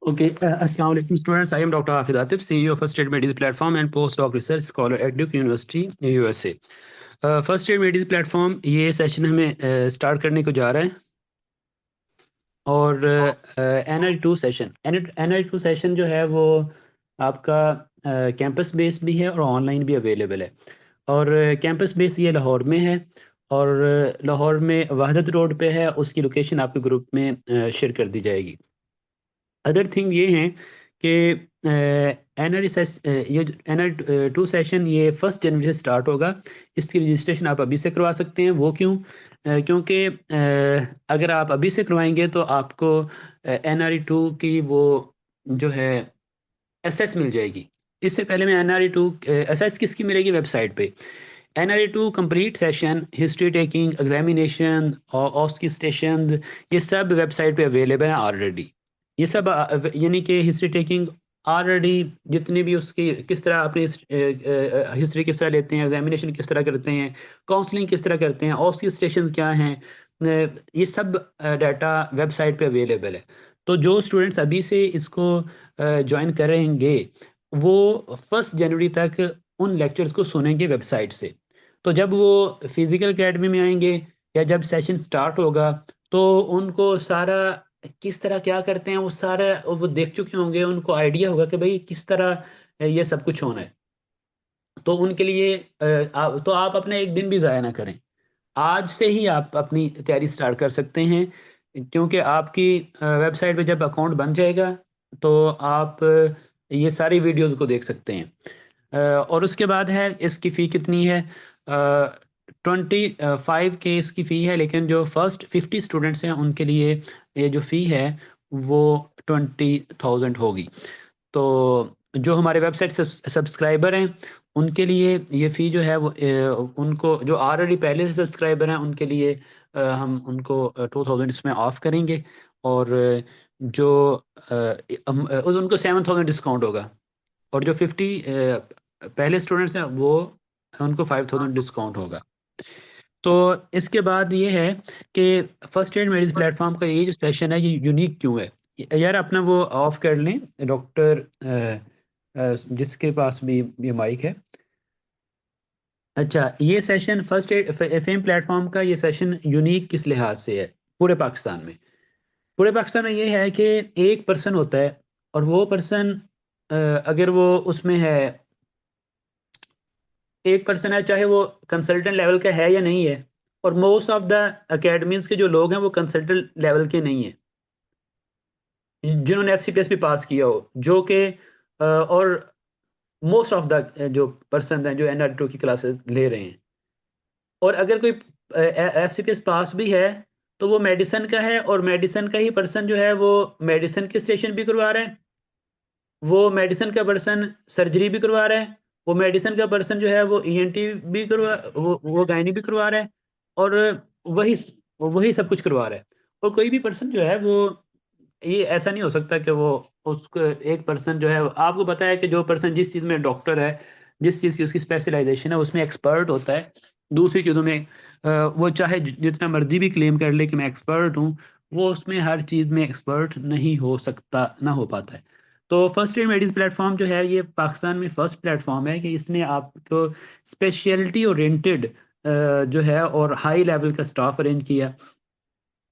Okay, Assalamu alaikum students. I am Dr. Hafid Atif, CEO of First Aid Medicine Platform and Postdoc Research Scholar at Duke University, USA. First Aid Medicine Platform ये session हमें start करने को जा रहा है और NL2 session NL2 session जो है वो आपका कैंपस बेस्ड भी है और ऑनलाइन भी अवेलेबल है। और कैंपस बेस ये लाहौर में है और लाहौर में वहदत रोड पे है। उसकी लोकेशन आपके ग्रुप में शेयर कर दी जाएगी। अदर थिंग ये है कि ये NL2 सेशन ये 1 जनवरी से स्टार्ट होगा। इसकी रजिस्ट्रेशन आप अभी से करवा सकते हैं। वो क्यों? क्योंकि अगर आप अभी से करवाएंगे तो आपको NRE2 की वो जो है एसएस मिल जाएगी। इससे पहले मैं NRE2 एसएस किसकी मिलेगी वेबसाइट पे। NRE2 complete session, history taking, examination और ऑस्ट की स्टेशन, ये सब वेबसाइट पे अवेलेबल है ऑलरेडी। ये सब यानी कि हिस्ट्री टेकिंग ऑलरेडी जितनी भी उसकी किस तरह अपनी हिस्ट्री किस तरह लेते हैं, एग्जामिनेशन किस तरह करते हैं, काउंसलिंग किस तरह करते हैं, ऑस्ट की स्टेशन क्या हैं, ये सब डाटा वेबसाइट पे अवेलेबल है। तो जो स्टूडेंट्स अभी से इसको ज्वाइन करेंगे वो 1 जनवरी तक उन लेक्चर्स को सुनेंगे वेबसाइट से। तो जब वो फिजिकल एकेडमी में आएंगे या जब सेशन स्टार्ट होगा तो उनको सारा किस तरह क्या करते हैं वो सारा वो देख चुके होंगे, उनको आइडिया होगा कि भाई किस तरह ये सब कुछ होना है। तो उनके लिए तो आप अपना एक दिन भी ज़ाया ना करें। आज से ही आप अपनी तैयारी स्टार्ट कर सकते हैं क्योंकि आपकी वेबसाइट पे जब अकाउंट बन जाएगा तो आप ये सारी वीडियोस को देख सकते हैं। और उसके बाद है इसकी फ़ी कितनी है? 25 के इसकी फ़ी है, लेकिन जो फर्स्ट 50 स्टूडेंट्स हैं उनके लिए ये जो फ़ी है वो 20,000 होगी। तो जो हमारे वेबसाइट सब्सक्राइबर हैं उनके लिए ये फ़ी जो है वो उनको जो ऑलरेडी पहले से सब्सक्राइबर हैं उनके लिए हम उनको 2,000 इसमें ऑफ करेंगे। और जो उनको 7,000 डिस्काउंट होगा। और जो 50 पहले स्टूडेंट्स हैं वो उनको 5,000 डिस्काउंट होगा। तो इसके बाद ये है कि फर्स्ट एड मेडिसिन प्लेटफॉर्म का ये जो सेशन है ये यूनिक क्यों है? यार अपना वो ऑफ कर लें डॉक्टर, जिसके पास भी ये माइक है। अच्छा, ये session first aid FM platform का ये सेशन यूनिक किस लिहाज से है पूरे पाकिस्तान में? पूरे पाकिस्तान में ये है कि एक पर्सन होता है और वो पर्सन अगर वो उसमें है, एक पर्सन है चाहे वो कंसल्टेंट लेवल का है या नहीं है, और मोस्ट ऑफ द अकेडमीज के जो लोग हैं वो कंसल्टेंट लेवल के नहीं है जिन्होंने एफसीपीएस भी पास किया हो, जो कि और मोस्ट ऑफ द जो पर्सन हैं जो NR2 की क्लासेस ले रहे हैं। और अगर कोई एफसीपीएस पास भी है तो वो मेडिसिन का है और मेडिसिन का ही पर्सन जो है वो मेडिसिन के स्टेशन भी करवा रहा है, वो मेडिसिन का पर्सन सर्जरी भी करवा रहा है, वो मेडिसिन का पर्सन जो है वो ईएनटी भी करवा वो गायनी भी करवा रहा है, और वही वही सब कुछ करवा रहा है। और कोई भी पर्सन जो है वो ये ऐसा नहीं हो सकता कि वो उसको एक पर्सन जो है, आपको पता है कि जो पर्सन जिस चीज़ में डॉक्टर है, जिस चीज़ की उसकी स्पेशलाइजेशन है उसमें एक्सपर्ट होता है, दूसरी चीज़ों में वो चाहे जितना मर्जी भी क्लेम कर ले कि मैं एक्सपर्ट हूँ, वो उसमें हर चीज़ में एक्सपर्ट नहीं हो सकता, ना हो पाता है। तो फर्स्ट एड मेडिसिन प्लेटफॉर्म जो है ये पाकिस्तान में फर्स्ट प्लेटफॉर्म है कि इसने आपको स्पेशलिटी ओरिएंटेड जो है और हाई लेवल का स्टाफ अरेंज किया।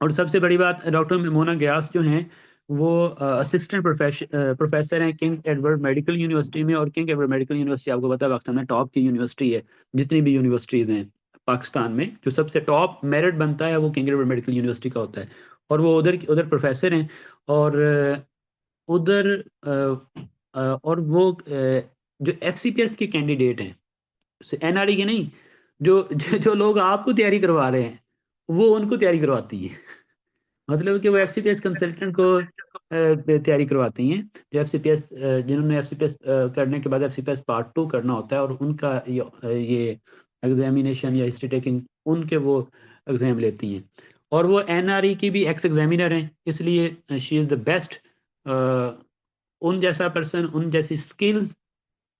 और सबसे बड़ी बात, डॉक्टर मेमोना गयास जो हैं वो असिस्टेंट प्रोफेसर हैं किंग एडवर्ड मेडिकल यूनिवर्सिटी में। और किंग एडवर्ड मेडिकल यूनिवर्सिटी आपको पता है पाकिस्तान में टॉप की यूनिवर्सिटी है। जितनी भी यूनिवर्सिटीज़ हैं पाकिस्तान में जो सबसे टॉप मेरिट बनता है वो किंग एडवर्ड मेडिकल यूनिवर्सिटी का होता है। और वो उधर उधर प्रोफेसर हैं। और उधर और वो जो एफसीपीएस के कैंडिडेट हैं, NRE के नहीं, जो लोग आपको तैयारी करवा रहे हैं वो उनको तैयारी करवाती है। मतलब कि वो एफसीपीएस कंसल्टेंट को तैयारी करवाती हैं। जो एफसीपीएस जिन्होंने एफसीपीएस करने के बाद एफसीपीएस पार्ट 2 करना होता है और उनका ये एग्जामिनेशन या हिस्ट्री टेकिंग उनके वो एग्जाम लेती हैं। और वो NRE की भी एक्स एग्जामिनर हैं, इसलिए शी इज़ द बेस्ट। उन जैसा पर्सन, उन जैसी स्किल्स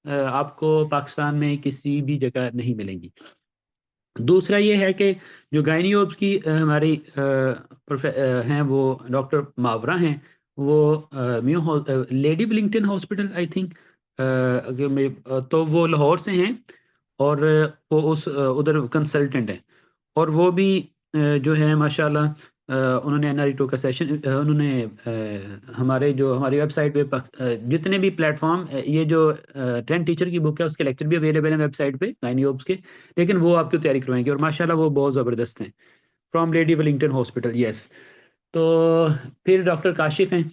आपको पाकिस्तान में किसी भी जगह नहीं मिलेंगी। दूसरा ये है कि जो गायनी ओब्स की हमारी हैं वो डॉक्टर मावरा हैं। वो lady Willingdon hospital I think, अगर मैं तो वो लाहौर से हैं, और वो उस उधर कंसल्टेंट हैं। और वो भी जो है माशाल्लाह, उन्होंने NRE2 का सेशन, उन्होंने हमारे जो हमारी वेबसाइट पे जितने भी प्लेटफॉर्म, ये जो 10 टीचर की बुक है उसके लेक्चर भी अवेलेबल है वेबसाइट पे गायनी के, लेकिन वो आपकी तैयारी करवाएंगे, और माशाल्लाह वो बहुत ज़बरदस्त हैं। From lady Willingdon hospital, yes. तो फिर डॉक्टर काशिफ हैं।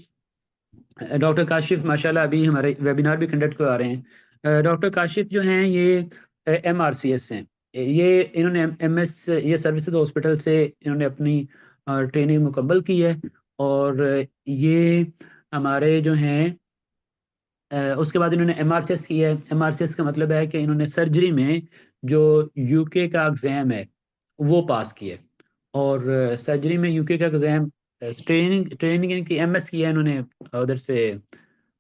डॉक्टर काशिफ माशाल्लाह अभी हमारे वेबिनार भी कंडक्ट करवा रहे हैं। डॉक्टर काशिफ जो हैं ये MRCS हैं। ये इन्होंने MS, ये सर्विसेज हॉस्पिटल से इन्होंने अपनी ट्रेनिंग मुकम्मल की है। और ये हमारे जो हैं, उसके बाद इन्होंने MRCS की है। MRCS का मतलब है कि इन्होंने सर्जरी में जो UK का एग्ज़ाम है वो पास किया है। और सर्जरी में UK का एग्ज़ाम, ट्रेनिंग ट्रेनिंग इनकी MS की है इन्होंने, उधर से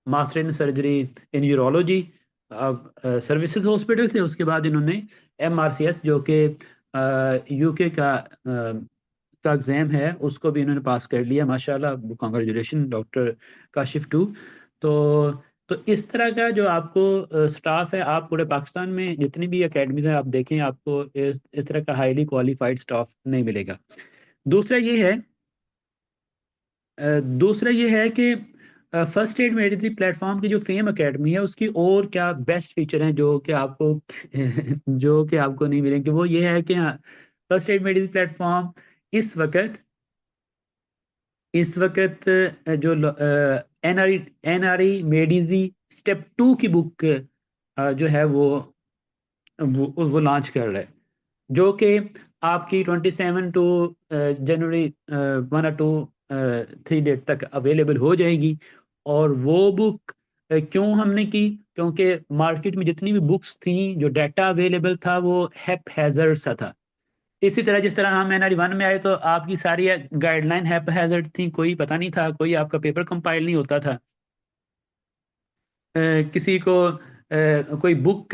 master in surgery in urology services hospital से। उसके बाद इन्होंने MRCS जो कि UK का एग्ज़ाम है उसको भी इन्होंने पास कर लिया माशाल्लाह। Congratulation doctor Kashif too. तो तो इस तरह का जो आपको स्टाफ है, आप पूरे पाकिस्तान में जितनी भी एकेडमीज है आप देखें, आपको इस तरह का हाईली क्वालिफाइड स्टाफ नहीं मिलेगा। दूसरा ये है दूसरा ये है कि फर्स्ट एड मेडिसिन प्लेटफॉर्म की जो फेम एकेडमी है उसकी और क्या बेस्ट फीचर हैं जो कि आपको जो कि आपको नहीं मिलेंगे। वो ये है कि फर्स्ट एड मेडिसिन प्लेटफॉर्म इस वक्त जो NRE मेडिजी स्टेप 2 की बुक जो है वो लॉन्च कर रहा है, जो कि आपकी 27 टू जनवरी 1 और 2 3 डेट तक अवेलेबल हो जाएगी। और वो बुक क्यों हमने की, क्योंकि मार्केट में जितनी भी बुक्स थी जो डाटा अवेलेबल था वो हैप हैजर्ड सा था। इसी तरह जिस तरह हम NRE1 में आए तो आपकी सारी गाइडलाइन हैप हैजर्ड थी, कोई पता नहीं था, कोई आपका पेपर कंपाइल नहीं होता था। किसी को कोई बुक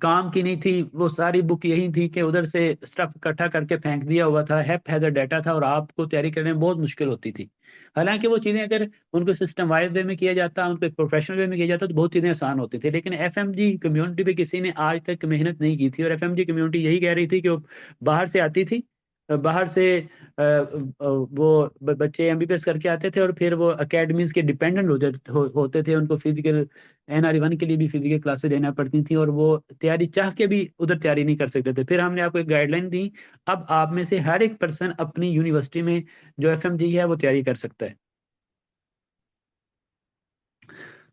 काम की नहीं थी, वो सारी बुक यही थी कि उधर से स्टफ इकट्ठा करके फेंक दिया हुआ था, हैप हैजर्ड डाटा था, और आपको तैयारी करने में बहुत मुश्किल होती थी। हालांकि वो चीज़ें अगर उनको सिस्टम वाइज वे में किया जाता, उनको एक प्रोफेशनल वे में किया जाता तो बहुत चीज़ें आसान होती थी। लेकिन FMG कम्युनिटी पे किसी ने आज तक मेहनत नहीं की थी, और FMG कम्युनिटी यही कह रही थी कि वो बाहर से आती थी, बाहर से वो बच्चे MBBS करके आते थे, और फिर वो अकेडमीज के डिपेंडेंट होते थे। उनको फिजिकल NRE1 के लिए भी फिजिकल क्लासेस लेना पड़ती थी, और वो तैयारी चाह के भी उधर तैयारी नहीं कर सकते थे। फिर हमने आपको एक गाइडलाइन दी, अब आप में से हर एक पर्सन अपनी यूनिवर्सिटी में जो FMG है वो तैयारी कर सकता है।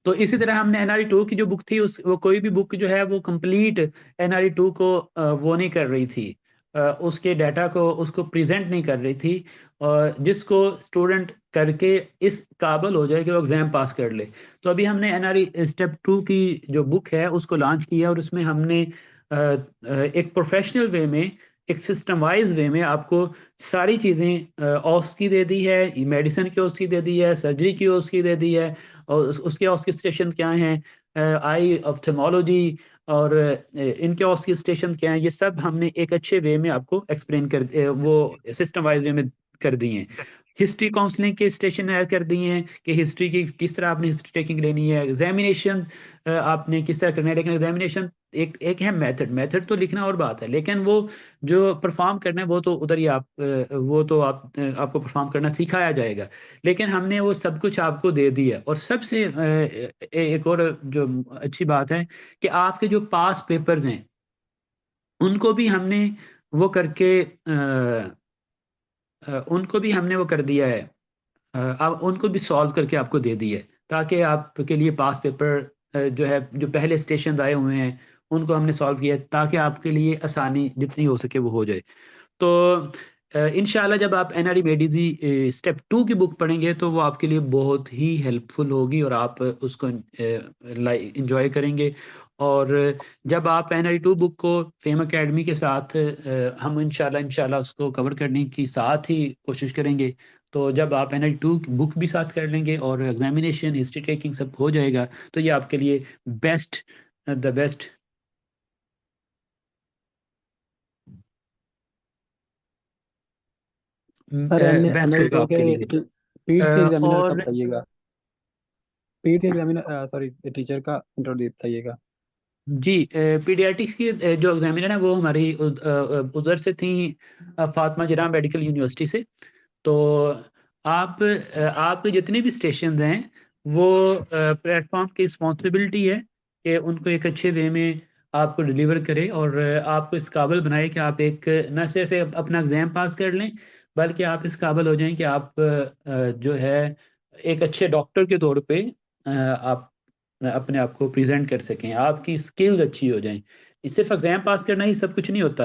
तो इसी तरह हमने NRE2 की जो बुक थी उस वो कोई भी बुक जो है वो कंप्लीट NRE2 को वो नहीं कर रही थी, उसके डाटा को उसको प्रेजेंट नहीं कर रही थी, और जिसको स्टूडेंट करके इस काबिल हो जाए कि वो एग्जाम पास कर ले। तो अभी हमने NRE स्टेप 2 की जो बुक है उसको लॉन्च किया, और उसमें हमने एक प्रोफेशनल वे में, एक सिस्टम वाइज वे में आपको सारी चीज़ें ऑस की दे दी है, मेडिसिन की ऑस की दे दी है, सर्जरी की ऑस की दे दी है, और उसके ऑर्केस्ट्रेशन क्या हैं, आई ऑप्थेमोलॉजी, और इनके ऑर्केस्ट्रेशन क्या हैं, ये सब हमने एक अच्छे वे में आपको एक्सप्लेन वो सिस्टम वाइज वे में कर दिए हैं। हिस्ट्री काउंसलिंग के स्टेशन ऐड कर दिए हैं कि हिस्ट्री की किस तरह आपने हिस्ट्री टेकिंग लेनी है, एग्जामिनेशन आपने किस तरह करना है। लेकिन एग्जामिनेशन एक एक है मेथड, मेथड तो लिखना और बात है, लेकिन वो जो परफॉर्म करना है वो तो उधर ही वो तो आपको परफॉर्म करना सिखाया जाएगा। लेकिन हमने वो सब कुछ आपको दे दिया, और सबसे एक और जो अच्छी बात है कि आपके जो पास पेपर्स हैं उनको भी हमने वो करके उनको भी हमने वो कर दिया है, अब उनको भी सॉल्व करके आपको दे दिया है, ताकि आपके लिए पास पेपर जो है, जो पहले स्टेशन आए हुए हैं उनको हमने सॉल्व किया है, ताकि आपके लिए आसानी जितनी हो सके वो हो जाए। तो इंशाल्लाह जब आप NRE मेडिजी स्टेप 2 की बुक पढ़ेंगे तो वो आपके लिए बहुत ही हेल्पफुल होगी, और आप उसको लाइक इंजॉय करेंगे। और जब आप NRE2 बुक को फेम एकेडमी के साथ हम इंशाल्लाह उसको कवर करने की साथ ही कोशिश करेंगे। तो जब आप NRE2 बुक भी साथ कर लेंगे और एग्जामिनेशन हिस्ट्री टेकिंग सब हो जाएगा, तो ये आपके लिए best the best sir best होगा NRE2 आपके के लिए। रिपीट से एग्जामिनर कब और चाहिएगा? पीटी एग्जामिनर सॉरी टीचर का इंट्रोड्यूस बताइएगा। जी, पीडियाट्रिक्स की जो एग्जामिनर है वो हमारी उधर से थी, फातिमा जरा मेडिकल यूनिवर्सिटी से। तो आपके जितने भी स्टेशन हैं वो प्लेटफॉर्म की रिस्पॉन्सिबिलिटी है कि उनको एक अच्छे वे में आपको डिलीवर करे और आपको इस काबिल बनाए कि आप एक न सिर्फ अपना एग्ज़ाम पास कर लें, बल्कि आप इस काबिल हो जाएं कि आप जो है एक अच्छे डॉक्टर के तौर पे आप अपने आप को प्रेजेंट कर सकें, आपकी स्किल्स अच्छी हो जाएं। सिर्फ एग्ज़ाम पास करना ही सब कुछ नहीं होता।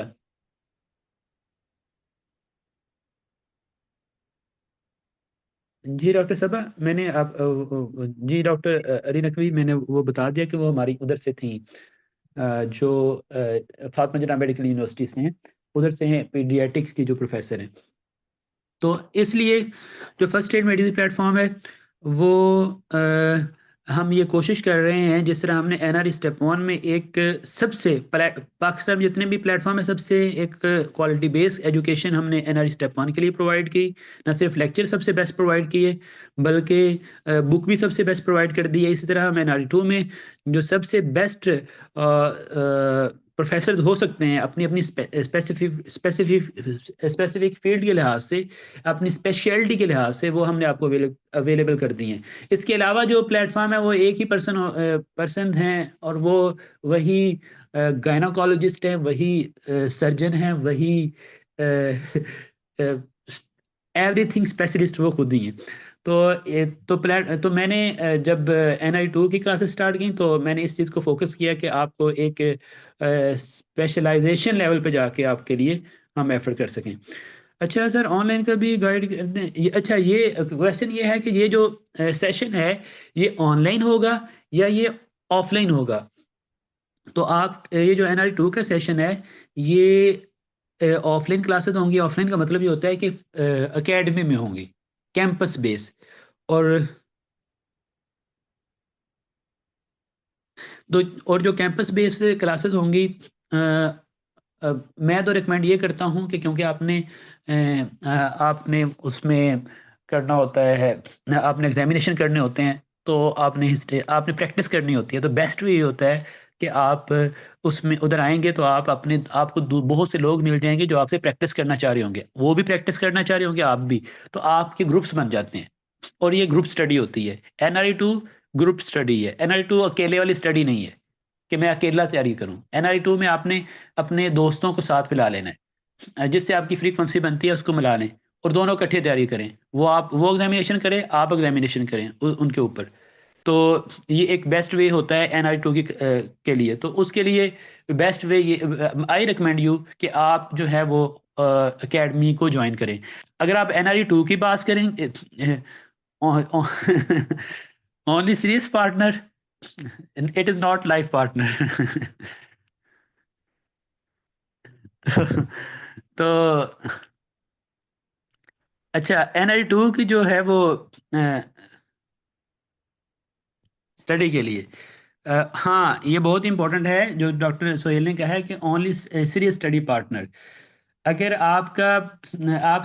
जी डॉक्टर सबा, मैंने आप जी डॉक्टर अली नकवी, मैंने वो बता दिया कि वो हमारी उधर से थी, जो फातिमा जना मेडिकल यूनिवर्सिटी से हैं, उधर से हैं, पीडियाट्रिक्स की जो प्रोफेसर हैं। तो इसलिए जो फर्स्ट एड मेडिसिन प्लेटफॉर्म है वो हम ये कोशिश कर रहे हैं, जिस तरह हमने एनआर स्टेप वन में एक सबसे पाकिस्तान में जितने भी प्लेटफॉर्म है सबसे एक क्वालिटी बेस्ड एजुकेशन हमने एनआर स्टेप वन के लिए प्रोवाइड की। न सिर्फ लेक्चर सबसे बेस्ट प्रोवाइड किए, बल्कि बुक भी सबसे बेस्ट प्रोवाइड कर दी है। इसी तरह हम एनआर टू में जो सबसे बेस्ट प्रोफेसर हो सकते हैं अपनी अपनी स्पेसिफिक स्पेसिफिक स्पेसिफिक फील्ड के लिहाज से, अपनी स्पेशलिटी के लिहाज से वो हमने आपको अवेलेबल कर दी हैं। इसके अलावा जो प्लेटफॉर्म है वो एक ही पर्सन हैं, और वो वही गायनाकोलॉजिस्ट हैं, वही सर्जन हैं, वही एवरीथिंग स्पेशलिस्ट वो खुद ही हैं। तो तो मैंने जब NI2 की क्लासेस स्टार्ट की तो मैंने इस चीज़ को फोकस किया कि आपको एक स्पेशलाइजेशन लेवल पे जाके आपके लिए हम एफर्ट कर सकें। अच्छा सर, ऑनलाइन का भी गाइड अच्छा, ये क्वेश्चन ये है कि ये जो सेशन है ये ऑनलाइन होगा या ये ऑफलाइन होगा? तो आप ये जो NI2 का सेशन है ये ऑफलाइन क्लासेस होंगी। ऑफलाइन का मतलब ये होता है कि एकेडमी में होंगी, कैंपस बेस। और और जो कैंपस बेस क्लासेस होंगी, मैं तो रिकमेंड ये करता हूँ कि क्योंकि आपने उसमें करना होता है, आपने एग्जामिनेशन करने होते हैं, तो आपने प्रैक्टिस करनी होती है। तो बेस्ट वे ये होता है कि आप उसमें उधर आएंगे तो आप अपने आपको बहुत से लोग मिल जाएंगे जो आपसे प्रैक्टिस करना चाह रहे होंगे, वो भी प्रैक्टिस करना चाह रहे होंगे, आप भी। तो आपके ग्रुप्स बन जाते हैं और ये ग्रुप स्टडी होती है। NI2 ग्रुप स्टडी है, NI2 अकेले वाली स्टडी नहीं है कि मैं अकेला तैयारी करूं। NI2 में आपने अपने दोस्तों को साथ मिला लेना है, जिससे आपकी फ्रीक्वेंसी बनती है उसको मिला लें, और दोनों इकट्ठे तैयारी करें। वो एग्जामिनेशन करें, आप एग्जामिनेशन करें उनके ऊपर। तो ये एक बेस्ट वे होता है NI2 के लिए। तो उसके लिए बेस्ट वे ये, आई रिकमेंड यू कि आप जो है वो एकेडमी को ज्वाइन करें। अगर आप NI2 की बात करें, only serious partner, it is not life partner. तो अच्छा, NI2 की जो है वो स्टडी के लिए, हाँ ये बहुत इंपॉर्टेंट है जो डॉक्टर सोहेल ने कहा है कि ओनली सीरियस स्टडी पार्टनर। अगर आप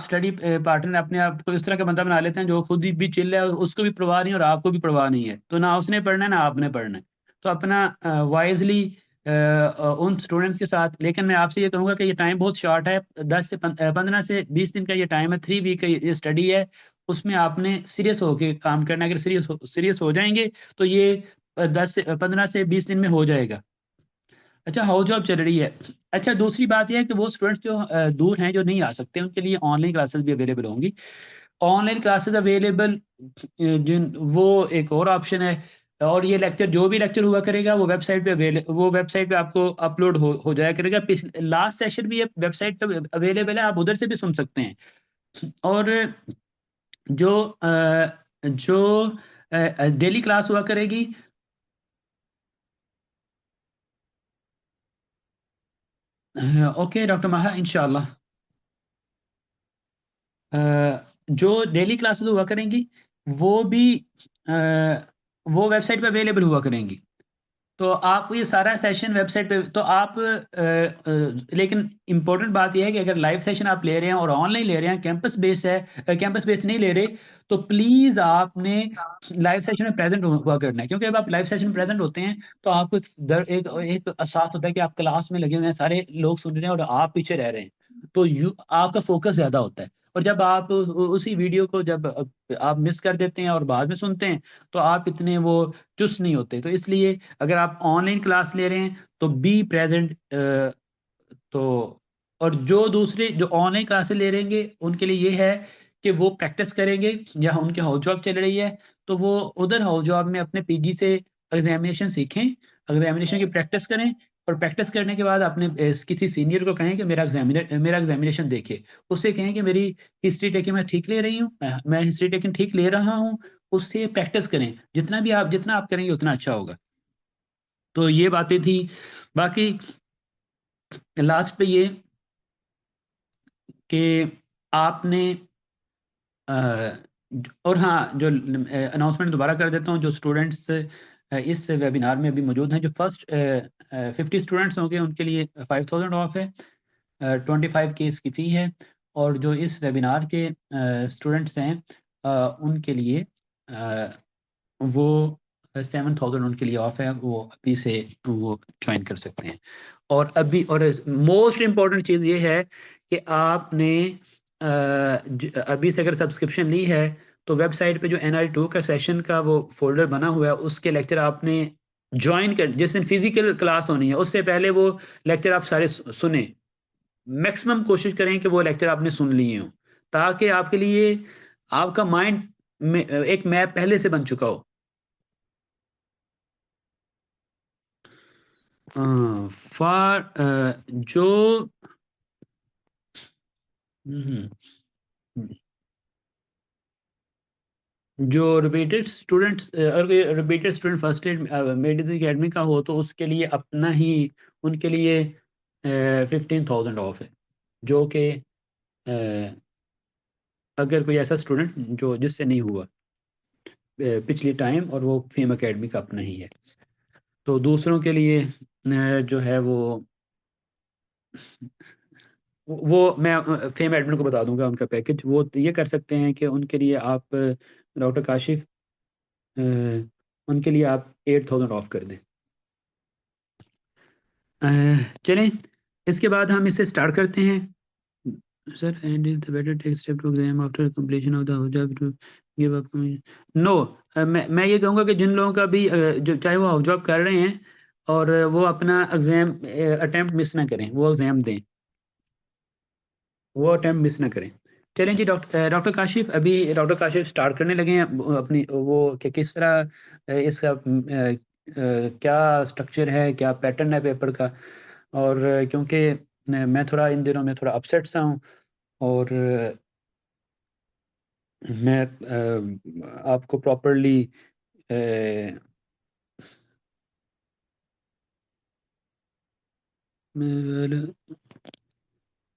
स्टडी पार्टनर अपने आप को इस तरह का बंदा बना लेते हैं जो खुद भी चिल्ल है और उसको भी परवाह नहीं और आपको भी परवाह नहीं है, तो ना उसने पढ़ना है ना आपने पढ़ना है। तो अपना वाइजली उन स्टूडेंट्स के साथ, लेकिन मैं आपसे ये कहूँगा कि ये टाइम बहुत शॉर्ट है, 15 से 20 दिन का ये टाइम है, 3 वीक का ये स्टडी है। उसमें आपने सीरियस होके काम करना है। अगर सीरियस हो जाएंगे तो ये 15 से 20 दिन में हो जाएगा। अच्छा, हाउ जॉब चल रही है। अच्छा, दूसरी बात यह है कि वो स्टूडेंट्स जो दूर हैं, जो नहीं आ सकते, उनके लिए ऑनलाइन क्लासेस भी अवेलेबल होंगी। ऑनलाइन क्लासेस अवेलेबल जिन वो एक और ऑप्शन है। और ये लेक्चर, जो भी लेक्चर हुआ करेगा वो वेबसाइट पे आपको अपलोड हो जाया करेगा। लास्ट सेशन भी ये वेबसाइट पे अवेलेबल है, आप उधर से भी सुन सकते हैं। और जो जो डेली क्लास हुआ करेगी, ओके डॉक्टर माहा, इंशाल्लाह जो डेली क्लासेस हुआ करेंगी वो भी अ, वो वेबसाइट पे अवेलेबल हुआ करेंगी। तो आप ये सारा सेशन वेबसाइट पे तो आप लेकिन इम्पोर्टेंट बात यह है कि अगर लाइव सेशन आप ले रहे हैं और ऑनलाइन ले रहे हैं, कैंपस बेस है, कैंपस बेस नहीं ले रहे, तो प्लीज आपने लाइव सेशन में प्रेजेंट हुआ करना है, क्योंकि जब आप लाइव सेशन में प्रेजेंट होते हैं तो आपको एक एहसास होता है कि आप क्लास में लगे हुए हैं, सारे लोग सुन रहे हैं और आप पीछे रह रहे हैं, तो आपका फोकस ज्यादा होता है। और जब आप उसी वीडियो को जब आप मिस कर देते हैं और बाद में सुनते हैं, तो आप इतने वो चुस्त नहीं होते। तो इसलिए अगर आप ऑनलाइन क्लास ले रहे हैं तो बी प्रेजेंट। तो और जो दूसरे जो ऑनलाइन क्लासेस ले रहेंगे उनके लिए ये है कि वो प्रैक्टिस करेंगे, या उनके हाउस जॉब चल रही है तो वो उधर हाउस जॉब में अपने पीजी से एग्जामिनेशन सीखें, एग्जामिनेशन की प्रैक्टिस करें, और प्रैक्टिस करने के बाद अपने किसी सीनियर को कहें कि मेरा एग्जामिनेशन देखिए, उससे कहें कि मेरी हिस्ट्री टेकिंग मैं ठीक ले रही हूँ, मैं हिस्ट्री टेकिंग ठीक ले रहा हूँ, उससे प्रैक्टिस करें, जितना आप करेंगे उतना अच्छा होगा। तो ये बातें थी। बाकी लास्ट पे ये कि आपने और हाँ, जो अनाउंसमेंट दोबारा कर देता हूँ, जो स्टूडेंट्स इस वेबिनार में अभी मौजूद हैं, जो फर्स्ट 50 स्टूडेंट्स होंगे उनके लिए 5000 ऑफ है, 25 की इसकी फ़ी है, और जो इस वेबिनार के स्टूडेंट्स हैं उनके लिए वो 7000 उनके लिए ऑफ है, वो अभी से वो ज्वाइन कर सकते हैं। और अभी और मोस्ट इम्पॉर्टेंट चीज़ ये है कि आपने अभी से अगर सब्सक्रिप्शन ली है तो वेबसाइट पे जो NRE2 का सेशन का वो फोल्डर बना हुआ है, उसके लेक्चर आपने ज्वाइन कर, जिस दिन फिजिकल क्लास होनी है उससे पहले वो लेक्चर आप सारे सुने, मैक्सिमम कोशिश करें कि वो लेक्चर आपने सुन लिए हों, ताकि आपके लिए आपका माइंड में एक मैप पहले से बन चुका हो। फॉर जो हम्म, जो रिपीटेड स्टूडेंट्स, अगर repeated student first aid medicine academy का हो तो उसके लिए अपना ही उनके लिए 15,000 ऑफ है, जो कि अगर कोई ऐसा स्टूडेंट जो जिससे नहीं हुआ पिछली टाइम और वो फेम एकेडमी का अपना ही है। तो दूसरों के लिए जो है वो मैं फेम एडमिन को बता दूंगा उनका पैकेज, वो ये कर सकते हैं कि उनके लिए आप डॉक्टर काशिफ उनके लिए आप 8000 ऑफ कर दें। चलें, इसके बाद हम इसे स्टार्ट करते हैं। Sir and is the better take step to exam after completion of the job to give up. No, मैं ये कहूँगा कि जिन लोगों का भी जो चाहे वो हाउस जॉब कर रहे हैं और वो अपना एग्जाम अटेम्प्ट मिस ना करें, वो एग्जाम दें, वो अटेम्प्ट मिस ना करें। चलें जी, डॉक्टर काशिफ, अभी डॉक्टर काशिफ स्टार्ट करने लगे हैं अपनी वो कि किस तरह इसका क्या स्ट्रक्चर है, क्या पैटर्न है पेपर का। और क्योंकि मैं थोड़ा इन दिनों में थोड़ा अपसेट सा हूँ, और मैं आपको प्रॉपरली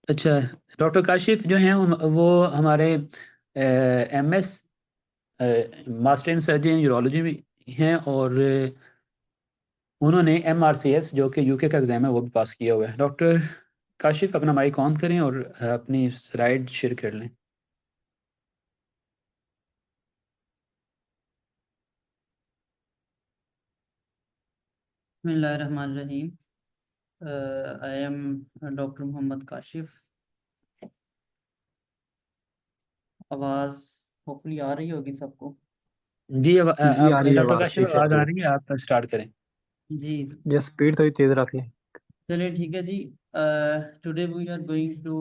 अच्छा, डॉक्टर काशिफ जो हैं वो हमारे MS master in surgery urology में हैं, और उन्होंने MRCS जो कि UK का एग्ज़ाम है वो भी पास किया हुआ है। डॉक्टर काशिफ अपना माइक ऑन करें और अपनी स्लाइड शेयर कर लें। बिस्मिल्लाहिर्रहमानिर्रहीम। I am doctor Mohammad Kashif. आवाज़ होपफुली आ रही होगी सबको। जी, जी आ अब रही है डॉक्टर आवाज़ काशिफ ठीक से आवाज़ आ आपकी। रही है, आप स्टार्ट करें। जी ये स्पीड थोड़ी तेज रखी है। चलिए ठीक है जी। Today we are going to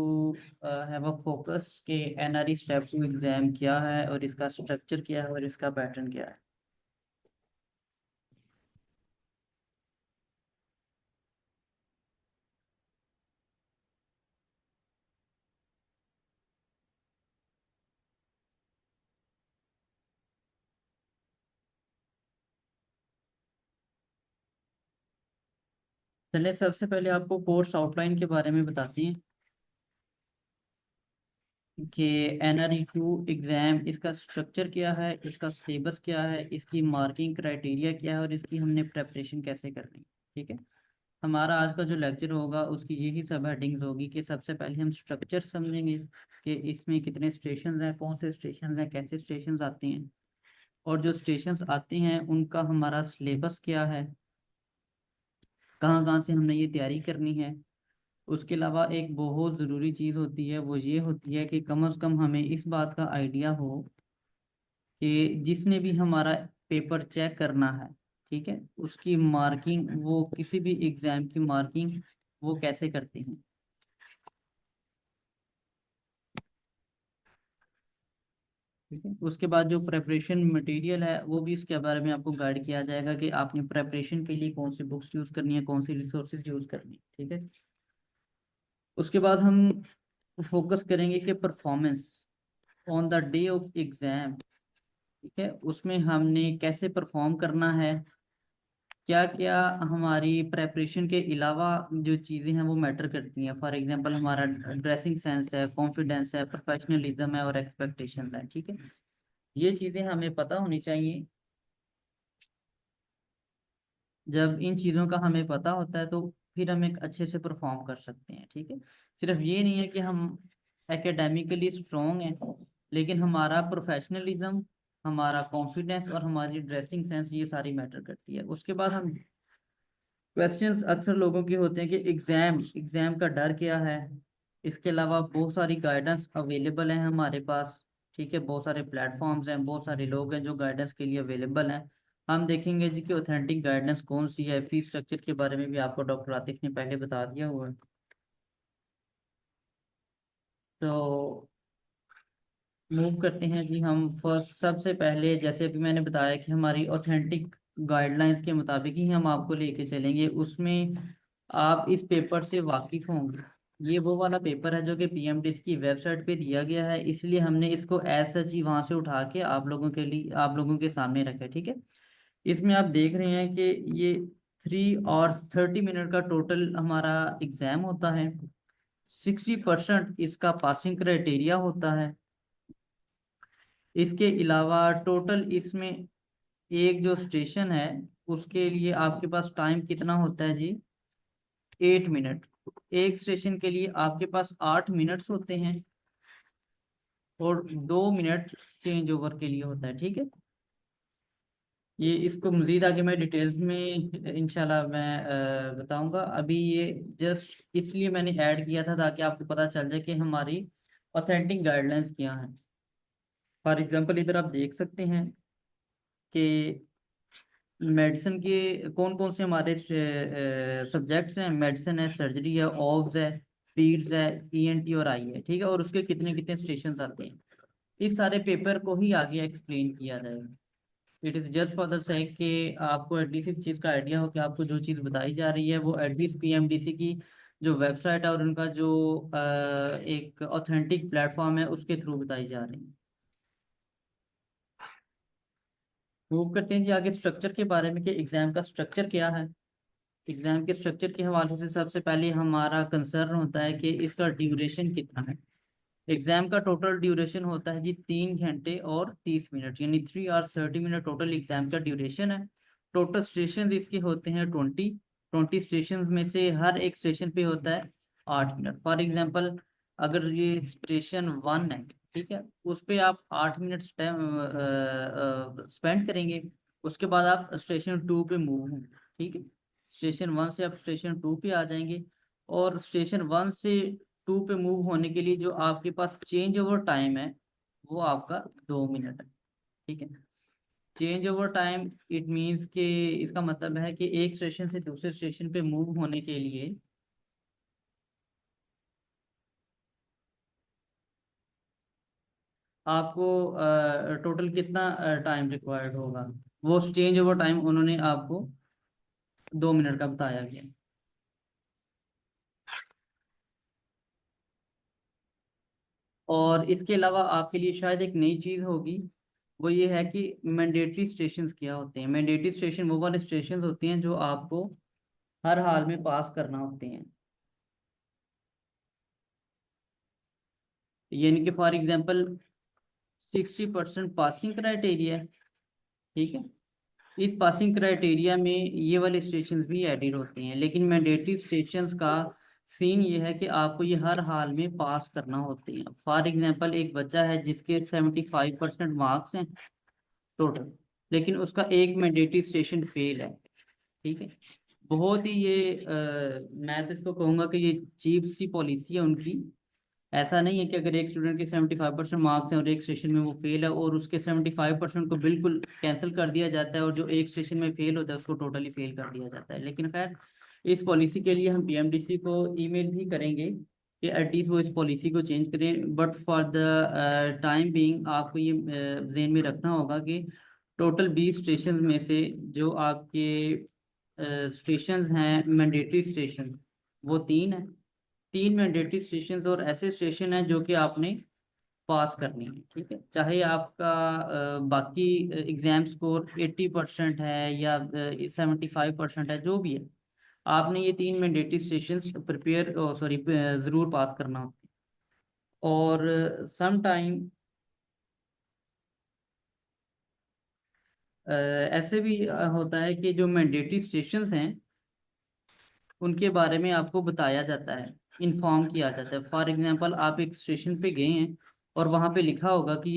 have a focus के NRE स्टेप 2 एग्ज़ाम क्या है और इसका स्ट्रक्चर क्या है और इसका पैटर्न क्या है। चलिए सबसे पहले आपको कोर्स आउटलाइन के बारे में बताती हैं। कि NRE2 एग्ज़ाम इसका स्ट्रक्चर क्या है, इसका सिलेबस क्या है, इसकी मार्किंग क्राइटेरिया क्या है और इसकी हमने प्रेपरेशन कैसे करनी है। ठीक है, हमारा आज का जो लेक्चर होगा उसकी यही सब हेडिंग्स होगी कि सबसे पहले हम स्ट्रक्चर समझेंगे कि इसमें कितने स्टेशन हैं, कौन से स्टेशन हैं, कैसे स्टेशन आते हैं, और जो स्टेशन आते हैं उनका हमारा सिलेबस क्या है, कहाँ कहाँ से हमने ये तैयारी करनी है। उसके अलावा एक बहुत ज़रूरी चीज़ होती है, वो ये होती है कि कम से कम हमें इस बात का आइडिया हो कि जिसने भी हमारा पेपर चेक करना है, ठीक है, उसकी मार्किंग, वो किसी भी एग्ज़ाम की मार्किंग वो कैसे करते हैं। ठीक है, उसके बाद जो प्रेपरेशन मटेरियल है वो भी इसके बारे में आपको गाइड किया जाएगा कि आपने प्रेपरेशन के लिए कौन सी बुक्स यूज़ करनी है, कौन सी रिसोर्सेज यूज़ करनी है। ठीक है, उसके बाद हम फोकस करेंगे कि performance on the day of exam. ठीक है, उसमें हमने कैसे परफॉर्म करना है, क्या क्या हमारी प्रेपरेशन के अलावा जो चीज़ें हैं वो मैटर करती हैं। फॉर एग्जांपल हमारा ड्रेसिंग सेंस है, कॉन्फिडेंस है, प्रोफेशनलिज्म है और एक्सपेक्टेशन है। ठीक है, ये चीज़ें हमें पता होनी चाहिए। जब इन चीज़ों का हमें पता होता है तो फिर हम एक अच्छे से परफॉर्म कर सकते हैं। ठीक है, सिर्फ ये नहीं है कि हम एकेडमिकली स्ट्रोंग हैं, लेकिन हमारा प्रोफेशनलिज्म, हमारा कॉन्फिडेंस और हमारी ड्रेसिंग सेंस ये सारी मैटर करती है। उसके बाद हम क्वेश्चंस अक्सर लोगों के होते हैं कि एग्जाम का डर क्या है। इसके अलावा बहुत सारी गाइडेंस अवेलेबल है हमारे पास। ठीक है, बहुत सारे प्लेटफॉर्म्स हैं, बहुत सारे लोग हैं जो गाइडेंस के लिए अवेलेबल हैं। हम देखेंगे जी कि ऑथेंटिक गाइडेंस कौन सी है। फीस स्ट्रक्चर के बारे में भी आपको डॉक्टर आतिफ ने पहले बता दिया हुआ है। तो मूव करते हैं जी हम। फर्स्ट सबसे पहले जैसे अभी मैंने बताया कि हमारी ऑथेंटिक गाइडलाइंस के मुताबिक ही हम आपको लेके चलेंगे। उसमें आप इस पेपर से वाकिफ होंगे। ये वो वाला पेपर है जो कि PMDIS की वेबसाइट पे दिया गया है, इसलिए हमने इसको एज सच ही वहाँ से उठा के आप लोगों के लिए, आप लोगों के सामने रखा है। ठीक है, इसमें आप देख रहे हैं कि ये 3 और 30 मिनट का टोटल हमारा एग्जाम होता है। 60% इसका पासिंग क्राइटेरिया होता है। इसके अलावा टोटल इसमें एक जो स्टेशन है उसके लिए आपके पास टाइम कितना होता है जी, 8 मिनट। एक स्टेशन के लिए आपके पास 8 मिनट्स होते हैं और 2 मिनट चेंज ओवर के लिए होता है। ठीक है, ये इसको मज़ीद आगे मैं डिटेल्स में इंशाल्लाह मैं बताऊंगा। अभी ये जस्ट इसलिए मैंने ऐड किया था ताकि आपको पता चल जाए कि हमारी ऑथेंटिक गाइडलाइंस क्या है। फॉर एग्जांपल इधर आप देख सकते हैं कि मेडिसिन के कौन कौन से हमारे सब्जेक्ट्स हैं। मेडिसिन है, सर्जरी है, ऑब्स है, पीड्स है, ENT और आई है। ठीक है, और उसके कितने कितने स्टेशन आते हैं। इस सारे पेपर को ही आगे एक्सप्लेन किया जाएगा। It is just for the sake कि आपको एटलीस्ट इस चीज़ का आइडिया हो कि आपको जो चीज़ बताई जा रही है वो एटलीस्ट PMDC की जो वेबसाइट है और उनका जो एक ऑथेंटिक प्लेटफॉर्म है उसके थ्रू बताई जा रही है। मूव करते हैं जी आगे स्ट्रक्चर के बारे में कि एग्ज़ाम का स्ट्रक्चर क्या है। एग्ज़ाम के स्ट्रक्चर के हवाले से सबसे पहले हमारा कंसर्न होता है कि इसका ड्यूरेशन कितना है। एग्ज़ाम का टोटल ड्यूरेशन होता है जी 3 घंटे और 30 मिनट, यानी 3 hours 30 minutes टोटल एग्ज़ाम का ड्यूरेशन है। टोटल स्टेशन इसके होते हैं 20 स्टेशन में से हर एक स्टेशन पे होता है 8 मिनट। फॉर एग्जांपल अगर ये स्टेशन 1 है, ठीक है, उस पे आप 8 मिनट स्पेंड करेंगे। उसके बाद आप स्टेशन 2 पे मूव होंगे। ठीक है, स्टेशन 1 से आप स्टेशन 2 पे आ जाएंगे और स्टेशन 1 से 2 पे मूव होने के लिए जो आपके पास चेंज ओवर टाइम है वो आपका 2 मिनट है। ठीक है, change over time it means कि इसका मतलब है कि एक स्टेशन से दूसरे स्टेशन पे मूव होने के लिए आपको टोटल कितना टाइम रिक्वायर्ड होगा। वो चेंज ओवर टाइम उन्होंने आपको 2 मिनट का बताया गया। और इसके अलावा आपके लिए शायद एक नई चीज़ होगी, वो ये है कि मैंडेटरी स्टेशंस क्या होते हैं। मैंडेटरी स्टेशन वो वाले स्टेशन होते हैं जो आपको हर हाल में पास करना होते हैं। यानी कि फॉर एग्जांपल 60% पासिंग क्राइटेरिया है, ठीक है। इस पासिंग क्राइटेरिया में ये वाले स्टेशंस भी एडिड होते हैं, लेकिन मैंडेटरी स्टेशंस का सीन ये है कि आपको ये हर हाल में पास करना होते हैं। फॉर एग्जांपल एक बच्चा है जिसके 75% मार्क्स हैं टोटल, लेकिन उसका एक मैंडेटरी स्टेशन फेल है, ठीक है। बहुत ही ये मैं तो इसको कहूँगा कि ये चीप सी पॉलिसी है उनकी। ऐसा नहीं है कि अगर एक स्टूडेंट के 75% मार्क्स हैं और एक स्टेशन में वो फेल है और उसके 75% को बिल्कुल कैंसिल कर दिया जाता है, और जो एक स्टेशन में फेल होता है उसको टोटली फेल कर दिया जाता है। लेकिन खैर, इस पॉलिसी के लिए हम पीएमडीसी को ईमेल भी करेंगे कि एटलीस्ट वो इस पॉलिसी को चेंज करें। But for the time being आपको ये जहन में रखना होगा कि टोटल 20 स्टेशन में से जो आपके स्टेशन हैं मैंडेटरी स्टेशन, वो 3 हैं। 3 मैंडेटरी स्टेशन और ऐसे स्टेशन हैं जो कि आपने पास करनी है, ठीक है। चाहे आपका बाकी एग्जाम स्कोर 80% है या 75% है, जो भी है, आपने ये 3 मैंडेटरी स्टेशन प्रिपेयर सॉरी ज़रूर पास करना होता है। और सम टाइम ऐसे भी होता है कि जो मैंडेटरी स्टेशंस हैं उनके बारे में आपको बताया जाता है, इन्फॉर्म किया जाता है। फॉर एग्जांपल आप एक स्टेशन पे गए हैं और वहाँ पे लिखा होगा कि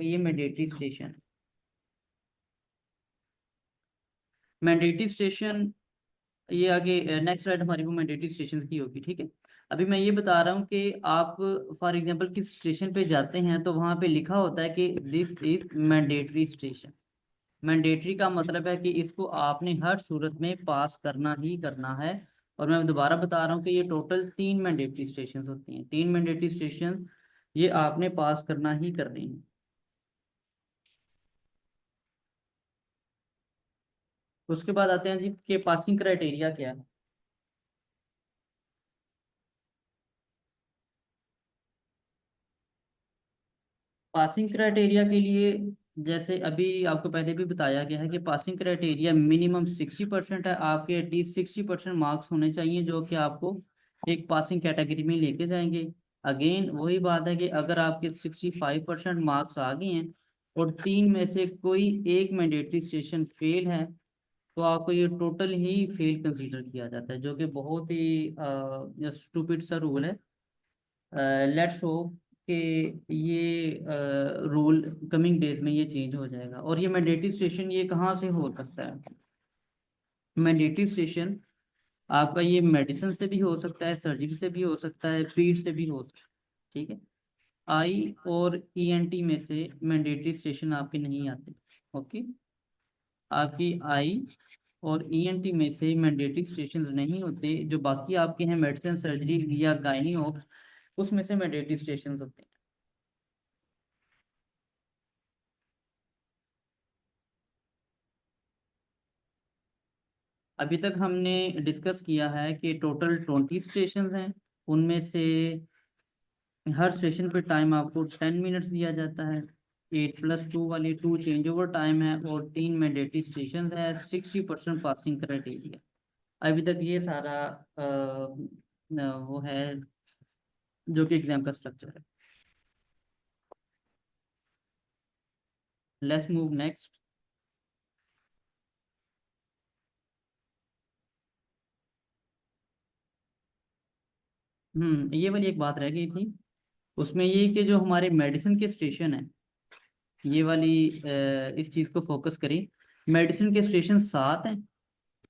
ये मैंडेटरी स्टेशन है। मैंडेटरी स्टेशन, ये आगे नेक्स्ट स्लाइड हमारी वो मैंडेटरी स्टेशन की होगी, ठीक है। अभी मैं ये बता रहा हूँ कि आप फॉर एग्जांपल किस स्टेशन पे जाते हैं तो वहाँ पे लिखा होता है कि this is mandatory station. Mandatory का मतलब है कि इसको आपने हर सूरत में पास करना ही करना है। और मैं दोबारा बता रहा हूँ कि ये टोटल 3 मैंडेटरी स्टेशन होती हैं। 3 मैंडेटरी स्टेशन ये आपने पास करना ही करने हैं। उसके बाद आते हैं जी कि पासिंग क्राइटेरिया क्या है। पासिंग क्राइटेरिया के लिए, जैसे अभी आपको पहले भी बताया गया है कि पासिंग क्राइटेरिया मिनिमम 60% है। आपके एटलीस्ट 60% मार्क्स होने चाहिए जो कि आपको एक पासिंग कैटेगरी में लेके जाएंगे। अगेन वही बात है कि अगर आपके 65% मार्क्स आ गए हैं और 3 में से कोई एक मैंडेटरी स्टेशन फेल है, तो आपको ये टोटल ही फेल कंसीडर किया जाता है, जो कि बहुत ही स्टूपिड सा रूल है। लेट्स होप कि ये रूल कमिंग डेज में ये चेंज हो जाएगा। और ये मैंडेटरी स्टेशन ये कहाँ से हो सकता है? मैंडेटरी स्टेशन आपका ये मेडिसिन से भी हो सकता है, सर्जरी से भी हो सकता है, पीड से भी हो सकता है, ठीक है। आई और ईएनटी में से मैंडेटरी स्टेशन आपके नहीं आते, ओके। आपकी आई और ईएनटी में से मैंडेटरी स्टेशन नहीं होते। जो बाकी आपके हैं मेडिसिन, सर्जरी या गायनी ऑप्स, उसमें से मैंडेटरी स्टेशन होते हैं। अभी तक हमने डिस्कस किया है कि टोटल 20 स्टेशन हैं। उनमें से हर स्टेशन पे टाइम आपको 10 मिनट्स दिया जाता है। 8+2 वाली 2 चेंज ओवर टाइम है और 3 मैंडेटरी स्टेशन है। 60% पासिंग क्राइटेरिया। अभी तक ये सारा वो है जो कि एग्जाम का स्ट्रक्चर है। Let's move next. ये वाली एक बात रह गई थी, उसमें ये कि जो हमारे मेडिसिन के स्टेशन है, ये वाली इस चीज़ को फोकस करें। मेडिसिन के स्टेशन 7 हैं,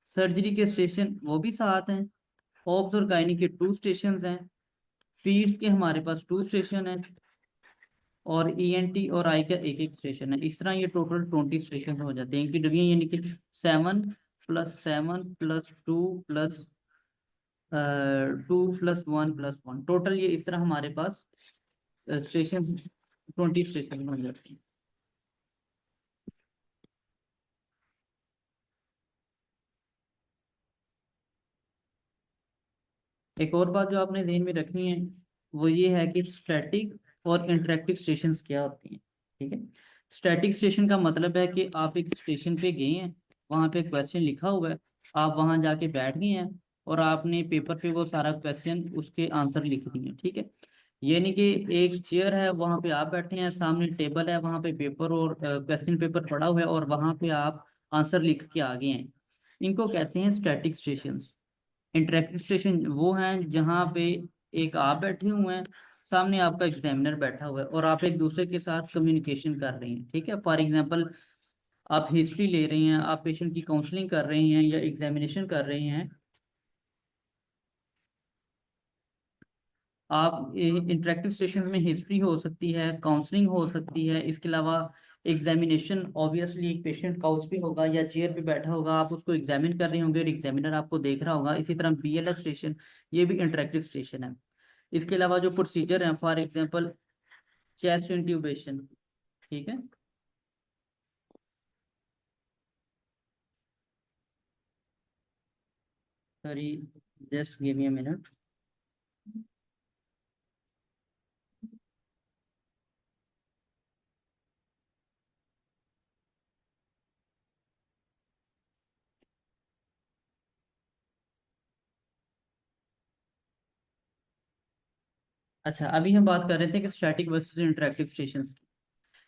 सर्जरी के स्टेशन वो भी 7 हैं, ऑब्स और गायनी के 2 स्टेशन हैं, पीड्स के हमारे पास 2 स्टेशन हैं, और ईएनटी और आई का एक एक स्टेशन है। इस तरह ये टोटल 20 स्टेशन हो जाते हैं इनकी डिवीजन, यानी कि 7+7+2+2+1+1 टोटल ये इस तरह हमारे पास स्टेशन 20 स्टेशन बन जाते हैं। एक और बात जो आपने ध्यान में रखनी है वो ये है कि स्टैटिक और इंटरेक्टिव स्टेशंस क्या होती हैं, ठीक है। स्टैटिक स्टेशन का मतलब है कि आप एक स्टेशन पे गए हैं, वहाँ पे क्वेश्चन लिखा हुआ है, आप वहाँ जाके बैठ गए हैं और आपने पेपर पे वो सारा क्वेश्चन उसके आंसर लिख दिए, ठीक है। ये नहीं कि एक चेयर है वहां पे आप बैठे हैं, सामने टेबल है, वहां पे पेपर और क्वेश्चन पेपर पड़ा हुआ है और वहां पे आप आंसर लिख के आ गए हैं। इनको कहते हैं स्टैटिक स्टेशंस। इंटरेक्टिव स्टेशन वो हैं जहाँ पे एक आप बैठे हुए हैं, सामने आपका एग्जामिनर बैठा हुआ है और आप एक दूसरे के साथ कम्युनिकेशन कर रहे हैं। ठीक है, फॉर एग्जांपल आप हिस्ट्री ले रहे हैं, आप पेशेंट की काउंसलिंग कर रहे हैं या एग्जामिनेशन कर रहे हैं। आप इंटरेक्टिव सेशन में हिस्ट्री हो सकती है, काउंसलिंग हो सकती है, इसके अलावा एग्जामिनेशन ऑब्वियसली एक पेशेंट काउच पे होगा या चेयर पे बैठा होगा, आप उसको एग्जामिन कर रहे होंगे और एग्जामिनर आपको देख रहा होगा। इसी तरह बीएलएस स्टेशन, ये भी इंटरेक्टिव स्टेशन है। इसके अलावा जो प्रोसीजर है, फॉर एग्जांपल चेस्ट इंट्यूबेशन। ठीक है, sorry, just give me a minute. अच्छा, अभी हम बात कर रहे थे कि स्टैटिक वर्सेस इंटरेक्टिव स्टेशंस की।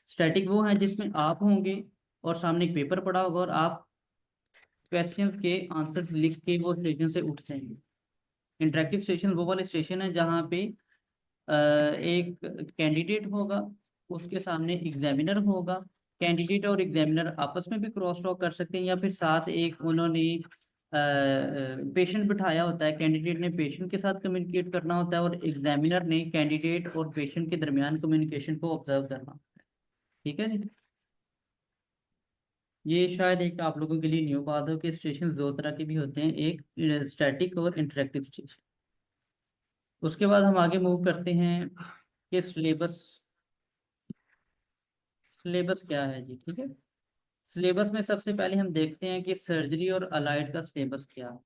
स्टैटिक वो है जिसमें आप होंगे और सामने एक पेपर पड़ा होगा और आप क्वेश्चंस के आंसर लिख के वो स्टेशन से उठ जाएंगे। इंटरेक्टिव स्टेशन वो वाले स्टेशन है जहाँ पे एक कैंडिडेट होगा, उसके सामने एग्जामिनर होगा। कैंडिडेट और एग्जामिनर आपस में भी क्रॉस टॉक कर सकते हैं या फिर साथ एक उन्होंने पेशेंट बिठाया होता है, कैंडिडेट ने पेशेंट के साथ कम्युनिकेट करना होता है और एग्जामिनर ने कैंडिडेट और पेशेंट के दरमियान कम्युनिकेशन को ऑब्जर्व करना। ठीक है जी, ये शायद एक आप लोगों के लिए न्यू बात हो कि स्टेशन दो तरह के भी होते हैं, एक स्टैटिक और इंटरेक्टिव स्टेशन। उसके बाद हम आगे मूव करते हैं कि सिलेबस। सिलेबस क्या है जी? ठीक है, सिलेबस में सबसे पहले हम देखते हैं कि सर्जरी और अलाइड का सिलेबस क्या है।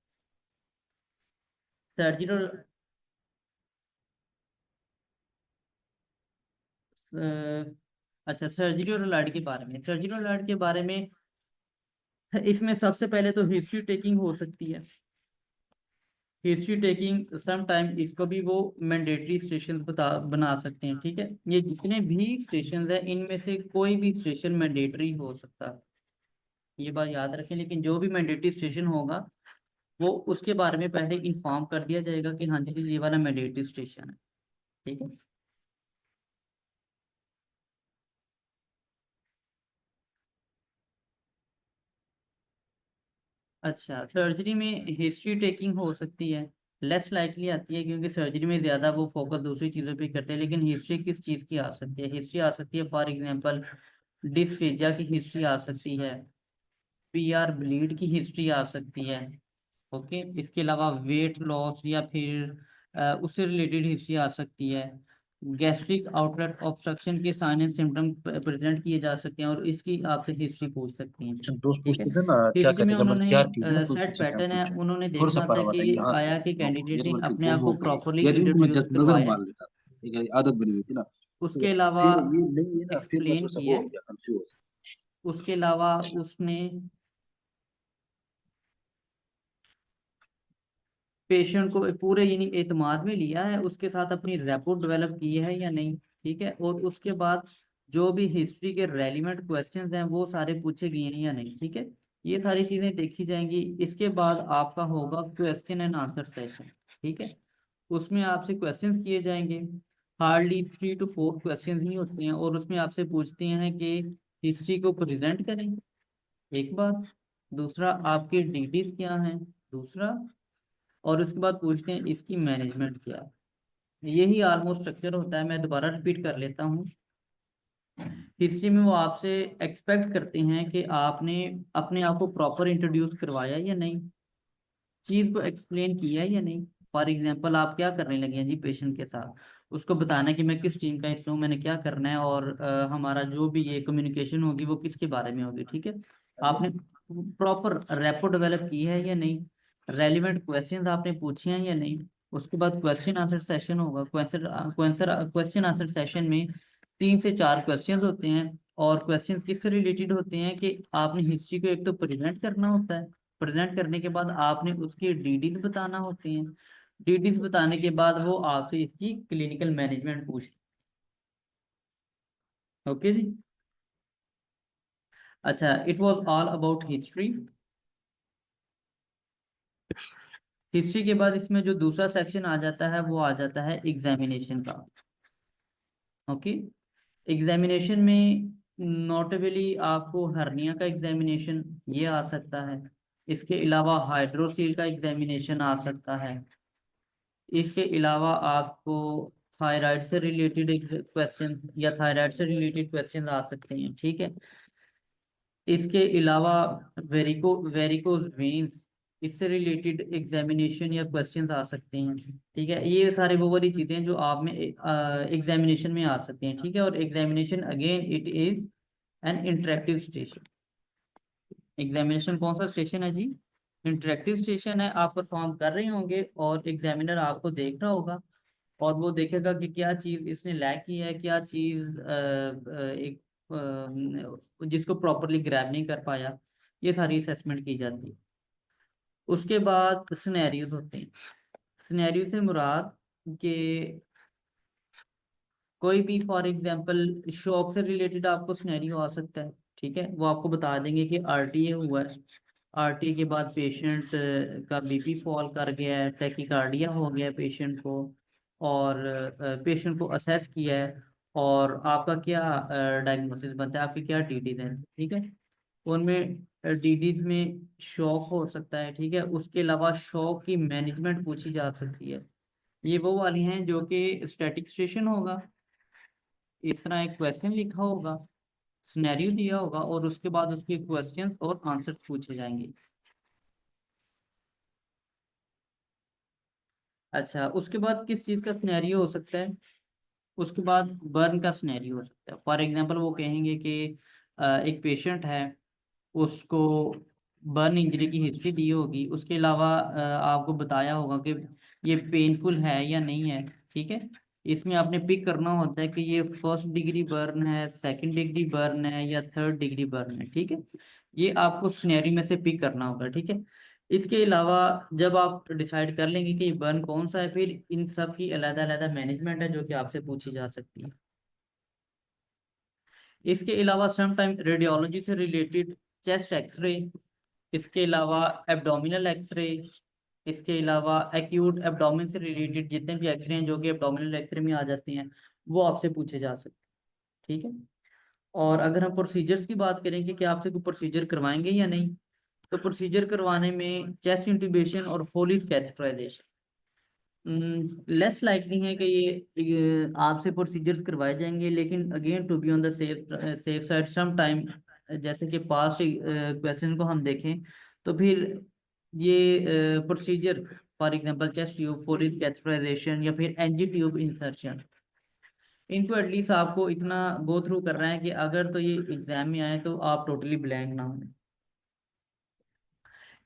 सर्जरी और अच्छा, सर्जरी और अलाइड के बारे में, सर्जरी और अलाइड के बारे में इसमें सबसे पहले तो हिस्ट्री टेकिंग हो सकती है। हिस्ट्री टेकिंग सम टाइम इसको भी वो मैंडेटरी स्टेशन बना सकते हैं। ठीक है, ये जितने भी स्टेशन है इनमें से कोई भी स्टेशन मैंडेटरी हो सकता है, ये बात याद रखें। लेकिन जो भी मैंडेटरी स्टेशन होगा वो उसके बारे में पहले इन्फॉर्म कर दिया जाएगा कि हाँ जी ये वाला मैंडेटरी स्टेशन है। ठीक है, अच्छा, सर्जरी में हिस्ट्री टेकिंग हो सकती है, लेस लाइकली आती है क्योंकि सर्जरी में ज़्यादा वो फोकस दूसरी चीज़ों पे करते हैं। लेकिन हिस्ट्री किस चीज़ की आ सकती है? हिस्ट्री आ सकती है फॉर एग्जांपल डिस्फेजिया की हिस्ट्री आ सकती है, पीआर ब्लीड की हिस्ट्री आ सकती है। ओके, इसके अलावा वेट लॉस या फिर उससे रिलेटेड हिस्ट्री आ सकती है। गैस्ट्रिक आउटलेट ऑब्स्ट्रक्शन के साइन एंड सिम्टम प्रेजेंट किए जा सकते हैं और इसकी आपसे हिस्ट्री पूछ सकती हैं। दोस्त ठीक है, पूछते थे ना क्या हिस्ट्री में कहते थे, मतलब उन्होंने क्या ट्यूब है कोई सेट किसी का पैटर्न है, कुछ उन्होंने थोड़ा सा देखना पड़ा था हुआ कि था यहाँ से आया कि ये कैंडिडेट तो ने बल्कि अपने वो आप हो को गई, प्रॉपरली या जो उनको मैं इंट्रोड्यूस नजर करवाया है, मार लेता था, एक आदत बनी हुई थी ना, तो उसके अलावा फिर ये नहीं है ना, फिर मैं एक्सप्लेन थोड़ा सा वो किया हो है, गया कंफ्यूज। उसके अलावा उसने पेशेंट को पूरे यानी एतमाद में लिया है, उसके साथ अपनी रैपो डेवलप की है या नहीं। ठीक है, और उसके बाद जो भी हिस्ट्री के रेलिवेंट क्वेश्चंस हैं वो सारे पूछे गए हैं या नहीं। ठीक है, ये सारी चीजें देखी जाएंगी। इसके बाद आपका होगा क्वेश्चन एंड आंसर सेशन। ठीक है, उसमें आपसे क्वेश्चंस किए जाएंगे, हार्डली 3 to 4 क्वेश्चंस ही होते हैं और उसमें आपसे पूछते हैं कि हिस्ट्री को प्रेजेंट करें, एक बात, दूसरा आपके डीटीज क्या हैं, दूसरा, और उसके बाद पूछते हैं इसकी मैनेजमेंट क्या है। यही ऑलमोस्ट स्ट्रक्चर होता है। मैं दोबारा रिपीट कर लेता हूँ। हिस्ट्री में वो आपसे एक्सपेक्ट करते हैं कि आपने अपने आप को प्रॉपर इंट्रोड्यूस करवाया या नहीं, चीज को एक्सप्लेन किया है या नहीं। फॉर एग्जांपल आप क्या करने लगे हैं जी पेशेंट के साथ, उसको बताना कि मैं किस टीम का हिस्सा हूँ, मैंने क्या करना है और हमारा जो भी ये कम्युनिकेशन होगी वो किसके बारे में होगी। ठीक है, आपने प्रॉपर रैपो डेवलप की है या नहीं, रेलिवेंट क्वेश्चंस आपने पूछे हैं या नहीं। उसके बाद क्वेश्चन आंसर सेशन होगा। क्वेश्चन आंसर सेशन में 3 से 4 क्वेश्चंस होते हैं और क्वेश्चंस किससे रिलेटेड होते हैं कि आपने हिस्ट्री को एक तो प्रेजेंट करना होता है, प्रेजेंट करने के बाद आपने उसके डीडीज बताना होते हैं, डीडीज बताने के बाद वो आपसे इसकी क्लिनिकल मैनेजमेंट पूछती। ओके जी। अच्छा, it was all about history. History के बाद इसमें जो दूसरा सेक्शन आ जाता है वो आ जाता है एग्जामिनेशन का। ओके, एग्जामिनेशन में नोटेबली आपको हर्निया का एग्जामिनेशन ये आ सकता है। इसके अलावा हाइड्रोसील का एग्जामिनेशन आ सकता है। इसके अलावा आपको थायराइड से रिलेटेड क्वेश्चन या थायराइड से रिलेटेड क्वेश्चन आ सकते हैं। ठीक है, इसके अलावा वेरिकोज वेन्स, इससे रिलेटेड एग्जामिनेशन या क्वेश्चंस आ सकते हैं। ठीक है, ये सारी वो वाली चीज़ें जो आप में एग्जामिनेशन में आ सकती हैं। ठीक है, और examination again it is an interactive station. Examination कौन सा स्टेशन है जी? इंटरेक्टिव स्टेशन है। आप परफॉर्म कर रहे होंगे और एग्जामिनर आपको देख रहा होगा और वो देखेगा कि क्या चीज़ इसने लैक की है, क्या चीज़ एक जिसको प्रॉपरली ग्रैब नहीं कर पाया। ये सारी असेसमेंट की जाती है। उसके बाद सिनेरियोज होते हैं। सिनेरियो से मुराद के कोई भी फॉर एग्जांपल शॉक से रिलेटेड आपको सिनेरियो आ सकता है। ठीक है, वो आपको बता देंगे कि आरटीए हुआ है, आरटीए के बाद पेशेंट का बीपी फॉल कर गया है, टैकीकार्डिया हो गया पेशेंट को, और पेशेंट को असेस किया है, और आपका क्या डायग्नोसिस बनता है, आपके क्या टीडीज हैं। ठीक है, उनमें डीडीज में शॉक हो सकता है। ठीक है, उसके अलावा शॉक की मैनेजमेंट पूछी जा सकती है। ये वो वाली हैं जो कि स्टैटिक स्टेशन होगा, इस तरह एक क्वेश्चन लिखा होगा, सिनेरियो दिया होगा और उसके बाद उसके क्वेश्चंस और आंसर्स पूछे जाएंगे। अच्छा, उसके बाद किस चीज़ का सिनेरियो हो सकता है? उसके बाद बर्न का सिनेरियो हो सकता है। फॉर एग्जांपल वो कहेंगे कि एक पेशेंट है, उसको बर्न इंजरी की हिस्ट्री दी होगी, उसके अलावा आपको बताया होगा कि ये पेनफुल है या नहीं है। ठीक है, इसमें आपने पिक करना होता है कि ये फर्स्ट डिग्री बर्न है, सेकंड डिग्री बर्न है या थर्ड डिग्री बर्न है। ठीक है, ये आपको सिनेरियो में से पिक करना होगा। ठीक है, इसके अलावा जब आप डिसाइड कर लेंगे कि बर्न कौन सा है, फिर इन सब की अलग अलग मैनेजमेंट है जो कि आपसे पूछी जा सकती है। इसके अलावा समटाइम रेडियोलॉजी से रिलेटेड चेस्ट एक्सरे, इसके अलावा एब्डोमिनल एक्सरे, इसके अलावा एक्यूट एब्डोमिन से रिलेटेड जितने भी एक्सरे हैं जो कि एब्डोमिनल एक्सरे में आ जाते हैं, वो आपसे पूछे जा सकते हैं। ठीक है, और अगर हम प्रोसीजर्स की बात करें कि क्या आपसे कोई प्रोसीजर करवाएंगे या नहीं, तो प्रोसीजर करवाने में चेस्ट इंट्यूबेशन और फोलिस कैथेटराइजेशन लेस लाइकली है कि ये आपसे प्रोसीजर्स करवाए जाएंगे, लेकिन again to be on the safe side some time, जैसे कि पास्ट क्वेश्चन को हम देखें तो फिर ये procedure for example chest tube, Foley's catheterization या फिर एनजी ट्यूब इंसर्शन, इनको एटलीस्ट आपको इतना गो थ्रू कर रहे हैं कि अगर तो ये एग्जाम में आए तो आप टोटली ब्लैंक ना हो।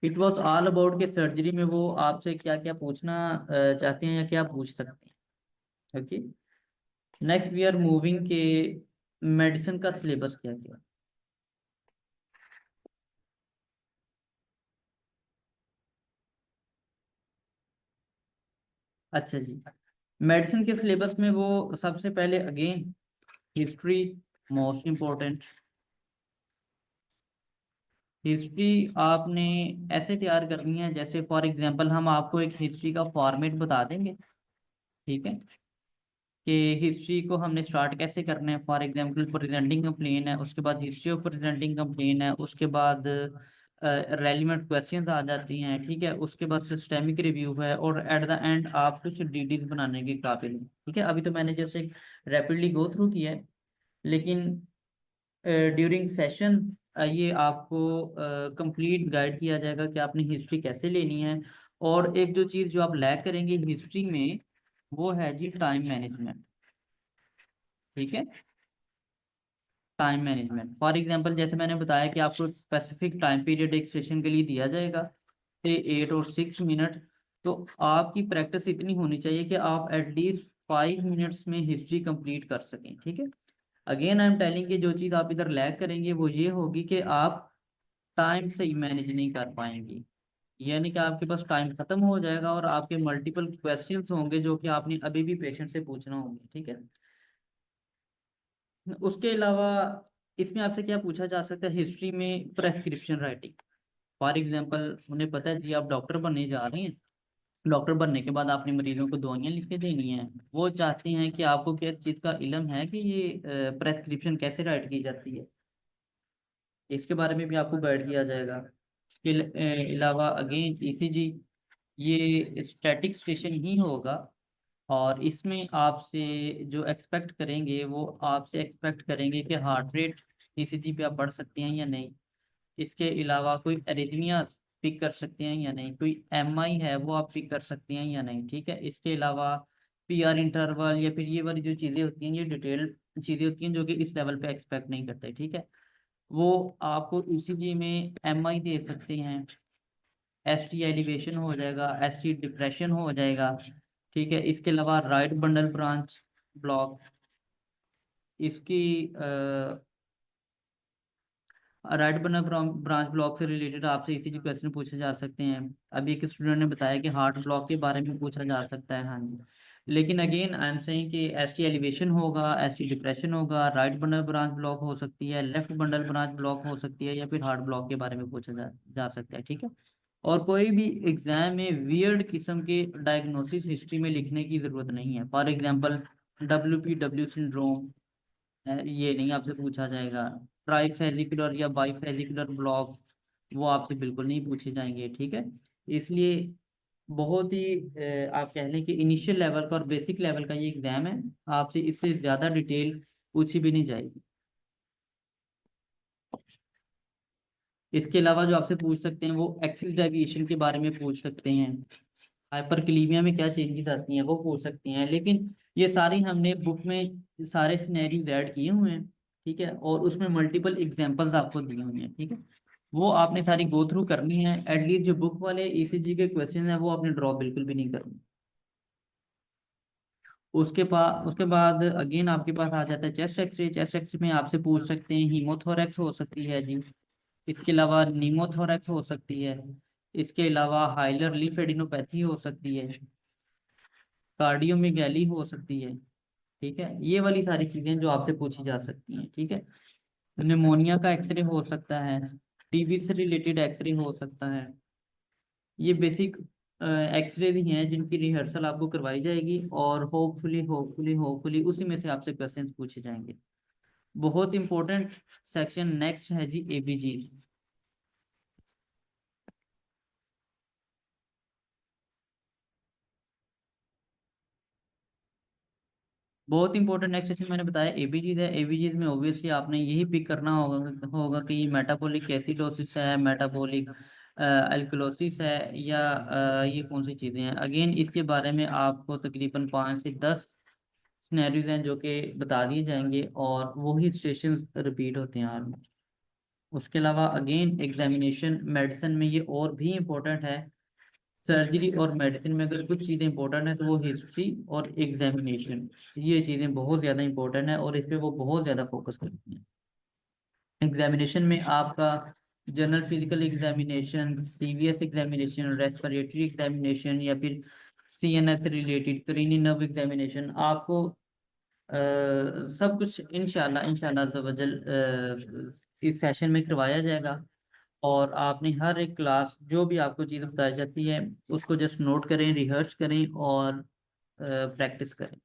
इट वॉज ऑल अबाउट के सर्जरी में वो आपसे क्या क्या पूछना चाहते हैं या क्या पूछ सकते हैं। Okay, next we are moving के मेडिसिन का सिलेबस क्या क्या। अच्छा जी, मेडिसिन के सिलेबस में वो सबसे पहले again history most important. History आपने ऐसे तैयार करनी है जैसे फॉर एग्जांपल हम आपको एक हिस्ट्री का फॉर्मेट बता देंगे। ठीक है, कि हिस्ट्री को हमने स्टार्ट कैसे करना है। फॉर एग्जांपल प्रेजेंटिंग कंप्लेन है, उसके बाद हिस्ट्री ऑफ प्रेजेंटिंग कंप्लेन है, उसके बाद रेलिवेंट क्वेश्चंस आ जाती हैं। ठीक है, उसके बाद सिस्टेमिक रिव्यू है और एट द एंड आप कुछ डीडीज बनाने के काबिल हैं। ठीक है, अभी तो मैंने जैसे रैपिडली गो थ्रू किया है, लेकिन ड्यूरिंग सेशन ये आपको कंप्लीट गाइड किया जाएगा कि आपने हिस्ट्री कैसे लेनी है। और एक जो चीज़ जो आप लैक करेंगे हिस्ट्री में वो है जी टाइम मैनेजमेंट। ठीक है, टाइम मैनेजमेंट फॉर एग्जांपल जैसे मैंने बताया कि आपको स्पेसिफिक टाइम पीरियड एक सेशन के लिए दिया जाएगा, से 8 और 6 मिनट। तो आपकी प्रैक्टिस इतनी होनी चाहिए कि आप एटलीस्ट 5 मिनट्स में हिस्ट्री कंप्लीट कर सकें। ठीक है, अगेन आई एम टेलिंग कि जो चीज़ आप इधर लैग करेंगे वो ये होगी कि आप टाइम से मैनेज नहीं कर पाएंगे। यानी कि आपके पास टाइम खत्म हो जाएगा और आपके मल्टीपल क्वेश्चंस होंगे जो कि आपने अभी भी पेशेंट से पूछना होंगे, ठीक है। उसके अलावा इसमें आपसे क्या पूछा जा सकता है, हिस्ट्री में प्रेस्क्रिप्शन राइटिंग। फॉर एग्जांपल उन्हें पता है जी आप डॉक्टर बनने जा रही हैं, डॉक्टर बनने के बाद आपने मरीजों को दवाइयाँ लिख के देनी है। वो चाहते हैं कि आपको किस चीज़ का इल्म है कि ये प्रेस्क्रिप्शन कैसे राइट की जाती है, इसके बारे में भी आपको गाइड किया जाएगा। इसके अलावा अगेन ईसीजी, ये स्टैटिक स्टेशन ही होगा और इसमें आपसे जो एक्सपेक्ट करेंगे वो आपसे एक्सपेक्ट करेंगे कि हार्ट रेट ईसीजी पे आप पढ़ सकते हैं या नहीं। इसके अलावा कोई एरिथमिया पिक कर सकते हैं या नहीं, कोई एमआई है वो आप पिक कर सकते हैं या नहीं, ठीक है। इसके अलावा पीआर इंटरवल या फिर ये वाली जो चीज़ें होती हैं, ये डिटेल चीज़ें होती हैं जो कि इस लेवल पे एक्सपेक्ट नहीं करते, ठीक है। वो आपको ईसीजी में एमआई दे सकते हैं, एसटी एलिवेशन हो जाएगा, एसटी डिप्रेशन हो जाएगा, ठीक है। इसके अलावा राइट बंडल ब्रांच ब्लॉक, इसकी राइट बना ब्रांच ब्लॉक से रिलेटेड आपसे इसी जो क्वेश्चन पूछे जा सकते हैं। अभी एक स्टूडेंट ने बताया कि हार्ट ब्लॉक के बारे में पूछा जा सकता है, हाँ जी। लेकिन अगेन आई एम सेइंग कि एसटी एलिवेशन होगा, एसटी डिप्रेशन होगा, राइट बंडल ब्रांच ब्लॉक हो सकती है, लेफ्ट बंडल ब्रांच ब्लॉक हो सकती है, या फिर हार्ट ब्लॉक के बारे में पूछा जा सकता है, ठीक है। और कोई भी एग्जाम में वियर्ड किस्म के डायग्नोसिस हिस्ट्री में लिखने की जरूरत नहीं है। फॉर एग्जाम्पल WPW सिंड्रोम, ये नहीं आपसे पूछा जाएगा। ट्राईफेजिकुलर या बाईफेजिकुलर ब्लॉक, वो आपसे बिल्कुल नहीं पूछे जाएंगे, ठीक है। इसलिए बहुत ही आप कह लें कि इनिशियल लेवल का और बेसिक लेवल का ये एग्जाम है, आपसे इससे ज़्यादा डिटेल पूछी भी नहीं जाएगी। इसके अलावा जो आपसे पूछ सकते हैं वो एक्सिस डेविएशन के बारे में पूछ सकते हैं, हाइपरकलीमिया में क्या चेंजेस आती हैं वो पूछ सकती हैं। लेकिन ये सारी हमने बुक में सारे सिनेरियोज ऐड किए हुए हैं, ठीक है, और उसमें मल्टीपल एग्जांपल्स आपको दिए हुए हैं, ठीक है। वो आपने सारी गो थ्रू करनी है। एटलीस्ट जो बुक वाले ईसीजी के क्वेश्चन हैं वो आपने ड्रॉप बिल्कुल भी नहीं करनी। उसके बाद अगेन आपके पास आ जाता है चेस्ट एक्सरे। चेस्ट एक्सरे में आपसे पूछ सकते हैं हीमोथोरैक्स हो सकती है जी, इसके अलावा नीमोथोरैक्स हो सकती है, इसके अलावा हाइलर लीफेडिनोपैथी हो सकती है, कार्डियोमेगैली हो सकती है, ठीक है। ये वाली सारी चीजें जो आपसे पूछी जा सकती हैं, ठीक है। निमोनिया का एक्सरे हो सकता है, टीबी से रिलेटेड एक्सरे हो सकता है। ये बेसिक एक्सरे ही हैं जिनकी रिहर्सल आपको करवाई जाएगी और होपफुली होपफुली होपफुली उसी में से आपसे क्वेश्चंस पूछे जाएंगे। बहुत इंपॉर्टेंट सेक्शन नेक्स्ट है जी एबीजी। बहुत इंपॉर्टेंट नेक्स्ट सेक्शन मैंने बताया एबीजीज है। एबीजीज में ऑब्वियसली आपने यही पिक करना होगा कि मेटाबॉलिक एसिडोसिस है, मेटाबॉलिक अल्कलोसिस है, या ये कौन सी चीज़ें हैं। अगेन इसके बारे में आपको तकरीबन 5 से 10 सिनेरियोज हैं जो कि बता दिए जाएंगे और वही स्टेशंस रिपीट होते हैं ऑलमोस्ट। उसके अलावा अगेन एग्जामिनेशन मेडिसिन में ये और भी इम्पोर्टेंट है। सर्जरी और मेडिसिन में अगर कुछ चीज़ें इंपॉर्टेंट है तो वो हिस्ट्री और एग्जामिनेशन, ये चीज़ें बहुत ज़्यादा इंपॉर्टेंट है और इस पे वो बहुत ज़्यादा फोकस करती हैं। एग्जामिनेशन में आपका general physical examination, CVS examination, respiratory examination, या फिर सीएनएस रिलेटेड क्रीनी नर्व एग्जामिनेशन, आपको सब कुछ इंशाल्लाह इंशाल्लाह तवज्जल इस सेशन में करवाया जाएगा। और आपने हर एक क्लास जो भी आपको चीज़ बताई जाती है उसको जस्ट नोट करें, रिहर्च करें और प्रैक्टिस करें।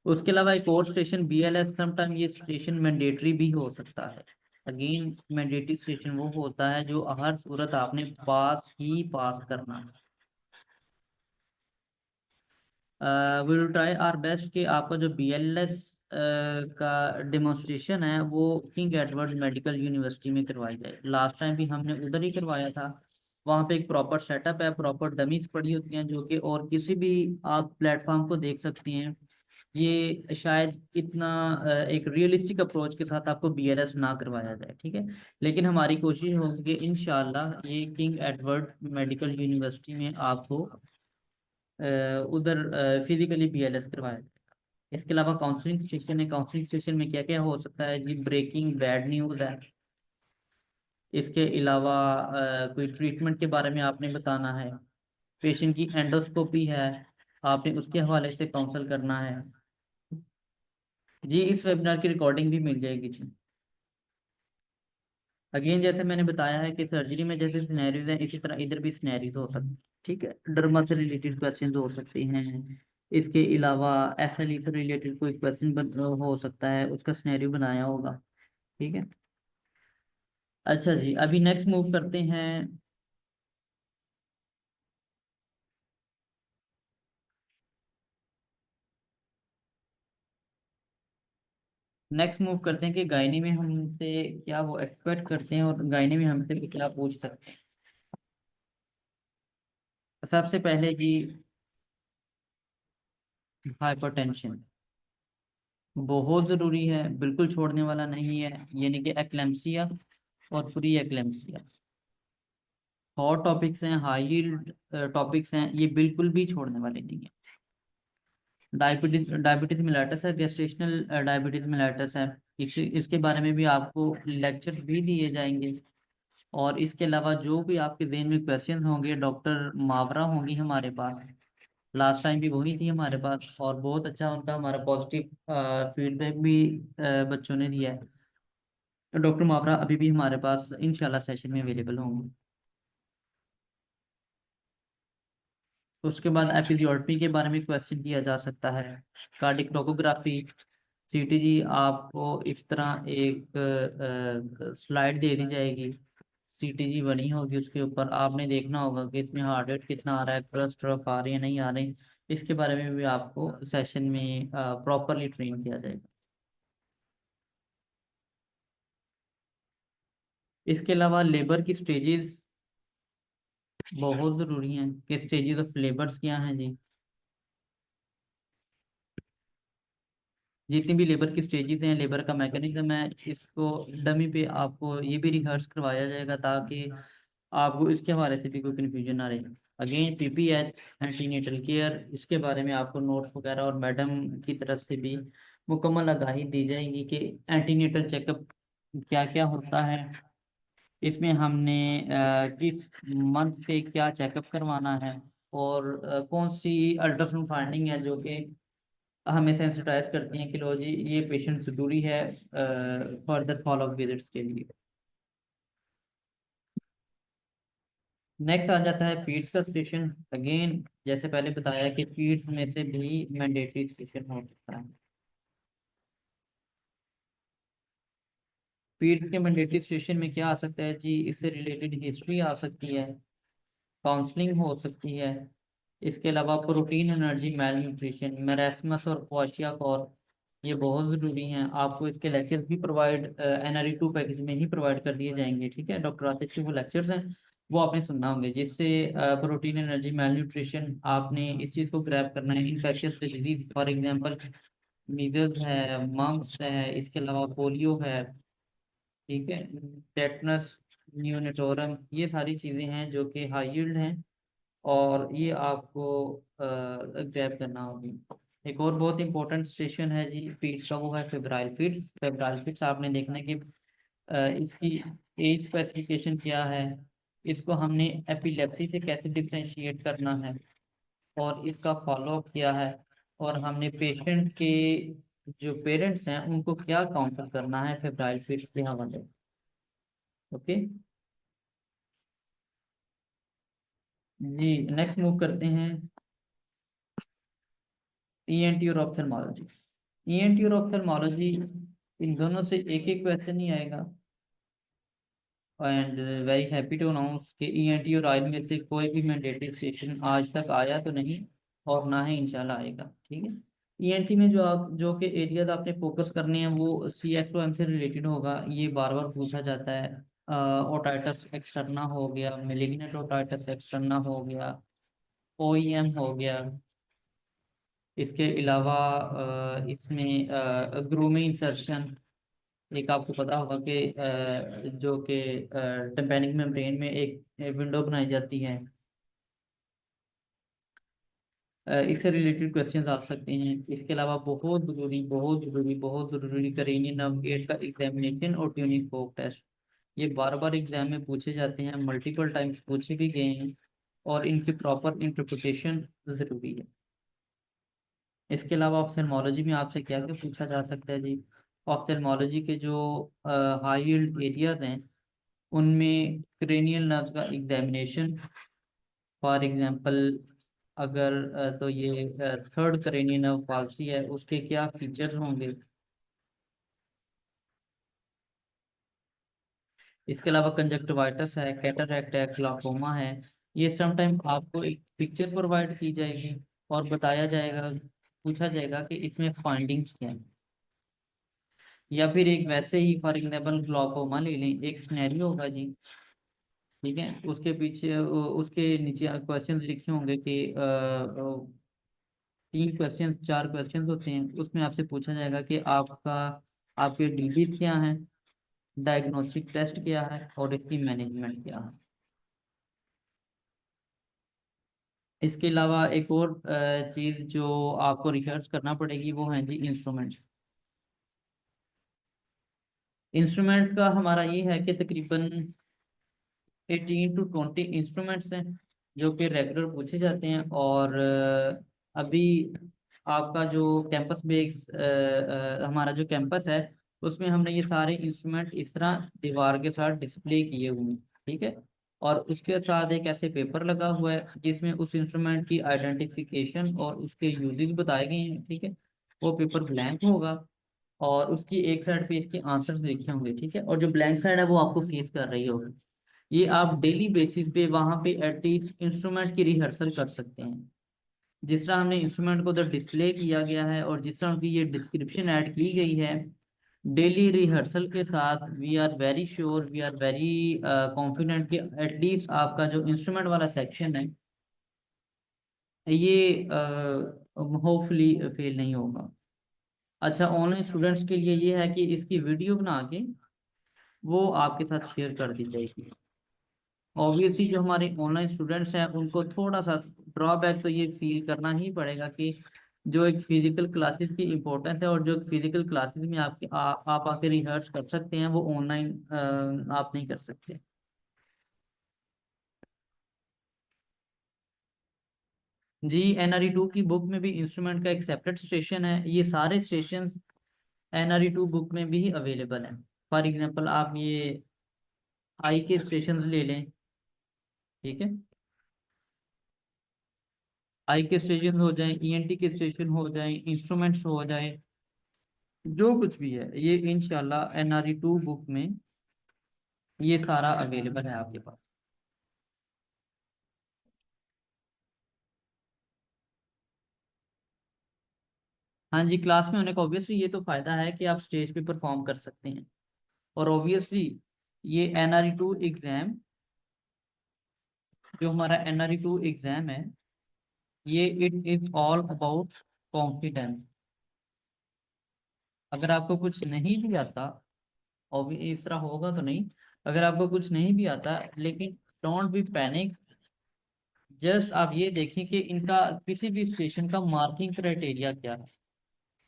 उसके अलावा एक और स्टेशन BLS, समटाइम ये स्टेशन मैंडेटरी भी हो सकता है। अगेन मैंडेटरी स्टेशन वो होता है जो हर सूरत आपने पास ही पास करना है। We will try our best कि आपका जो BLS का डेमोन्स्ट्रेशन है वो किंग एडवर्ड मेडिकल यूनिवर्सिटी में करवाई जाए। लास्ट टाइम भी हमने उधर ही करवाया था। वहाँ पे एक प्रॉपर सेटअप है, प्रॉपर डमीज पड़ी होती हैं जो कि और किसी भी आप प्लेटफॉर्म को देख सकती हैं। ये शायद इतना एक रियलिस्टिक अप्रोच के साथ आपको BLS ना करवाया जाए, ठीक है। लेकिन हमारी कोशिश होगी कि इंशाल्लाह ये किंग एडवर्ड मेडिकल यूनिवर्सिटी में आपको उधर फिजिकली BLS करवाया जाएगा। इसके अलावा काउंसलिंग सेशन है। काउंसलिंग सेशन में क्या क्या हो सकता है जी, ब्रेकिंग बैड न्यूज़ है। इसके अलावा कोई ट्रीटमेंट के बारे में आपने बताना है, पेशेंट की एंडोस्कोपी है, आपने उसके हवाले से काउंसल करना है जी। इस वेबिनार की रिकॉर्डिंग भी मिल जाएगी जी। अगेन जैसे मैंने बताया है कि सर्जरी में जैसे सिनेरियोज हैं, इसी तरह इधर भी सिनेरियोज हो सकते हैं, ठीक है। डर्मा से रिलेटेड क्वेश्चन हो सकते हैं, इसके अलावा एसएलई से रिलेटेड कोई क्वेश्चन हो सकता है, उसका सिनेरियो बनाया होगा, ठीक है। अच्छा जी, अभी नेक्स्ट मूव करते हैं। नेक्स्ट मूव करते हैं कि गायनी में हमसे क्या वो एक्सपेक्ट करते हैं और गायनी में हमसे भी क्या पूछ सकते हैं। सबसे पहले जी, हाइपरटेंशन बहुत ज़रूरी है, बिल्कुल छोड़ने वाला नहीं है, यानी कि एक्लेम्सिया और प्री एक्लेम्सिया हॉट टॉपिक्स हैं, हाई यील्ड टॉपिक्स हैं, ये बिल्कुल भी छोड़ने वाले नहीं है। डायबिटीज डायबिटीज मिलेटस है, गेस्टेशनल डायबिटीज मिलेटस है, इसके बारे में भी आपको लेक्चर्स भी दिए जाएंगे। और इसके अलावा जो भी आपके जहन में क्वेश्चन होंगे, डॉक्टर मावरा होंगी हमारे पास, लास्ट टाइम भी वही थी हमारे पास, और बहुत अच्छा उनका हमारा पॉजिटिव फीडबैक भी बच्चों ने दिया है। तो डॉक्टर मावरा अभी भी हमारे पास इंशाल्लाह सेशन में अवेलेबल होंगे। उसके बाद एपिजियोटमी के बारे में क्वेश्चन किया जा सकता है, कार्डिक टोकोग्राफी, सीटीजी आपको इस तरह एक स्लाइड दे दी जाएगी, सीटीजी बनी होगी, उसके ऊपर आपने देखना होगा कि इसमें हार्ट रेट कितना आ रहा है, क्रस्ट रफ आ रही है नहीं आ रही, इसके बारे में भी आपको सेशन में प्रॉपरली ट्रेन किया जाएगा। इसके अलावा लेबर की स्टेजेस बहुत ज़रूरी हैं कि स्टेजेस ऑफ लेबर्स क्या हैं जी। जितनी भी लेबर की स्टेजेस हैं, लेबर का मैकेनिज्म है, इसको डमी पे आपको ये भी रिहर्स करवाया जाएगा ताकि आपको इसके हवाले से भी कोई कन्फ्यूजन ना रहे। अगेन पीपीएच एंटीनेटल केयर, इसके बारे में आपको नोट्स वगैरह और मैडम की तरफ से भी मुकम्मल आगाही दी जाएगी कि एंटीनेटल चेकअप क्या क्या होता है, इसमें हमने किस मंथ पे क्या चेकअप करवाना है, और कौन सी अल्ट्रासाउंड फाइंडिंग है जो कि हमें सेंसिटाइज करती हैं कि लो जी ये पेशेंट ज़रूरी है फर्दर फॉलोअप विजिट्स के लिए। नेक्स्ट आ जाता है पीड्स का स्टेशन। अगेन जैसे पहले बताया कि पीड्स में से भी मैंडेटरी स्टेशन हो सकता है। पीड्स के मैंडेटरी स्टेशन में क्या आ सकता है जी, इससे रिलेटेड हिस्ट्री आ सकती है, काउंसलिंग हो सकती है, इसके अलावा protein energy mail nutrition, marasmus और क्वाशियाकॉर, ये बहुत ज़रूरी हैं। आपको इसके लेक्चर्स भी प्रोवाइड NRE2 पैकेज में ही प्रोवाइड कर दिए जाएंगे, ठीक है। डॉक्टर आतिफ के वो लेक्चर्स हैं, वो आपने सुनना होंगे, जिससे प्रोटीन एनर्जी मेल न्यूट्रिशन आपने इस चीज़ को ग्रैब करना है। Infectious disease for example measles है, मम्प्स है, इसके अलावा पोलियो है, ठीक है, टेटनस, न्यूनेटोरम, ये सारी चीज़ें हैं जो कि हाई यील्ड हैं और ये आपको ग्रैब करना होगी। एक और बहुत इंपॉर्टेंट स्टेशन है जी फीड्स का, वो है फेब्राइल फीड्स। फेब्राइल फीड्स आपने देखना है कि इसकी एज स्पेसिफिकेशन क्या है, इसको हमने एपिलेप्सी से कैसे डिफ्रेंशिएट करना है, और इसका फॉलोअप क्या है, और हमने पेशेंट के जो पेरेंट्स हैं उनको क्या काउंसल करना है फेब्राइल फीड्स के हवाले। ओके जी, नेक्स्ट मूव करते हैं ENT और ऑप्थेल्मोलॉजी। ENT और ऑप्थेल्मोलॉजी, इन दोनों से एक एक क्वेश्चन ही आएगा, and very happy to announce कि ENT और आयल में से कोई भी मैंडेटरी सेशन आज तक आया तो नहीं और ना ही इंशाल्लाह आएगा, ठीक है। ENT में जो के एरियाज आपने फोकस करने हैं वो CXOM से रिलेटेड होगा, ये बार बार पूछा जाता है। ओटाइटस एक्सटर्ना हो गया, मेलिग्नेंट ओटाइटस एक्सटर्ना हो गया, OEM हो गया, इसके अलावा इसमें ग्रूमी इंसर्शन, एक आपको पता होगा कि जो कि टिम्पैनिक मेम्ब्रेन में एक विंडो बनाई जाती है, इससे रिलेटेड क्वेश्चंस आ सकते हैं। इसके अलावा बहुत ज़रूरी बहुत ज़रूरी बहुत ज़रूरी करेनियन नर्व गेट का एग्जामिनेशन और ट्यूनिंग फोक टेस्ट, ये बार बार एग्जाम में पूछे जाते हैं, मल्टीपल टाइम्स पूछे भी गए हैं, और इनकी प्रॉपर इंटरप्रिटेशन जरूरी है। इसके अलावा ऑफ्थेल्मोलॉजी में आपसे क्या क्या पूछा जा सकता है जी? ऑफ्थेल्मोलॉजी के जो हाई यील्ड एरियाज हैं, उनमें क्रेनियल नर्व्स का एग्जामिनेशन, फॉर एग्जांपल अगर तो ये थर्ड क्रेनियल नर्व पॉल्सी है, उसके क्या फीचर्स होंगे। इसके अलावा कंजक्टिवाइटिस है, कैटरैक्ट है, ग्लाकोमा है। ये समटाइम आपको एक पिक्चर प्रोवाइड की जाएगी और बताया जाएगा, पूछा जाएगा कि इसमें फाइंडिंग्स क्या है। या फिर एक वैसे ही फॉर एग्जाम्पल ग्लाकोमा ले लें, एक सिनेरियो होगा जी, ठीक है, उसके पीछे उसके नीचे क्वेश्चंस लिखे होंगे कि 3 क्वेश्चन 4 क्वेश्चन होते हैं, उसमें आपसे पूछा जाएगा कि आपके डिजीज क्या है, डायग्नोस्टिक टेस्ट क्या है, और इसकी मैनेजमेंट क्या है। इसके अलावा एक और चीज़ जो आपको रिसर्च करना पड़ेगी वो है जी इंस्ट्रूमेंट्स। इंस्ट्रूमेंट का हमारा ये है कि तकरीबन 18 to 20 इंस्ट्रूमेंट्स हैं जो कि रेगुलर पूछे जाते हैं। और अभी आपका जो कैंपस बेस हमारा जो कैंपस है, उसमें हमने ये सारे इंस्ट्रूमेंट इस तरह दीवार के साथ डिस्प्ले किए हुए हैं, ठीक है। और उसके साथ एक ऐसे पेपर लगा हुआ है जिसमें उस इंस्ट्रूमेंट की आइडेंटिफिकेशन और उसके यूजेस बताए गए हैं, ठीक है। वो पेपर ब्लैंक होगा और उसकी एक साइड पे इसके आंसर्स लिखे होंगे, ठीक है, और जो ब्लैंक साइड है वो आपको फेस कर रही होगी। ये आप डेली बेसिस पे वहां पे एटलीस्ट इंस्ट्रूमेंट की रिहर्सल कर सकते हैं। जिस तरह हमने इंस्ट्रूमेंट को उधर डिस्प्ले किया गया है और जिस तरह उनकी ये डिस्क्रिप्शन ऐड की गई है, डेली रिहर्सल के साथ we are very sure, we are very confident कि एटलीस्ट आपका जो इंस्ट्रूमेंट वाला सेक्शन है ये होपफुली फेल नहीं होगा। अच्छा, ऑनलाइन स्टूडेंट्स के लिए ये है कि इसकी वीडियो बना के वो आपके साथ शेयर कर दी जाएगी। ऑब्वियसली जो हमारे ऑनलाइन स्टूडेंट्स हैं उनको थोड़ा सा ड्रॉबैक तो ये फील करना ही पड़ेगा कि जो एक फिजिकल क्लासेस की इम्पोर्टेंस है और जो फिजिकल क्लासेस में आप आके रिहर्स कर सकते हैं, वो ऑनलाइन आप नहीं कर सकते। जी, NRE 2 की बुक में भी इंस्ट्रूमेंट का एक सेपरेट स्टेशन है। ये सारे स्टेशन NRE 2 बुक में भी अवेलेबल हैं। फॉर एग्जांपल आप ये आई के स्टेशन ले लें, ठीक है, आई के स्टेशन हो जाए, ENT के स्टेशन हो जाए, इंस्ट्रूमेंट्स हो जाए, जो कुछ भी है ये इंशाल्लाह NRE 2 बुक में ये सारा अवेलेबल है आपके पास। हाँ जी, क्लास में होने का ऑब्वियसली ये तो फायदा है कि आप स्टेज पे परफॉर्म कर सकते हैं। और ऑब्वियसली ये NRE 2 एग्जाम, जो हमारा NRE 2 एग्जाम है, ये it is all about confidence. अगर आपको कुछ नहीं भी आता, और भी इस तरह होगा तो नहीं, अगर आपको कुछ नहीं भी आता, लेकिन डोंट बी पैनिक। जस्ट आप ये देखें कि इनका किसी भी स्टेशन का मार्किंग क्राइटेरिया क्या है।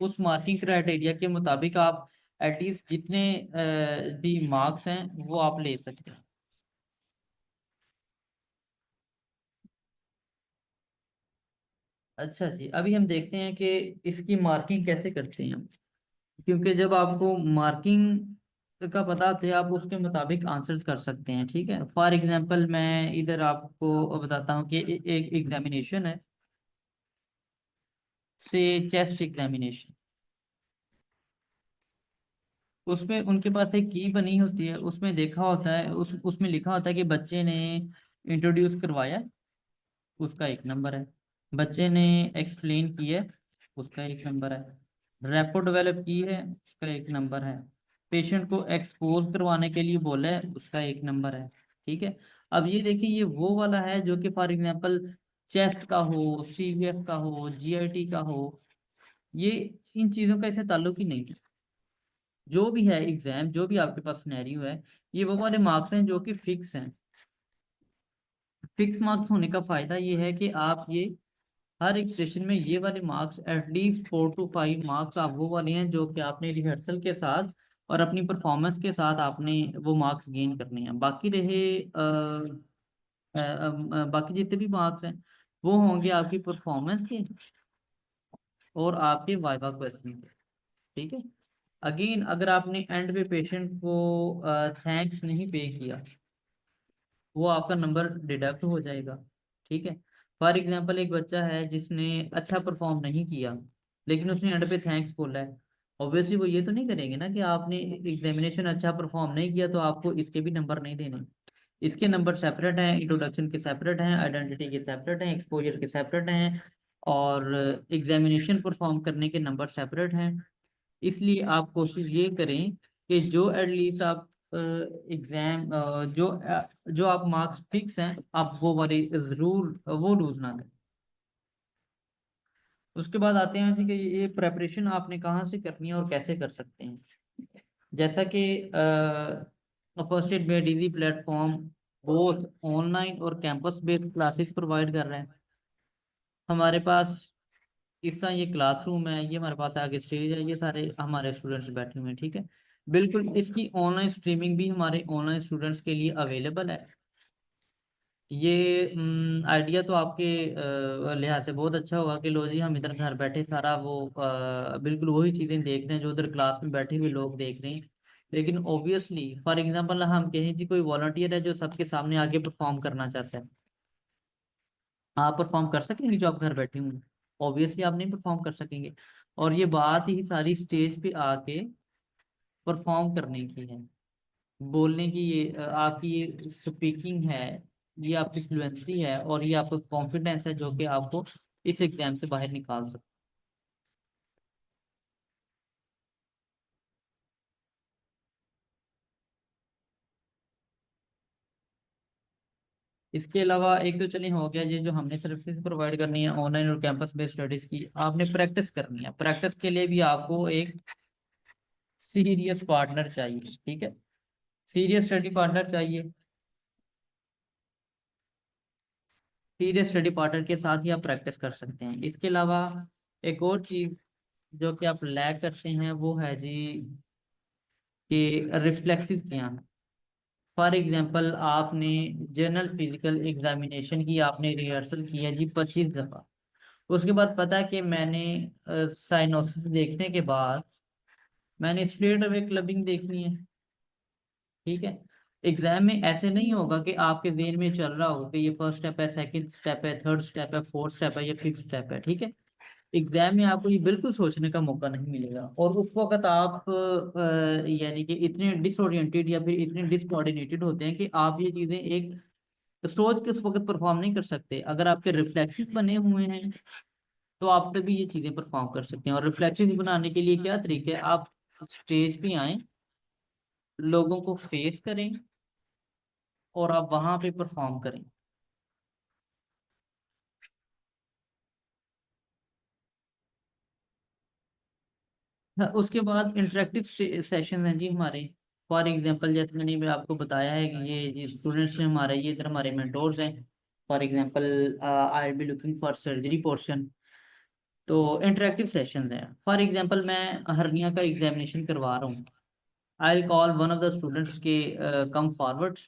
उस मार्किंग क्राइटेरिया के मुताबिक आप एटलीस्ट जितने भी मार्क्स हैं वो आप ले सकते हैं। अच्छा जी, अभी हम देखते हैं कि इसकी मार्किंग कैसे करते हैं हम। क्योंकि जब आपको मार्किंग का पता होता है, आप उसके मुताबिक आंसर्स कर सकते हैं, ठीक है। फॉर एग्जांपल मैं इधर आपको बताता हूँ कि एक एग्जामिनेशन है, से चेस्ट एग्जामिनेशन। उसमें उनके पास एक की बनी होती है, उसमें देखा होता है, उसमें लिखा होता है कि बच्चे ने इंट्रोड्यूस करवाया, उसका 1 नंबर है। बच्चे ने एक्सप्लेन किया, उसका 1 नंबर है। रेपो डेवलप की है, उसका 1 नंबर है। पेशेंट को एक्सपोज करवाने के लिए बोला है, उसका 1 नंबर है, ठीक है। अब ये देखिए, ये वो वाला है जो कि फॉर एग्जांपल चेस्ट का हो, CVF का हो, GIT का हो, ये इन चीज़ों का इससे ताल्लुक ही नहीं है। जो भी है एग्जाम, जो भी आपके पास सिनेरियो है, ये वो वाले मार्क्स हैं जो कि फिक्स हैं। फिक्स मार्क्स होने का फायदा ये है कि आप ये हर एक सेशन में ये वाले मार्क्स एटलीस्ट 4 to 5 मार्क्स आप वो वाले हैं जो कि आपने रिहर्सल के साथ और अपनी परफॉर्मेंस के साथ आपने वो मार्क्स गेन करने हैं। बाकी रहे बाकी जितने भी मार्क्स हैं वो होंगे आपकी परफॉर्मेंस के और आपके वाइवा क्वेश्चन के, ठीक है। अगेन अगर आपने एंड पे पेशेंट को थैंक्स नहीं पे किया, वो आपका नंबर डिडक्ट हो जाएगा, ठीक है। फॉर एग्जांपल एक बच्चा है जिसने अच्छा परफॉर्म नहीं किया लेकिन उसने एंड पे थैंक्स बोला है, ऑब्वियसली वो ये तो नहीं करेंगे ना कि आपने एग्जामिनेशन अच्छा परफॉर्म नहीं किया तो आपको इसके भी नंबर नहीं देने। इसके नंबर सेपरेट हैं, इंट्रोडक्शन के सेपरेट हैं, आइडेंटिटी के सेपरेट हैं, एक्सपोजर के सेपरेट हैं, और एग्जामिनेशन परफॉर्म करने के नंबर सेपरेट हैं। इसलिए आप कोशिश ये करें कि जो एटलीस्ट आप एग्जाम जो आप मार्क्स फिक्स हैं आप वो वाले जरूर वो लूज ना करें। उसके बाद आते हैं जी कि ये प्रेपरेशन आपने कहाँ से करनी है और कैसे कर सकते हैं। जैसा कि फर्स्ट एड में डीजी प्लेटफॉर्म बोथ ऑनलाइन और कैंपस बेस्ड क्लासेस प्रोवाइड कर रहे हैं। हमारे पास इस तरह ये क्लासरूम है, ये हमारे पास आगे स्टेज है, ये सारे हमारे स्टूडेंट्स बैठे हुए हैं, ठीक है। बिल्कुल इसकी ऑनलाइन स्ट्रीमिंग भी हमारे ऑनलाइन स्टूडेंट्स के लिए अवेलेबल है। ये आइडिया तो आपके लिहाज से बहुत अच्छा होगा कि लो जी हम इधर घर बैठे सारा वो बिल्कुल वही चीज़ें देख रहे हैं जो उधर क्लास में बैठे हुए लोग देख रहे हैं। लेकिन ऑब्वियसली फॉर एग्जांपल हम कहें जी कोई वॉलंटियर है जो सबके सामने आके परफॉर्म करना चाहता है, आप परफॉर्म कर सकेंगे जो आप घर बैठे हुए? ऑब्वियसली आप नहीं परफॉर्म कर सकेंगे। और ये बात ही सारी स्टेज पे आके परफॉर्म करने की है, बोलने की, ये आपकी ये स्पीकिंग है, ये आपकी फ्लुएंसी है और ये आपका कॉन्फिडेंस है जो कि आपको इस एग्जाम से बाहर निकाल सकते। इसके अलावा एक तो चलिए हो गया ये जो हमने सर्विसेज प्रोवाइड करनी है ऑनलाइन और कैंपस बेस्ड स्टडीज की, आपने प्रैक्टिस करनी है। प्रैक्टिस के लिए भी आपको एक सीरियस पार्टनर चाहिए, ठीक है, सीरियस स्टडी पार्टनर चाहिए। सीरियस स्टडी पार्टनर के साथ ही आप प्रैक्टिस कर सकते हैं। इसके अलावा एक और चीज जो कि आप लैग करते हैं वो है जी कि रिफ्लेक्सेस क्या हैं। फॉर एग्जांपल आपने जनरल फिजिकल एग्जामिनेशन की आपने रिहर्सल किया जी 25 दफा, उसके बाद पता है कि मैंने साइनोसिस देखने के बाद मैंने स्ट्रेट अवे क्लबिंग देखनी है, ठीक है। एग्जाम में ऐसे नहीं होगा कि आपके जेहन में चल रहा होगा कि ये फर्स्ट स्टेप है, सेकंड स्टेप है, थर्ड स्टेप है, फोर्थ स्टेप है या फिफ्थ स्टेप है, ठीक है। एग्जाम में आपको ये बिल्कुल सोचने का मौका नहीं मिलेगा और उस वक्त आप यानी कि इतने डिसोरिएंटेड या फिर इतने डिसकोऑर्डिनेटेड होते हैं कि आप ये चीजें एक सोच के उस वक्त परफॉर्म नहीं कर सकते। अगर आपके रिफ्लेक्सेस बने हुए हैं तो आप तभी ये चीजें परफॉर्म कर सकते हैं। और रिफ्लेक्सेस बनाने के लिए क्या तरीके है, आप स्टेज पे आए, लोगों को फेस करें और आप वहां पे परफॉर्म करें। हाँ, उसके बाद इंटरेक्टिव सेशन हैं जी हमारे। फॉर एग्जांपल जैसे मैंने भी आपको बताया है कि ये स्टूडेंट्स हैं हमारे, ये इधर हमारे मेंटोर्स हैं। For example I be looking for surgery portion, तो इंटरेक्टिव सेशंस हैं। फॉर एग्जांपल मैं हर्निया का एग्जामिनेशन करवा रहा हूँ, I will call one of the students के कम फॉरवर्ड,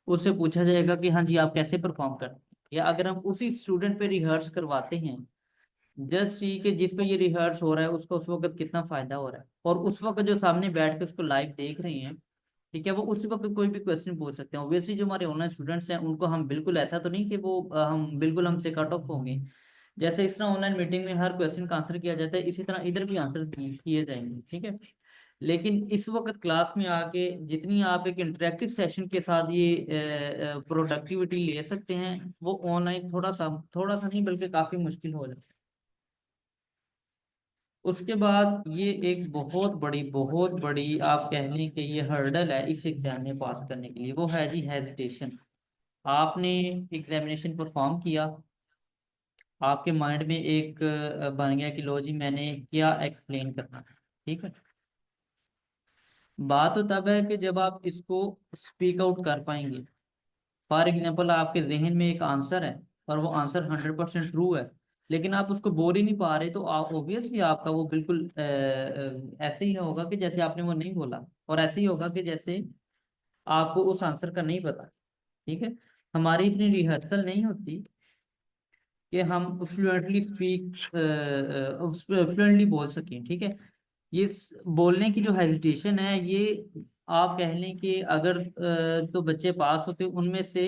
उससे पूछा जाएगा कि हाँ जी आप कैसे परफॉर्म करते हैं। या अगर हम उसी स्टूडेंट पे रिहर्स करवाते हैं, जस्ट सी कि जिस पे ये रिहर्स हो रहा है उसको उस वक्त कितना फायदा हो रहा है, और उस वक्त जो सामने बैठ के उसको लाइव देख रहे हैं, ठीक है, वो उसी वक्त कोई भी क्वेश्चन पूछ सकते हैं। ऑब्वियसली जो हमारे ऑनलाइन स्टूडेंट्स हैं उनको हम बिल्कुल ऐसा तो नहीं कि वो हम बिल्कुल हमसे कट ऑफ होंगे। जैसे इस तरह ऑनलाइन मीटिंग में हर क्वेश्चन का आंसर किया जाता है, इसी तरह इधर भी आंसर किए जाएंगे, ठीक है। लेकिन इस वक्त क्लास में आके जितनी आप एक इंटरेक्टिव सेशन के साथ ये प्रोडक्टिविटी ले सकते हैं वो ऑनलाइन थोड़ा सा नहीं बल्कि काफी मुश्किल हो जाता है। उसके बाद ये एक बहुत बड़ी आप कह लें कि ये हर्डल है इस एग्जाम में पास करने के लिए, वो है जी हेजिटेशन। आपने एग्जामिनेशन परफॉर्म किया, आपके माइंड में एक बन गया कि लो जी मैंने क्या एक्सप्लेन करना है, ठीक है। बात तो तब है कि जब आप इसको स्पीक आउट कर पाएंगे। फॉर एग्जाम्पल आपके जहन में एक आंसर है और वो आंसर 100% ट्रू है, लेकिन आप उसको बोल ही नहीं पा रहे, तो आप ऑब्वियसली आपका वो बिल्कुल ऐसे ही होगा कि जैसे आपने वो नहीं बोला, और ऐसे ही होगा कि जैसे आपको उस आंसर का नहीं पता। ठीक है, हमारी इतनी रिहर्सल नहीं होती कि हम फ्लुएंटली फ्लुएंटली बोल सकें। ठीक है, ये बोलने की जो हेजिटेशन है, ये आप कह लें कि अगर तो बच्चे पास होते हैं उनमें से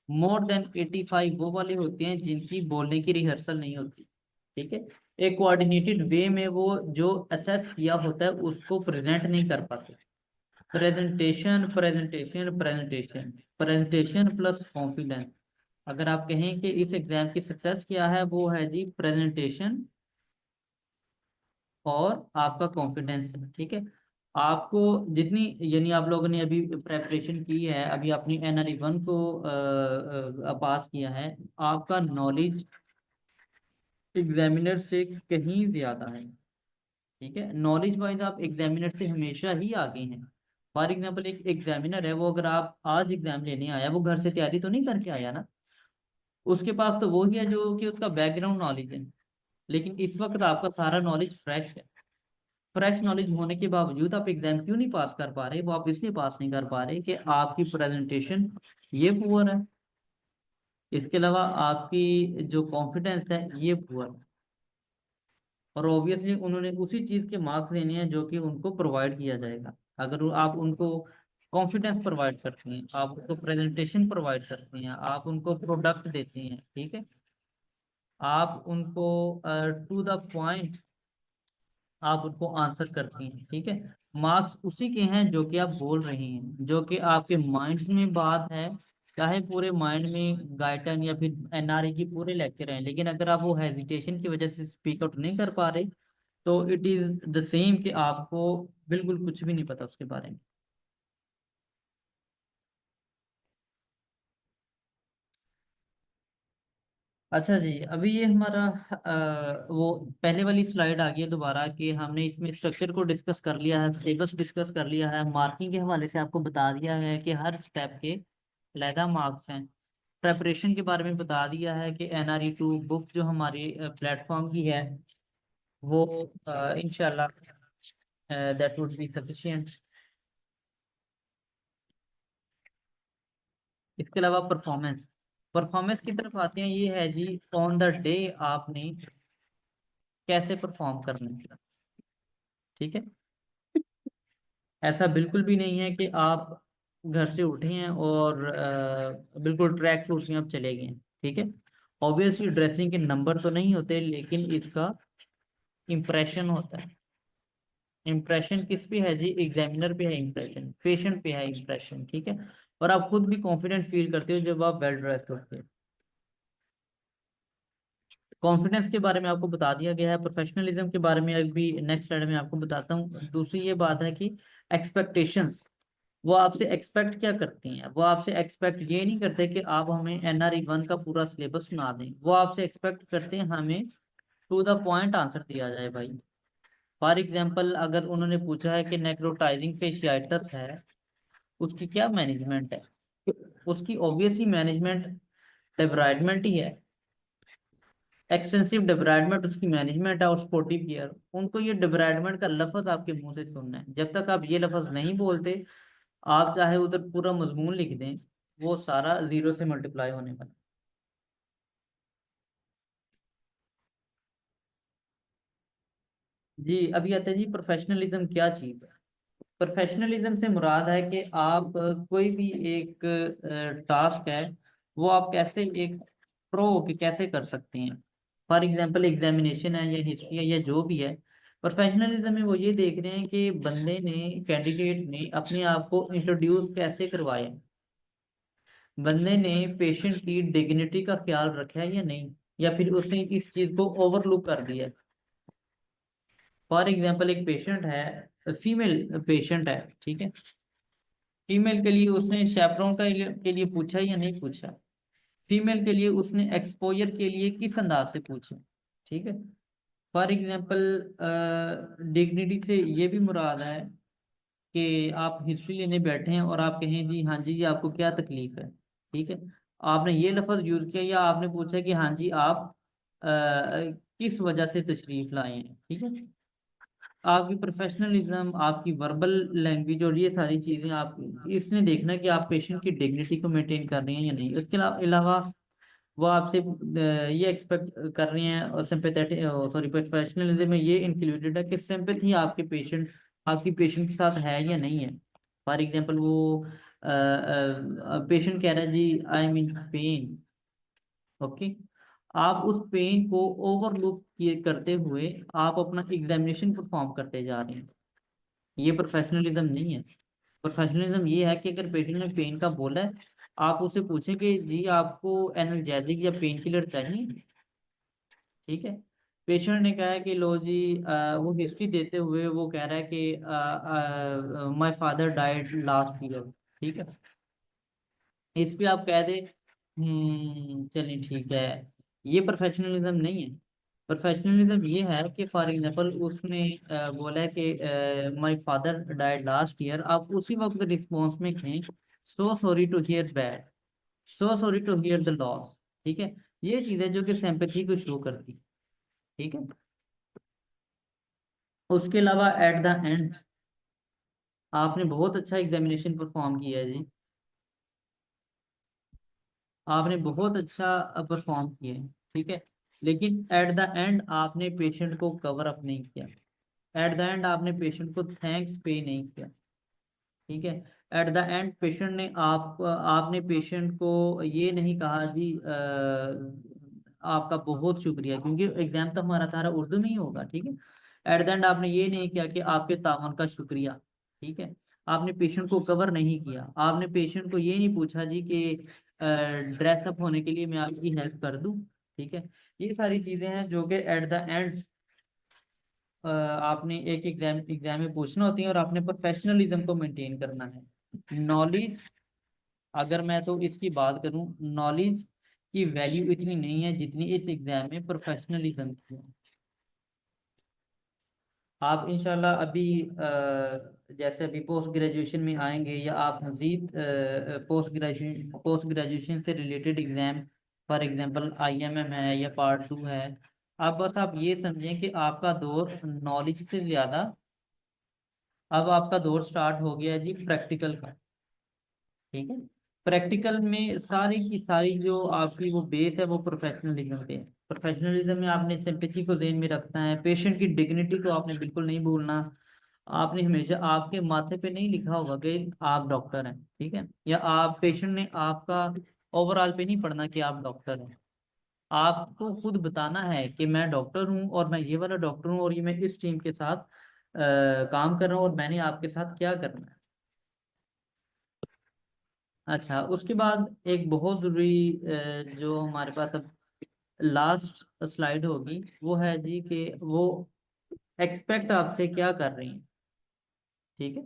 मोर देन 85 वो वाले होते हैं जिनकी बोलने की रिहर्सल नहीं होती। ठीक है, एक कोऑर्डिनेटेड वे में वो जो असेस किया होता है उसको प्रेजेंट नहीं कर पाते। Presentation presentation presentation presentation plus confidence. अगर आप कहें कि इस एग्जाम की सक्सेस क्या है, वो है जी प्रेजेंटेशन और आपका कॉन्फिडेंस। ठीक है, आपको जितनी, यानी आप लोगों ने अभी प्रेपरेशन की है, अभी अपनी NRE 1 को पास किया है, आपका नॉलेज एग्जामिनर से कहीं ज्यादा है। ठीक है, नॉलेज वाइज आप एग्जामिनर से हमेशा ही आगे हैं। फॉर एग्जाम्पल एक एग्जामिनर है, वो अगर आप आज एग्जाम लेने आया, वो घर से तैयारी तो नहीं करके आया ना, उसके पास तो वो ही है जो कि उसका बैकग्राउंड नॉलेज है। लेकिन इस वक्त आपका सारा नॉलेज फ्रेश है। फ्रेश नॉलेज होने के बावजूद आप एग्जाम क्यों नहीं पास कर पा रहे? वो आप इसलिए पास नहीं कर पा रहे कि आपकी प्रेजेंटेशन ये पुअर है, इसके अलावा आपकी जो कॉन्फिडेंस है ये पुअर है। और ऑब्वियसली उन्होंने उसी चीज के मार्क्स देने हैं जो कि उनको प्रोवाइड किया जाएगा। अगर आप उनको कॉन्फिडेंस प्रोवाइड करते हैं, आप उनको प्रेजेंटेशन प्रोवाइड करते हैं, आप उनको प्रोडक्ट देते हैं, ठीक है, आप उनको टू द पॉइंट आप उनको आंसर करती हैं, ठीक है, मार्क्स उसी के हैं जो कि आप बोल रहे हैं, जो कि आपके माइंड्स में बात है। चाहे पूरे माइंड में गाइडन या फिर NRE की पूरे लेक्चर हैं, लेकिन अगर आप वो हेजिटेशन की वजह से स्पीक आउट नहीं कर पा रहे, तो इट इज द सेम कि आपको बिल्कुल कुछ भी नहीं पता उसके बारे में। अच्छा जी, अभी ये हमारा वो पहले वाली स्लाइड आ गई है दोबारा, कि हमने इसमें स्ट्रक्चर को डिस्कस कर लिया है, सिलेबस डिस्कस कर लिया है, मार्किंग के हवाले से आपको बता दिया है कि हर स्टेप के अलहदा मार्क्स हैं। प्रेपरेशन के बारे में बता दिया है कि NRE 2 बुक जो हमारी प्लेटफॉर्म की है, वो इंशाल्लाह दैट वुड बी सफिशिएंट। इसके अलावा परफॉर्मेंस, परफॉर्मेंस की तरफ आते हैं। ये है जी ऑन द डे आपने कैसे परफॉर्म करना है। ठीक है, ऐसा बिल्कुल भी नहीं है कि आप घर से उठे हैं और बिल्कुल ट्रैक सूट में आप चले गए हैं। ठीक है, ऑब्वियसली ड्रेसिंग के नंबर तो नहीं होते, लेकिन इसका इम्प्रेशन होता है। इम्प्रेशन किस पे है जी? एग्जामिनर पे है इम्प्रेशन, पेशेंट पे है इम्प्रेशन। ठीक है, और आप खुद भी कॉन्फिडेंट फील करते हो जब आप वेल ड्रेस्ड होते हो। कॉन्फिडेंस के बारे में आपको बता दिया गया है। प्रोफेशनलिज्म के बारे में अभी नेक्स्ट स्लाइड में आपको बताता हूँ। दूसरी ये बात है कि एक्सपेक्टेशंस, वो आपसे एक्सपेक्ट क्या करती हैं? वो आपसे एक्सपेक्ट ये नहीं करते कि आप हमें NRE 1 का पूरा सिलेबस सुना दें, वो आपसे एक्सपेक्ट करते हैं हमें टू द पॉइंट आंसर दिया जाए भाई। फॉर एग्जांपल अगर उन्होंने पूछा है कि नेक्रोटाइजिंग फेशियाइटिस है, उसकी क्या मैनेजमेंट है? उसकी ऑब्वियसली मैनेजमेंट डेब्राइडमेंट ही है। एक्सटेंसिव डिब्राइडमेंट उसकी मैनेजमेंट है, और स्पोर्टिव गियर। उनको ये डिब्राइडमेंट का लफ्ज आपके मुंह से सुनना है। जब तक आप ये लफ्ज नहीं बोलते, आप चाहे उधर पूरा मजमून लिख दें, वो सारा जीरो से मल्टीप्लाई होने वाला। जी अभी आता है जी प्रोफेशनलिज्म क्या चीज है। प्रोफेशनलिज्म से मुराद है कि आप कोई भी एक टास्क है, वो आप कैसे एक प्रो के कैसे कर सकते हैं। फॉर एग्जांपल एग्जामिनेशन है या हिस्ट्री है या जो भी है, प्रोफेशनलिज्म में वो ये देख रहे हैं कि बंदे ने, कैंडिडेट ने अपने आप को इंट्रोड्यूस कैसे करवाया, बंदे ने पेशेंट की डिग्निटी का ख्याल रखा है या नहीं, या फिर उसने इस चीज को ओवरलुक कर दिया। फॉर एग्जांपल एक पेशेंट है, फीमेल पेशेंट है, ठीक है, फीमेल के लिए उसने शेपरॉन के लिए पूछा या नहीं पूछा, फीमेल के लिए उसने एक्सपोजर के लिए किस अंदाज से पूछा। ठीक है, फॉर एग्जांपल डिग्निटी से ये भी मुराद है कि आप हिस्ट्री लेने बैठे हैं और आप कहें जी हाँ जी आपको क्या तकलीफ है। ठीक है, आपने ये लफ्ज यूज किया या आपने पूछा कि हाँ जी आप किस वजह से तशरीफ लाए हैं, ठीक है। आपकी प्रोफेशनलिज्म, आपकी वर्बल लैंग्वेज और ये सारी चीज़ें आप इसने देखना कि आप पेशेंट की डिग्निटी को मेंटेन कर रही हैं या नहीं। उसके अलावा वो आपसे ये एक्सपेक्ट कर रही हैं, और सिंपैथेटिक सॉरी प्रोफेशनलिज्म में ये इंक्लूडेड है कि सिंपैथी आपकी पेशेंट के साथ है या नहीं है। फॉर एग्जांपल वो पेशेंट कह रहा है जी I am in pain, okay, आप उस पेन को ओवरलुक किए करते हुए आप अपना एग्जामिनेशन परफॉर्म करते जा रहे हैं, ये प्रोफेशनलिज्म नहीं है। प्रोफेशनलिज्म ये है कि अगर पेशेंट ने पेन का बोला है, आप उससे पूछें कि जी आपको एनाल्जेसिक या पेन किलर चाहिए, ठीक है। पेशेंट ने कहा है कि लो जी, वो हिस्ट्री देते हुए वो कह रहा है कि my father died last year, ठीक है। इस पे आप कह दे चलिए ठीक है, ये प्रोफेशनलिज्म नहीं है। प्रोफेशनलिज्म ये है कि फॉर एग्जांपल उसने बोला है कि my father died last year, आप उसी वक्त रिस्पॉन्स में कहें so sorry to hear bad, so sorry to hear the loss, ठीक है। ये चीज़ है जो कि सिंपैथी को शो करती, ठीक है। उसके अलावा एट द एंड आपने बहुत अच्छा एग्जामिनेशन परफॉर्म किया है जी, आपने बहुत अच्छा परफॉर्म किया है, ठीक है। लेकिन एट द एंड आपने पेशेंट को कवर अप नहीं किया, एट द एंड आपने पेशेंट को थैंक्स पे नहीं किया, ठीक है। एट द एंड पेशेंट ने आपने पेशेंट को ये नहीं कहा जी आपका बहुत शुक्रिया, क्योंकि एग्जाम तो हमारा सारा उर्दू में ही होगा, ठीक है। एट द एंड आपने ये नहीं किया कि आपके तावन का शुक्रिया, ठीक है। आपने पेशेंट को कवर नहीं किया, आपने पेशेंट को ये नहीं पूछा जी कि ड्रेसअप होने के लिए मैं आपकी हेल्प कर दूं, ठीक है। ये सारी चीजें हैं जो कि एट द एंड आपने एक एग्जाम में पूछना होती है, और आपने प्रोफेशनलिज्म को मेंटेन करना है। नॉलेज, अगर मैं तो इसकी बात करूं, नॉलेज की वैल्यू इतनी नहीं है जितनी इस एग्जाम में प्रोफेशनलिज्म की है। आप इंशाल्लाह अभी जैसे अभी पोस्ट ग्रेजुएशन में आएंगे, या आप मजीद पोस्ट ग्रेजुएशन से related exam, for example IMM है या पार्ट 2 है, अब बस आप ये समझें कि आपका दौर नॉलेज से ज़्यादा, अब आपका दौर स्टार्ट हो गया है जी प्रैक्टिकल का, ठीक है। प्रैक्टिकल में सारी की सारी जो आपकी वो बेस है वो प्रोफेशनलिज्म पे है। प्रोफेशनलिज्म में आपने सिंपैथी को ध्यान में रखना है, पेशेंट की डिग्निटी को आपने बिल्कुल नहीं भूलना। आपने हमेशा, आपके माथे पे नहीं लिखा होगा कि आप डॉक्टर हैं, ठीक है, या आप पेशेंट ने आपका ओवरऑल पे नहीं पढ़ना कि आप डॉक्टर हैं। आपको खुद बताना है कि मैं डॉक्टर हूँ, और मैं ये वाला डॉक्टर हूँ, और ये मैं इस टीम के साथ काम कर रहा हूँ, और मैंने आपके साथ क्या करना है। अच्छा, उसके बाद एक बहुत ज़रूरी जो हमारे पास अब लास्ट स्लाइड होगी, वो है जी कि वो एक्सपेक्ट आपसे क्या कर रही हैं, ठीक है।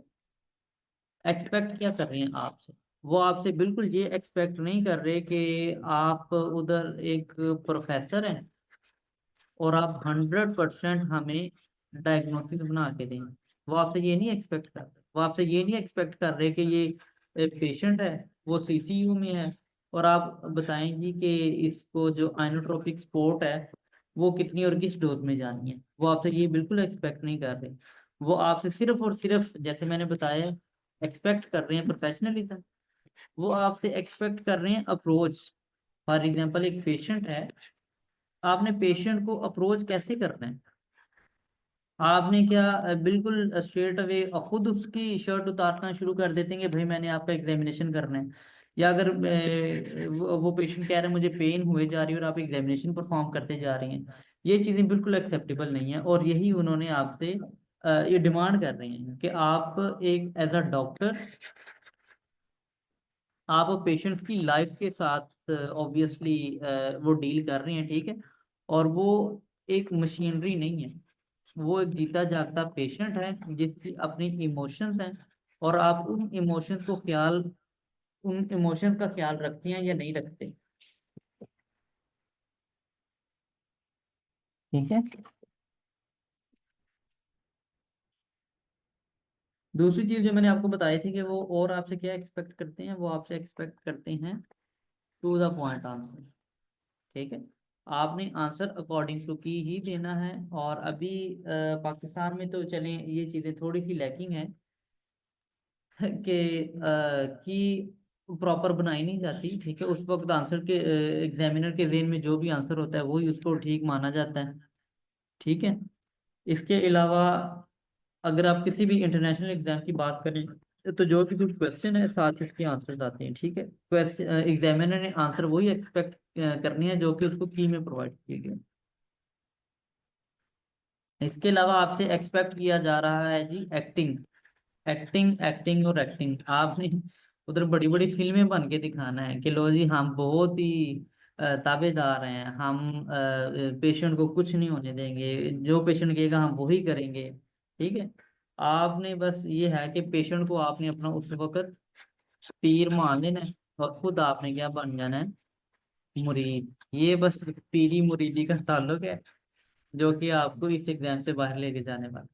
एक्सपेक्ट क्या कर रही हैं आपसे, वो आपसे बिल्कुल ये एक्सपेक्ट नहीं कर रहे कि आप उधर एक प्रोफेसर हैं और आप 100% हमें डायग्नोसिस बना के दें। वो आपसे ये नहीं एक्सपेक्ट कर रहे, वो आपसे ये नहीं एक्सपेक्ट कर रहे कि ये पेशेंट है, वो सीसीयू में है, और आप बताएं जी कि इसको जो आइनोट्रोपिक सपोर्ट है वो कितनी और किस डोज में जानी है। वो आपसे ये बिल्कुल एक्सपेक्ट नहीं कर रहे। वो आपसे सिर्फ और सिर्फ, जैसे मैंने बताया, एक्सपेक्ट कर रहे हैं प्रोफेशनलिज्म। वो आपसे एक्सपेक्ट कर रहे हैं अप्रोच। फॉर एग्जाम्पल एक पेशेंट है, आपने पेशेंट को अप्रोच कैसे करना है। आपने क्या बिल्कुल स्ट्रेट अवे खुद उसकी शर्ट उतारना शुरू कर देते हैं कि भाई मैंने आपका एग्जामिनेशन करना है। या अगर वो पेशेंट कह रहे हैं मुझे पेन हुए जा रही है, और आप एग्जामिनेशन परफॉर्म करते जा रही हैं, ये चीज़ें बिल्कुल एक्सेप्टेबल नहीं है। और यही उन्होंने आपसे ये डिमांड कर रहे हैं कि आप एक एज अ डॉक्टर आप पेशेंट्स की लाइफ के साथ ऑब्वियसली वो डील कर रही हैं, ठीक है। और वो एक मशीनरी नहीं है, वो एक जीता जागता पेशेंट है जिसकी अपनी इमोशंस हैं, और आप उन इमोशंस का ख्याल रखती हैं या नहीं रखते, ठीक है। दूसरी चीज जो मैंने आपको बताई थी कि वो और आपसे क्या एक्सपेक्ट करते हैं, वो आपसे एक्सपेक्ट करते हैं टू द पॉइंट आंसर, ठीक है। आपने आंसर अकॉर्डिंग टू की ही देना है। और अभी पाकिस्तान में तो चलें ये चीज़ें थोड़ी सी लैकिंग है कि प्रॉपर बनाई नहीं जाती। ठीक है, उस वक्त आंसर के एग्जामिनर के ज़हन में जो भी आंसर होता है वही उसको ठीक माना जाता है। ठीक है, इसके अलावा अगर आप किसी भी इंटरनेशनल एग्जाम की बात करें तो जो भी कुछ क्वेश्चन है साथ इसके आंसर आते हैं। ठीक है, क्वेश्चन एग्जामिनर ने आंसर वही एक्सपेक्ट करनी है जो कि उसको की में प्रोवाइड किए गए। इसके अलावा आपसे एक्सपेक्ट किया जा रहा है जी एक्टिंग, एक्टिंग एक्टिंग और एक्टिंग। आपने उधर बड़ी बड़ी फिल्में बन के दिखाना है कि लो जी हम बहुत ही ताबेदार हैं, हम पेशेंट को कुछ नहीं होने देंगे, जो पेशेंट कहेगा हम वही करेंगे। ठीक है, आपने बस ये है कि पेशेंट को आपने अपना उस वक्त पीर मान लेना है और खुद आपने क्या बन जाना है, मुरीद। ये बस पीरी मुरीदी का ताल्लुक है जो कि आपको इस एग्जाम से बाहर लेके जाने वाला।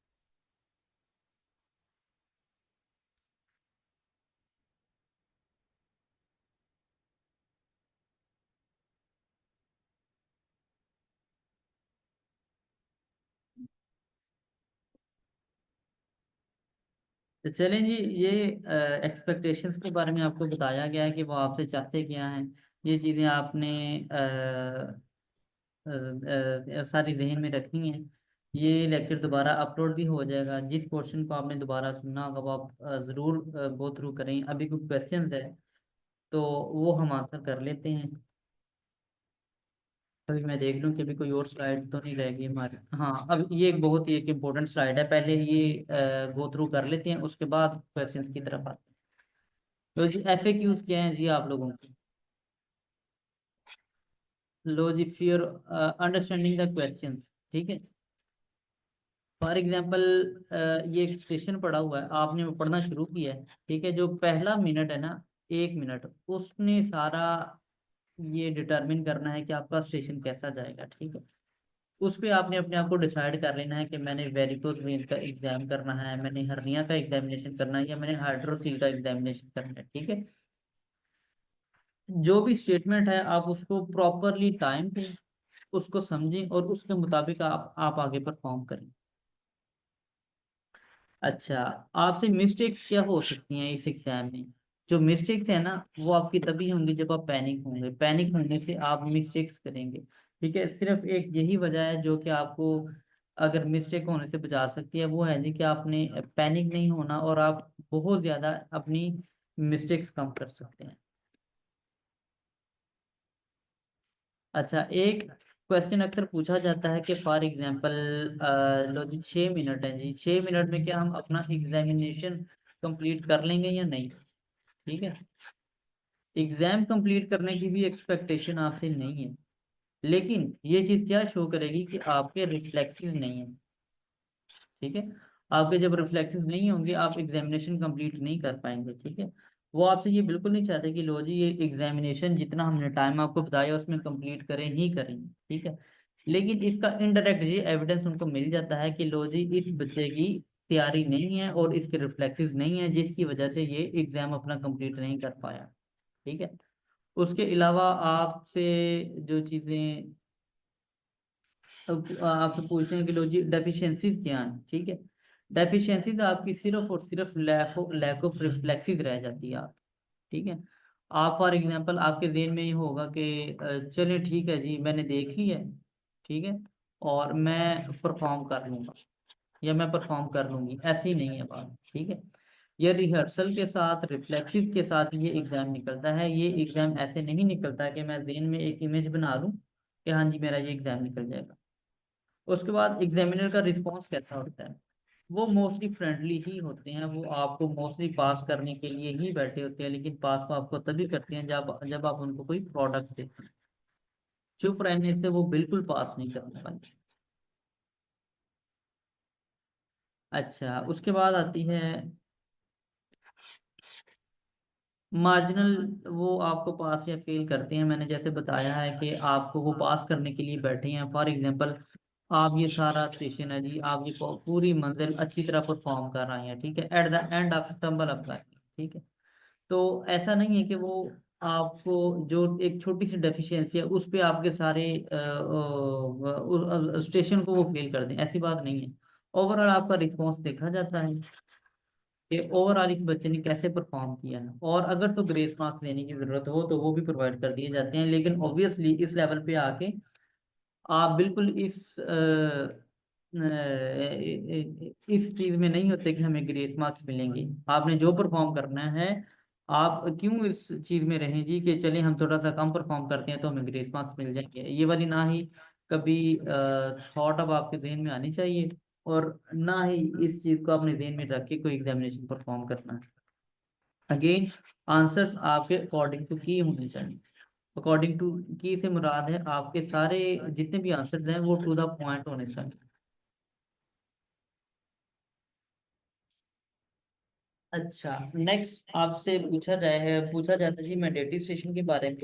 तो चलें जी, ये एक्सपेक्टेशंस के बारे में आपको बताया गया है कि वो आपसे चाहते क्या हैं। ये चीज़ें आपने सारी जहन में रखनी है। ये लेक्चर दोबारा अपलोड भी हो जाएगा। जिस पोर्शन को आपने दोबारा सुनना होगा वो आप ज़रूर गो थ्रू करें। अभी कुछ क्वेश्चंस है तो वो हम आंसर कर लेते हैं। अभी मैं देख लूँ कि अभी कोई और स्लाइड तो नहीं रहेगी हमारी। हाँ, अब ये एक बहुत ही एक इम्पोर्टेंट स्लाइड है, पहले ये गो थ्रू कर लेते हैं उसके बाद क्वेश्चंस की तरफ आते हैं। तो जी FAQs क्या हैं जी आप लोगों के? लो जी, फियर अंडरस्टैंडिंग द क्वेश्चंस। ठीक है, फॉर एग्जांपल ये एक स्टेशन पड़ा हुआ है, आपने वो पढ़ना शुरू किया है। ठीक है, जो पहला मिनट है ना, 1 मिनट, उसने सारा ये डिटरमिन करना है कि आपका स्टेशन कैसा जाएगा। ठीक है, उस पे आपने अपने आप को डिसाइड कर लेना है कि मैंने वेरिकोज वेन्स का एग्जाम करना है, मैंने हर्निया का एग्जामिनेशन करना है, या मैंने हाइड्रोसील का एग्जामिनेशन करना है। ठीक है, जो भी स्टेटमेंट है आप उसको प्रॉपरली टाइम पे उसको समझें और उसके मुताबिक आप आगे परफॉर्म करें। अच्छा, आपसे मिस्टेक्स क्या हो सकती हैं इस एग्जाम में? जो मिस्टेक्स है ना वो आपकी तभी होंगी जब आप पैनिक होंगे, पैनिक होने से आप मिस्टेक्स करेंगे। ठीक है, सिर्फ एक यही वजह है जो कि आपको अगर मिस्टेक होने से बचा सकती है, वो है जी कि आपने पैनिक नहीं होना और आप बहुत ज़्यादा अपनी मिस्टेक्स कम कर सकते हैं। अच्छा, एक क्वेश्चन अक्सर पूछा जाता है कि फॉर एग्जांपल लो जी 6 मिनट है जी, 6 मिनट में क्या हम अपना एग्जामिनेशन कंप्लीट कर लेंगे या नहीं? ठीक है, एग्जाम कंप्लीट करने की भी एक्सपेक्टेशन आपसे नहीं है, लेकिन ये चीज़ क्या शो करेगी कि आपके रिफ्लेक्सेस नहीं है। ठीक है, आपके जब रिफ्लेक्सेस नहीं होंगे आप एग्जामिनेशन कंप्लीट नहीं कर पाएंगे। ठीक है, वो आपसे ये बिल्कुल नहीं चाहते कि लो जी ये एग्जामिनेशन जितना हमने टाइम आपको बताया उसमें कंप्लीट करें ही करेंगे। ठीक है, लेकिन इसका इनडायरेक्ट ये एविडेंस उनको मिल जाता है कि लो जी इस बच्चे की तैयारी नहीं है और इसके रिफ्लेक्सेस नहीं है जिसकी वजह से ये एग्जाम अपना कंप्लीट नहीं कर पाया। ठीक है, उसके अलावा आपसे जो चीज़ें अब आपसे पूछते हैं कि लो जी डेफिशिएंसीज क्या हैं। ठीक है, डेफिशिएंसीज आपकी सिर्फ और सिर्फ लैक ऑफ रिफ्लेक्सिस रह जाती है आप। ठीक है, आप फॉर एग्जांपल आपके जेहन में ये होगा कि चलिए ठीक है जी मैंने देख लिया है। ठीक है, और मैं परफॉर्म कर लूँगा या मैं परफॉर्म कर लूँगी, ऐसी नहीं है बात। ठीक है, ये रिहर्सल के साथ रिफ्लेक्सिस के साथ ये एग्ज़ाम निकलता है। ये एग्ज़ाम ऐसे नहीं निकलता कि मैं जेहन में एक इमेज बना लूँ कि हाँ जी मेरा ये एग्ज़ाम निकल जाएगा। उसके बाद एग्जामिनर का रिस्पॉन्स कैसा होता है? वो मोस्टली फ्रेंडली ही होते हैं, वो आपको मोस्टली पास करने के लिए ही बैठे होते हैं, लेकिन पास वो आपको तभी करते हैं जब आप उनको कोई प्रोडक्ट देते हैं। चुप रहने से वो बिल्कुल पास नहीं कर पाएंगे। अच्छा, उसके बाद आती है मार्जिनल, वो आपको पास या फेल करते हैं। मैंने जैसे बताया है कि आपको वो पास करने के लिए बैठे हैं। फॉर एग्जांपल आप ये सारा स्टेशन है जी, आप ये पूरी मंजिल अच्छी तरह परफॉर्म कर रहे हैं। ठीक है, एट द एंड आप स्टम्बल अप कर, ठीक है, तो ऐसा नहीं है कि वो आपको जो एक छोटी सी डेफिशिएंसी है उस पे आपके सारे स्टेशन को वो फेल कर दें, ऐसी बात नहीं है। ओवरऑल आपका रिस्पॉन्स देखा जाता है कि ओवरऑल इस बच्चे ने कैसे परफॉर्म किया है, और अगर तो ग्रेस मार्क्स देने की जरूरत हो तो वो भी प्रोवाइड कर दिए जाते हैं। लेकिन ऑब्वियसली इस लेवल पे आके आप बिल्कुल इस चीज में नहीं होते कि हमें ग्रेस मार्क्स मिलेंगे। आपने जो परफॉर्म करना है, आप क्यों इस चीज में रहें जी कि चलिए हम थोड़ा सा कम परफॉर्म करते हैं तो हमें ग्रेस मार्क्स मिल जाएंगे, ये वाली ना ही कभी थॉट अब आपके जहन में आनी चाहिए, और ना ही इस चीज को अपने जहन में रख के कोई एग्जामिनेशन परफॉर्म करना है। अगेन, आंसर्स आपके अकॉर्डिंग टू की होने चाहिए। अकॉर्डिंग टू की से मुराद है आपके सारे जितने भी आंसर्स हैं वो टू द पॉइंट होने चाहिए। अच्छा, नेक्स्ट आपसे पूछा जाता है जी मैंडेटरी स्टेशन के बारे में।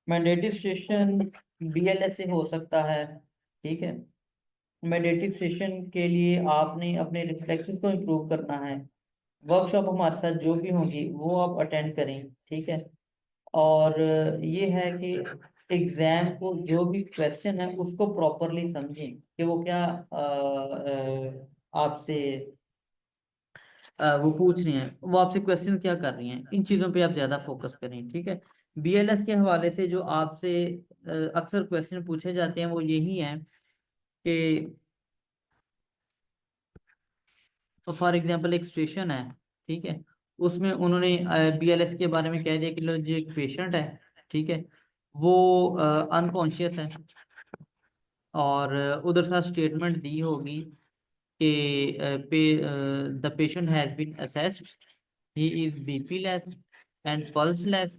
मैंडेटरी स्टेशन बीएलएस से हो सकता है, ठीक है। मैंडेटरी स्टेशन के लिए आपने अपने रिफ्लेक्सेस को इम्प्रूव करना है। वर्कशॉप हमारे साथ जो भी होंगी वो आप अटेंड करें, ठीक है। और ये है कि एग्जाम को जो भी क्वेश्चन है उसको प्रॉपरली समझें कि वो क्या आपसे वो पूछ रही हैं, वो आपसे क्वेश्चन क्या कर रही हैं, इन चीज़ों पे आप ज़्यादा फोकस करें, ठीक है। बीएलएस के हवाले से जो आपसे अक्सर क्वेश्चन पूछे जाते हैं वो यही हैं कि फॉर एग्जांपल एक स्टेशन है, ठीक है, उसमें उन्होंने बीएलएस के बारे में कह दिया कि लो जो एक पेशेंट है, ठीक है, वो अनकॉन्शियस है, और उधर साथ स्टेटमेंट दी होगी कि the patient has been assessed, he is BP less and pulse less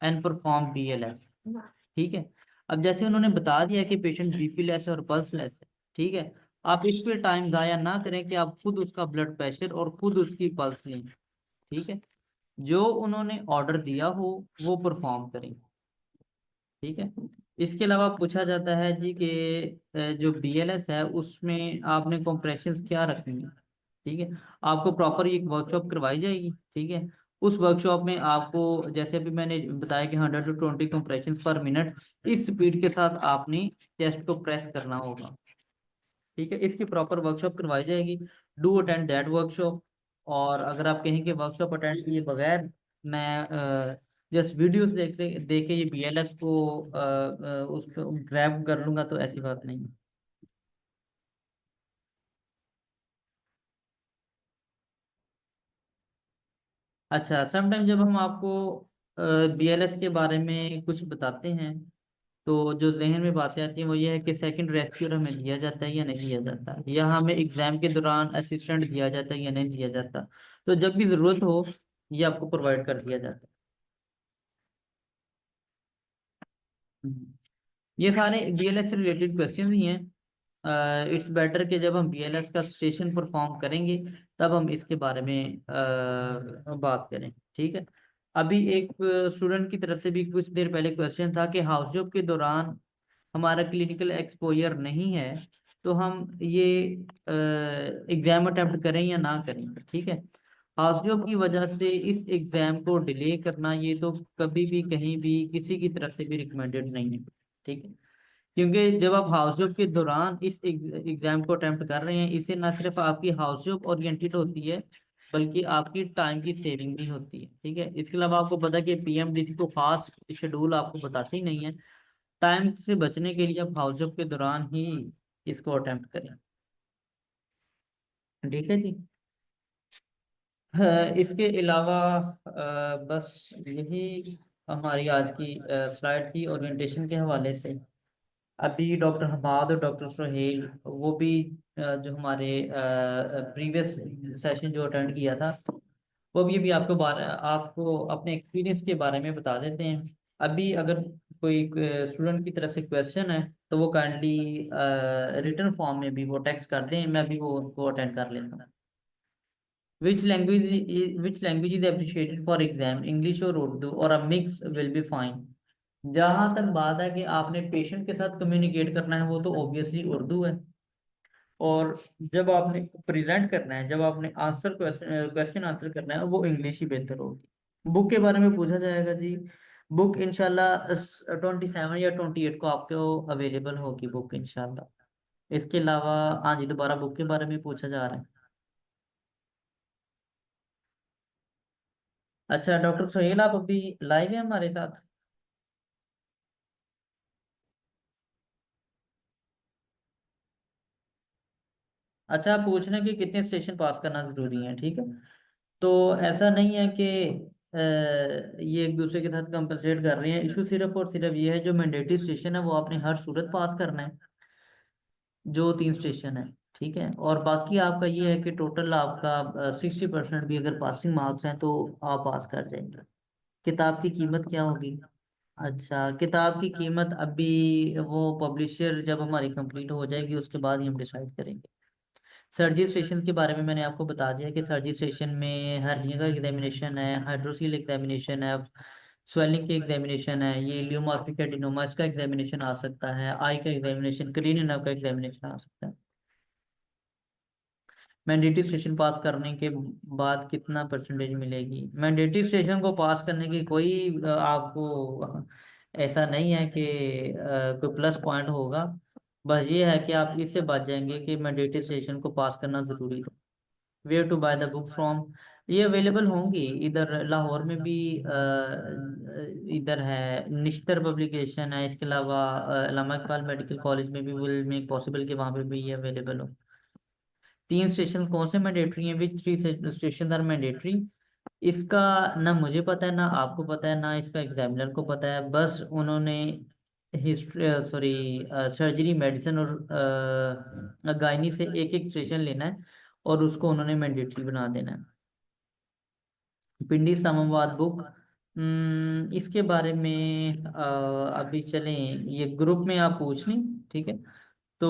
and perform BLS, ठीक है। अब जैसे उन्होंने बता दिया कि पेशेंट बीपी लेस है और पल्स लेस है, ठीक है, आप इस पे टाइम जाया ना करें कि आप खुद उसका ब्लड प्रेशर और खुद उसकी पल्स लें, ठीक है। जो उन्होंने ऑर्डर दिया हो वो परफॉर्म करें, ठीक है। इसके अलावा पूछा जाता है जी कि जो बीएलएस है उसमें आपने कॉम्प्रेशंस क्या रखनी है, ठीक है। आपको प्रॉपर एक वर्कशॉप करवाई जाएगी, ठीक है। उस वर्कशॉप में आपको जैसे अभी मैंने बताया कि 100 to 20 कॉम्प्रेशंस पर मिनट इस स्पीड के साथ आपने चेस्ट को प्रेस करना होगा, ठीक है। इसकी प्रॉपर वर्कशॉप करवाई जाएगी। Do attend that workshop. और अगर आप कहें कि वर्कशॉप अटेंड किए बगैर मैं जस्ट वीडियोस देख के ये बीएलएस को उसको ग्रैब कर लूंगा, तो ऐसी बात नहीं है। अच्छा, समटाइम जब हम आपको बीएलएस के बारे में कुछ बताते हैं तो जो जहन में बातें आती हैं वो ये है कि सेकंड रेस्क्यूर हमें दिया जाता है या नहीं दिया जाता, या हमें एग्जाम के दौरान असिस्टेंट दिया जाता है या नहीं दिया जाता। तो जब भी जरूरत हो ये आपको प्रोवाइड कर दिया जाता है। ये सारे बीएलएस से रिलेटेड क्वेश्चन ही हैं। इट्स बेटर कि जब हम बीएलएस का स्टेशन परफॉर्म करेंगे तब हम इसके बारे में बात करें, ठीक है। अभी एक स्टूडेंट की तरफ से भी कुछ देर पहले क्वेश्चन था कि हाउस जॉब के दौरान हमारा क्लिनिकल एक्सपोजर नहीं है तो हम ये एग्जाम अटेम्प्ट करें या ना करें, ठीक है। हाउस जॉब की वजह से इस एग्जाम को डिले करना ये तो कभी भी कहीं भी किसी की तरफ से भी रिकमेंडेड नहीं है, ठीक है। क्योंकि जब आप हाउस जॉब के दौरान इस एग्जाम को अटेम्प्ट कर रहे हैं, इससे ना सिर्फ आपकी हाउस जॉब ओरिएंटेड होती है बल्कि आपकी टाइम की सेविंग भी होती है, ठीक है। इसके अलावा आपको पता है कि पीएमडीसी को खास शेड्यूल आपको बताते ही नहीं है। टाइम से बचने के लिए आप हाउस जॉब के दौरान ही इसको अटेम्प्ट करें, ठीक है जी। इसके अलावा बस यही हमारी आज की स्लाइड थी ओरिएंटेशन के हवाले से। अभी डॉक्टर हमाद और डॉक्टर सोहेल वो भी जो हमारे प्रीवियस सेशन जो अटेंड किया था वो भी आपको अपने एक्सपीरियंस के बारे में बता देते हैं। अभी अगर कोई स्टूडेंट की तरफ से क्वेश्चन है तो वो काइंडली रिटर्न फॉर्म में भी वो टेक्स्ट कर दें, मैं भी वो उनको अटेंड कर लेता हूँ। Which language is appreciated for exam, English और उर्दू और अ मिक्स विल बी फाइन। जहां तक बात है कि आपने पेशेंट के साथ कम्युनिकेट करना है वो तो ऑब्वियसली उर्दू है, और जब आपने प्रेजेंट करना है, जब आपने क्वेश्चन आंसर करना है वो इंग्लिश ही बेहतर होगी। बुक के बारे में पूछा जाएगा जी, बुक इंशाल्लाह 27 या 28 को आपको अवेलेबल होगी बुक इंशाल्लाह। इसके अलावा हाँ जी, दोबारा बुक के बारे में पूछा जा रहा है। अच्छा डॉक्टर सोहेल, आप अभी लाइव हैं हमारे साथ? अच्छा, आप पूछ रहे हैं कि कितने स्टेशन पास करना जरूरी है, ठीक है। तो ऐसा नहीं है कि ये एक दूसरे के साथ कंपनसेट कर रहे हैं। इशू सिर्फ और सिर्फ ये है, जो मैंडेटरी स्टेशन है वो आपने हर सूरत पास करना है, जो 3 स्टेशन है, ठीक है। और बाकी आपका ये है कि टोटल आपका 60% भी अगर पासिंग मार्क्स हैं तो आप पास कर जाएंगे। किताब की कीमत क्या होगी? अच्छा, किताब की कीमत अभी वो पब्लिशर जब हमारी कंप्लीट हो जाएगी उसके बाद ही हम डिसाइड करेंगे। सर्जी स्टेशन के बारे में मैंने आपको बता दिया कि सर्जी स्टेशन में हर्निया का एग्जामिनेशन है, हाइड्रोसील एग्जामिनेशन है, स्वेलिंग के एग्जामिनेशन है, ये इलियोमॉर्फिक एडिनोमास का एग्जामिनेशन आ सकता है, आई का एग्जामिनेशन, क्रीन नर्व का एग्जामिनेशन आ सकता है। मैंडेटरी स्टेशन पास करने के बाद कितना परसेंटेज मिलेगी? मैंडेटरी स्टेशन को पास करने की कोई आपको ऐसा नहीं है कि कोई प्लस पॉइंट होगा। बस ये है कि आप इससे बच जाएंगे कि मैंडेटरी स्टेशन को पास करना जरूरी है। Where to buy the book from? ये अवेलेबल होंगी इधर लाहौर में भी, इधर है निश्तर पब्लिकेशन है, इसके अलावा अल्लामा इकबाल मेडिकल कॉलेज में भी विल मेक पॉसिबल कि वहाँ पे भी ये अवेलेबल हो। 3 स्टेशन कौन से मैंडेटरी हैं? विच 3 स्टेशन आर मैंडेटरी? इसका ना मुझे पता है, ना आपको पता है, ना इसका एग्जामिनर को पता है। बस उन्होंने हिस्ट्री सॉरी सर्जरी मेडिसिन और गायनी से एक एक स्टेशन लेना है और उसको उन्होंने मैंडेटरी बना देना है। पिंडी इस्लामाबाद बुक, इसके बारे में अभी चलें, ये ग्रुप में आप पूछ लें, ठीक है। तो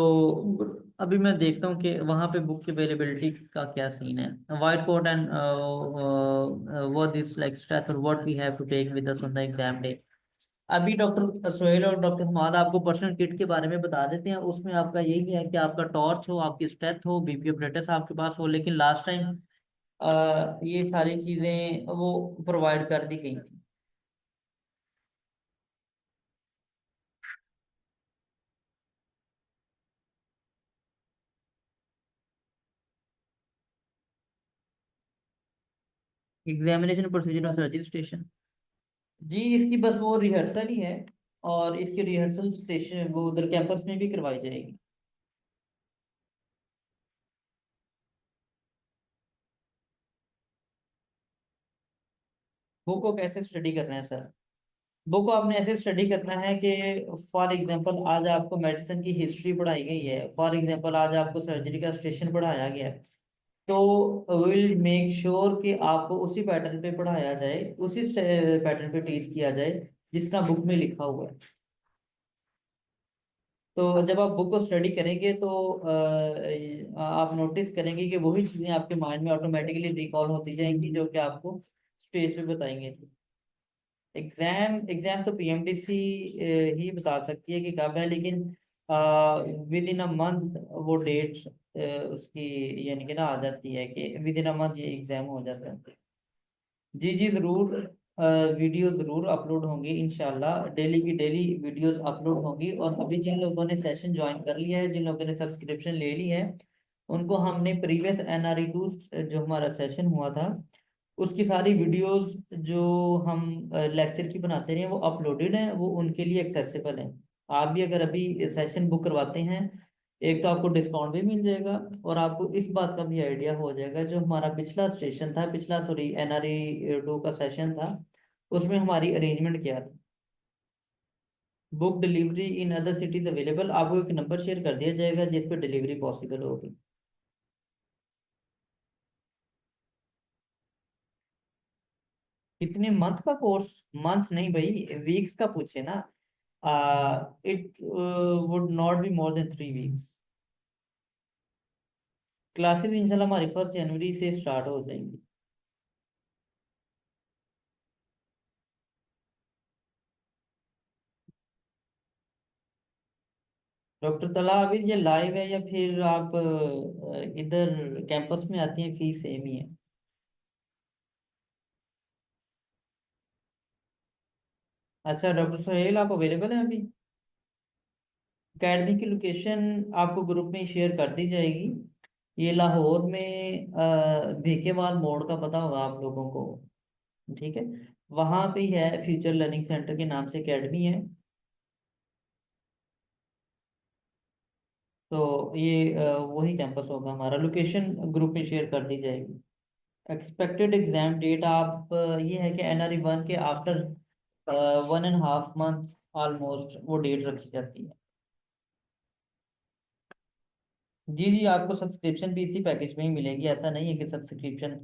अभी मैं देखता हूँ कि वहाँ पे बुक की अवेलेबिलिटी का क्या सीन है। White coat and what this like strength और what we have to take with us on the exam day. अभी डॉक्टर सोहेल और डॉक्टर हमाद आपको पर्सनल किट के बारे में बता देते हैं। उसमें आपका यही है कि आपका टॉर्च हो, आपकी स्टेथ हो, बीपी ऑपरेटर्स आपके पास हो। लेकिन लास्ट टाइम ये सारी चीजें वो प्रोवाइड कर दी गई थी। एग्जामिनेशन प्रोसीजर ऑफ रजिस्ट्रेशन, जी इसकी बस वो रिहर्सल ही है, और इसकी रिहर्सल स्टेशन वो उधर कैंपस में भी करवाई जाएगी। बुक को कैसे स्टडी करना है सर? बुक को आपने ऐसे स्टडी करना है कि फॉर एग्जांपल आज आपको मेडिसिन की हिस्ट्री पढ़ाई गई है, फॉर एग्जांपल आज आपको सर्जरी का स्टेशन पढ़ाया गया है, तो विल मेक श्योर कि आपको उसी पैटर्न पे पढ़ाया जाए, उसी पैटर्न पे टीच किया जाए जिस तरह बुक में लिखा हुआ है। तो जब आप बुक को स्टडी करेंगे तो आप नोटिस करेंगे कि वही चीज़ें आपके माइंड में ऑटोमेटिकली रिकॉल होती जाएंगी जो कि आपको स्टेज पे बताएंगे। एग्जाम तो पीएमडीसी ही बता सकती है कि कब है, लेकिन विद इन अ मंथ वो डेट उसकी यानी कि ना आ जाती है कि विद इन अ मंथ ये एग्जाम हो जाता है। जी जी ज़रूर, वीडियो ज़रूर अपलोड होंगी इंशाल्लाह, डेली की डेली वीडियोस अपलोड होंगी। और अभी जिन लोगों ने सेशन ज्वाइन कर लिया है, जिन लोगों ने सब्सक्रिप्शन ले ली है, उनको हमने प्रीवियस NRE2 जो हमारा सेशन हुआ था उसकी सारी वीडियोस जो हम लेक्चर की बनाते रहे हैं वो अपलोडेड हैं, वो उनके लिए एक्सेसिबल है। आप भी अगर अभी सेशन बुक करवाते हैं, एक तो आपको डिस्काउंट भी मिल जाएगा और आपको इस बात का भी आइडिया हो जाएगा जो हमारा पिछला स्टेशन था, पिछला सॉरी NRE2 का सेशन था, उसमें हमारी अरेंजमेंट क्या थी। Book delivery in other cities available, आपको एक नंबर शेयर कर दिया जाएगा जिस पर डिलीवरी पॉसिबल होगी। कितने मंथ का कोर्स? मंथ नहीं भाई, वीक्स का पूछे ना। It would not be more than 3 weeks. Classes इंशाल्लाह हमारी 1 जनवरी से स्टार्ट हो जाएंगी। डॉक्टर तला अभी ये लाइव है या फिर आप इधर कैंपस में आती हैं? फीस सेम ही है। अच्छा डॉक्टर सोहेल, आप अवेलेबल हैं अभी? अकेडमी की लोकेशन आपको ग्रुप में शेयर कर दी जाएगी। ये लाहौर में भेकेवाल मोड़ का पता होगा आप लोगों को, ठीक है? वहाँ पे ही है, फ्यूचर लर्निंग सेंटर के नाम से अकेडमी है। तो ये वही कैंपस होगा हमारा। लोकेशन ग्रुप में शेयर कर दी जाएगी। एक्सपेक्टेड एग्जाम डेट आप ये है कि NRE 1 के आफ्टर 1.5 मंथ ऑलमोस्ट वो डेट रखी जाती है। जी जी, आपको सब्सक्रिप्शन भी इसी पैकेज में ही मिलेगी। ऐसा नहीं है कि सब्सक्रिप्शन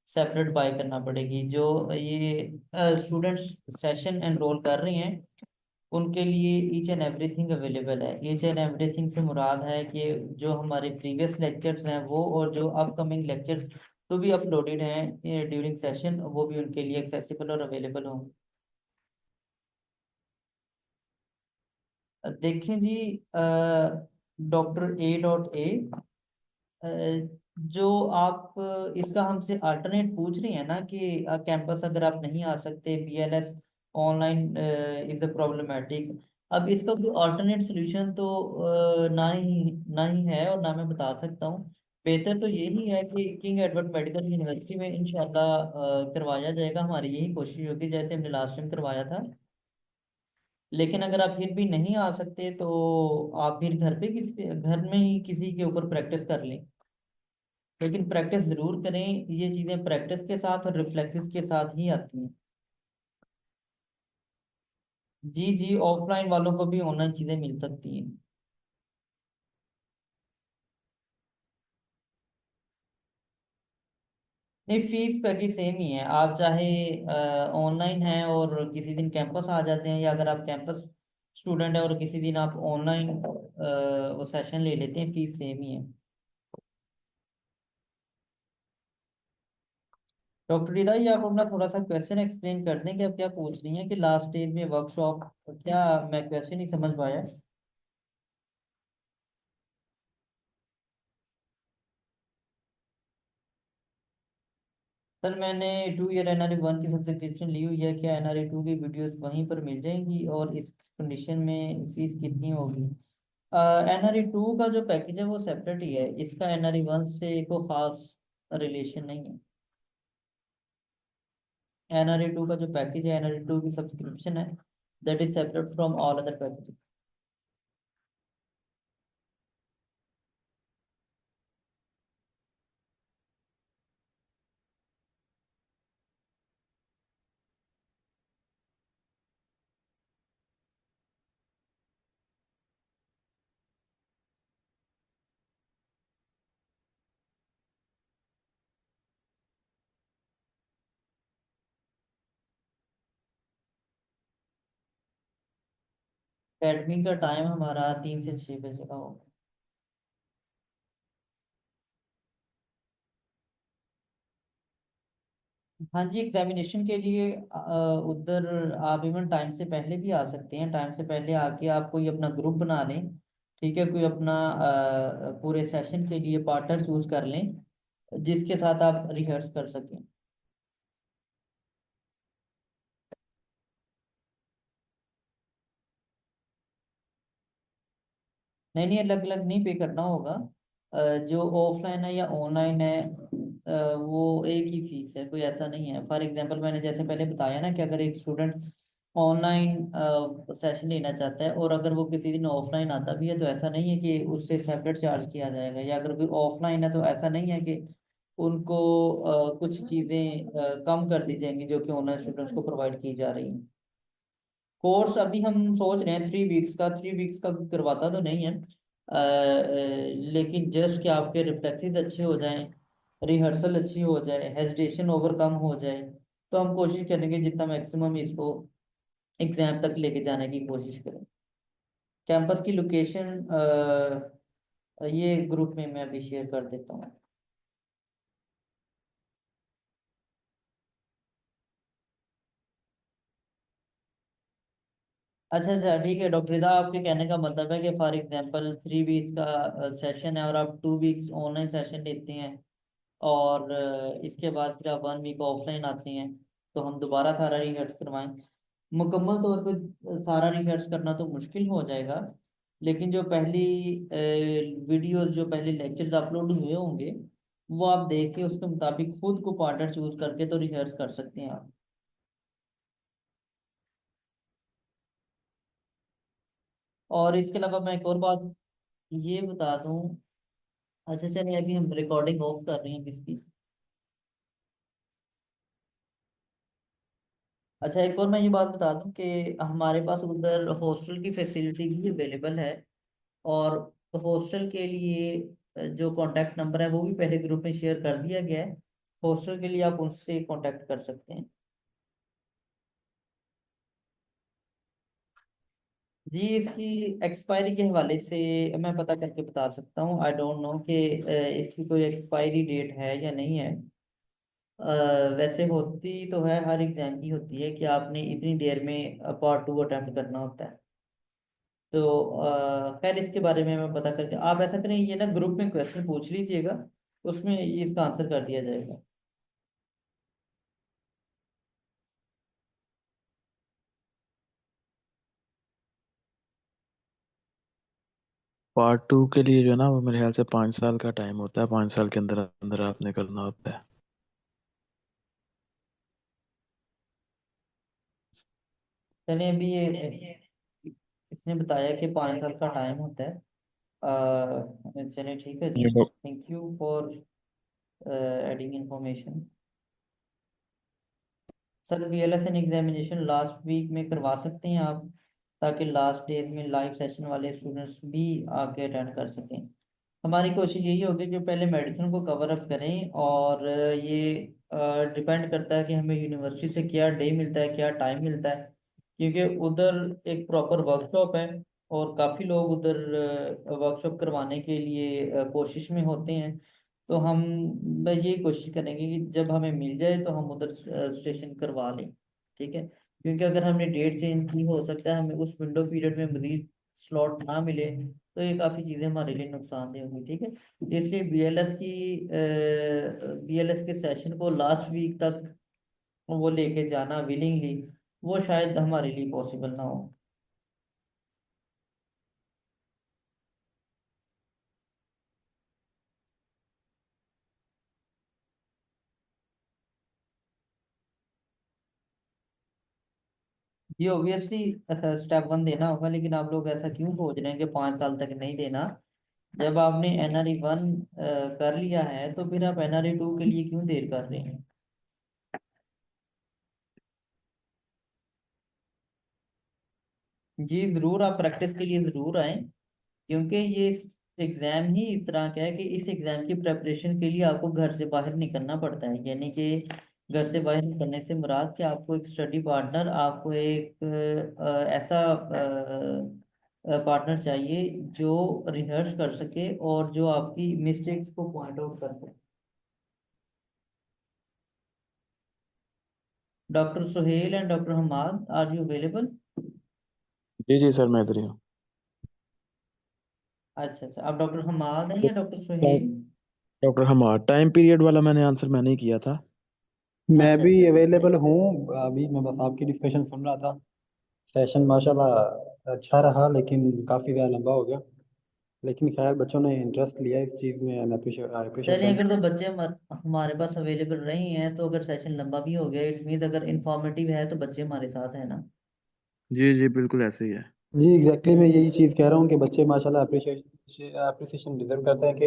सेपरेट बाय करना पड़ेगी। जो ये स्टूडेंट्स सेशन एनरोल कर रहे हैं उनके लिए ईच एंड एवरीथिंग अवेलेबल है। ईच एंड एवरीथिंग से मुराद है कि जो हमारे प्रीवियस लेक्चर्स हैं वो, और जो अपकमिंग लेक्चर्स तो भी अपलोडेड हैं ड्यूरिंग सेशन, वो भी उनके लिए एक्सेसिबल और अवेलेबल होंगे। देखें जी, Dr. A.A, जो आप इसका हमसे अल्टरनेट पूछ रही हैं ना कि कैंपस अगर आप नहीं आ सकते, BLS online is a problematic. अब इसका कोई अल्टरनेट सोल्यूशन तो ना ही है और ना मैं बता सकता हूँ। बेहतर तो यही है कि किंग एडवर्ड मेडिकल यूनिवर्सिटी में इंशाल्लाह करवाया जाएगा। हमारी यही कोशिश होगी जैसे हमने लास्ट टाइम करवाया था। लेकिन अगर आप फिर भी नहीं आ सकते तो आप फिर घर में ही किसी के ऊपर प्रैक्टिस कर लें। लेकिन प्रैक्टिस जरूर करें। ये चीजें प्रैक्टिस के साथ और रिफ्लेक्सेस के साथ ही आती हैं। जी जी, ऑफलाइन वालों को भी ऑनलाइन चीजें मिल सकती हैं। नहीं, फीस पैकेज सेम ही है। आप चाहे ऑनलाइन है और किसी दिन कैंपस आ जाते हैं, या अगर आप कैंपस स्टूडेंट है और किसी दिन आप ऑनलाइन वो सेशन ले लेते हैं, फीस सेम ही है। डॉक्टर रिदा, ये आप अपना थोड़ा सा क्वेश्चन एक्सप्लेन कर दें कि आप क्या पूछ रही हैं कि लास्ट स्टेज में वर्कशॉप, क्या मैं क्वेश्चन नहीं समझ पाया। सर मैंने 2 ईयर NRE 1 की सब्सक्रिप्शन ली हुई है। क्या NRE 2 की वीडियोस वहीं पर मिल जाएंगी, और इस कंडीशन में फीस कितनी होगी? NRE 2 का जो पैकेज है वो सेपरेट ही है। इसका NRE 1 से कोई खास रिलेशन नहीं है। NRE 2 का जो पैकेज है, NRE 2 की सब्सक्रिप्शन है, that is separate from all other package. Admin का टाइम हमारा 3 से 6 बजे का होगा। हाँ जी, एग्जामिनेशन के लिए उधर आप इवन टाइम से पहले भी आ सकते हैं। टाइम से पहले आके आप कोई अपना ग्रुप बना लें, ठीक है? कोई अपना पूरे सेशन के लिए पार्टनर चूज कर लें जिसके साथ आप रिहर्स कर सकें। नहीं नहीं, अलग अलग नहीं पे करना होगा। जो ऑफलाइन है या ऑनलाइन है, वो एक ही फीस है, कोई ऐसा नहीं है। फॉर एग्जांपल, मैंने जैसे पहले बताया ना कि अगर एक स्टूडेंट ऑनलाइन सेशन लेना चाहता है और अगर वो किसी दिन ऑफलाइन आता भी है, तो ऐसा नहीं है कि उससे सेपरेट चार्ज किया जाएगा। या अगर कोई ऑफलाइन है तो ऐसा नहीं है कि उनको कुछ चीज़ें कम कर दी जाएंगी जो कि ऑनलाइन स्टूडेंट्स को प्रोवाइड की जा रही हैं। कोर्स अभी हम सोच रहे हैं 3 वीक्स का। 3 वीक्स का करवाता तो नहीं है, लेकिन जस्ट कि आपके रिफ्लेक्सेस अच्छे हो जाएं, रिहर्सल अच्छी हो जाए, हेजिटेशन ओवरकम हो जाए, तो हम कोशिश करेंगे जितना मैक्सिमम इसको एग्जाम तक लेके जाने की कोशिश करें। कैंपस की लोकेशन ये ग्रुप में मैं अभी शेयर कर देता हूँ। अच्छा अच्छा, ठीक है डॉक्टर रिदा, आपके कहने का मतलब है कि फॉर एग्जांपल 3 वीक्स का सेशन है और आप 2 वीक्स ऑनलाइन सेशन लेते हैं, और इसके बाद फिर आप 1 वीक ऑफलाइन आते हैं, तो हम दोबारा सारा रिहर्स करवाएं। मुकम्मल तौर पे सारा रिहर्स करना तो मुश्किल हो जाएगा, लेकिन जो पहली वीडियोस, जो पहले लेक्चर्स अपलोड हुए होंगे, वो आप देख के उसके मुताबिक खुद को पार्टनर चूज करके तो रिहर्स कर सकते हैं आप। और इसके अलावा मैं एक और बात ये बता दूं। अच्छा चलिए, अभी हम रिकॉर्डिंग ऑफ कर रहे हैं इसकी। अच्छा, एक और मैं ये बात बता दूं कि हमारे पास उधर हॉस्टल की फैसिलिटी भी अवेलेबल है। और हॉस्टल के लिए जो कांटेक्ट नंबर है वो भी पहले ग्रुप में शेयर कर दिया गया है। हॉस्टल के लिए आप उनसे कांटेक्ट कर सकते हैं। जी, इसकी एक्सपायरी के हवाले से मैं पता करके बता सकता हूँ। आई डोंट नो कि इसकी कोई एक्सपायरी डेट है या नहीं है। वैसे होती तो है, हर एग्जाम की होती है कि आपने इतनी देर में पार्ट 2 अटेम्प्ट करना होता है। तो खैर, इसके बारे में मैं पता करके, आप ऐसा करें, ये ना ग्रुप में क्वेश्चन पूछ लीजिएगा, उसमें इसका आंसर कर दिया जाएगा। पार्ट 2 के लिए जो है ना, वो मेरे ख्याल से 5 साल का टाइम होता है, 5 साल के अंदर अंदर आपने करना होता है। चलिए, अभी ये इसने बताया कि 5 साल का टाइम होता है। चलिए ठीक है जी। ये लोग thank you for adding information. Sir, VLSN examination last week में करवा सकते हैं आप, ताकि लास्ट डेज में लाइव सेशन वाले स्टूडेंट्स भी आके अटेंड कर सकें। हमारी कोशिश यही होगी कि पहले मेडिसिन को कवर अप करें, और ये डिपेंड करता है कि हमें यूनिवर्सिटी से क्या डे मिलता है, क्या टाइम मिलता है। क्योंकि उधर एक प्रॉपर वर्कशॉप है, और काफ़ी लोग उधर वर्कशॉप करवाने के लिए कोशिश में होते हैं। तो हम बस यही कोशिश करेंगे कि जब हमें मिल जाए तो हम उधर स्टेशन करवा लें। ठीक है, क्योंकि अगर हमने डेट चेंज की, हो सकता है हमें उस विंडो पीरियड में मजीद स्लॉट ना मिले, तो ये काफ़ी चीज़ें हमारे लिए नुकसानदेह होंगी। ठीक है, इसलिए BLS के सेशन को लास्ट वीक तक वो लेके जाना विलिंगली, वो शायद हमारे लिए पॉसिबल ना हो। ये ऑब्वियसली स्टेप 1 देना होगा, लेकिन आप लोग ऐसा क्यों सोच रहे हैं कि 5 साल तक नहीं देना? जब आपने NRE 1 कर लिया है, तो फिर आप NRE 2 के लिए क्यों देर कर रहे हैं? जी ज़रूर, आप प्रैक्टिस के लिए ज़रूर आएँ, क्योंकि ये एग्ज़ाम ही इस तरह का है कि इस एग्ज़ाम की प्रेपरेशन के लिए आपको घर से बाहर निकलना पड़ता है। यानी कि घर से बाहर निकलने से मुराद कि आपको एक स्टडी पार्टनर, आपको एक ऐसा पार्टनर चाहिए जो रिहर्स कर सके और जो आपकी मिस्टेक्स को पॉइंट आउट कर सके। Doctor Suhail and doctor Hamad, are you available? जी जी सर, मैं इधर ही हूँ। अच्छा अच्छा, आप डॉक्टर हमाद हैं या डॉक्टर सुहेल? डॉक्टर हमारा टाइम पीरियड वाला मैंने आंसर मैंने ही किया था। मैं अच्छा भी अच्छा अच्छा, सही। अवेलेबल हूँ। अभी मैं बस आपकी डिस्कशन सुन रहा था। सेशन माशाल्लाह अच्छा रहा, लेकिन काफ़ी ज़्यादा लंबा हो गया। लेकिन खैर, बच्चों ने इंटरेस्ट लिया इस चीज़ में, एंड अप्रिशिएट चलिए, देम। अगर तो बच्चे हमारे पास अवेलेबल रहे हैं, तो अगर सेशन लंबा भी हो गया, इट मीन्स अगर इंफॉर्मेटिव है, तो बच्चे हमारे साथ हैं ना। जी जी, बिल्कुल ऐसे ही है। जी एग्जैक्टली, मैं यही चीज़ कह रहा हूँ कि बच्चे माशाल्लाह अप्रिसिएशन डिजर्व करते हैं कि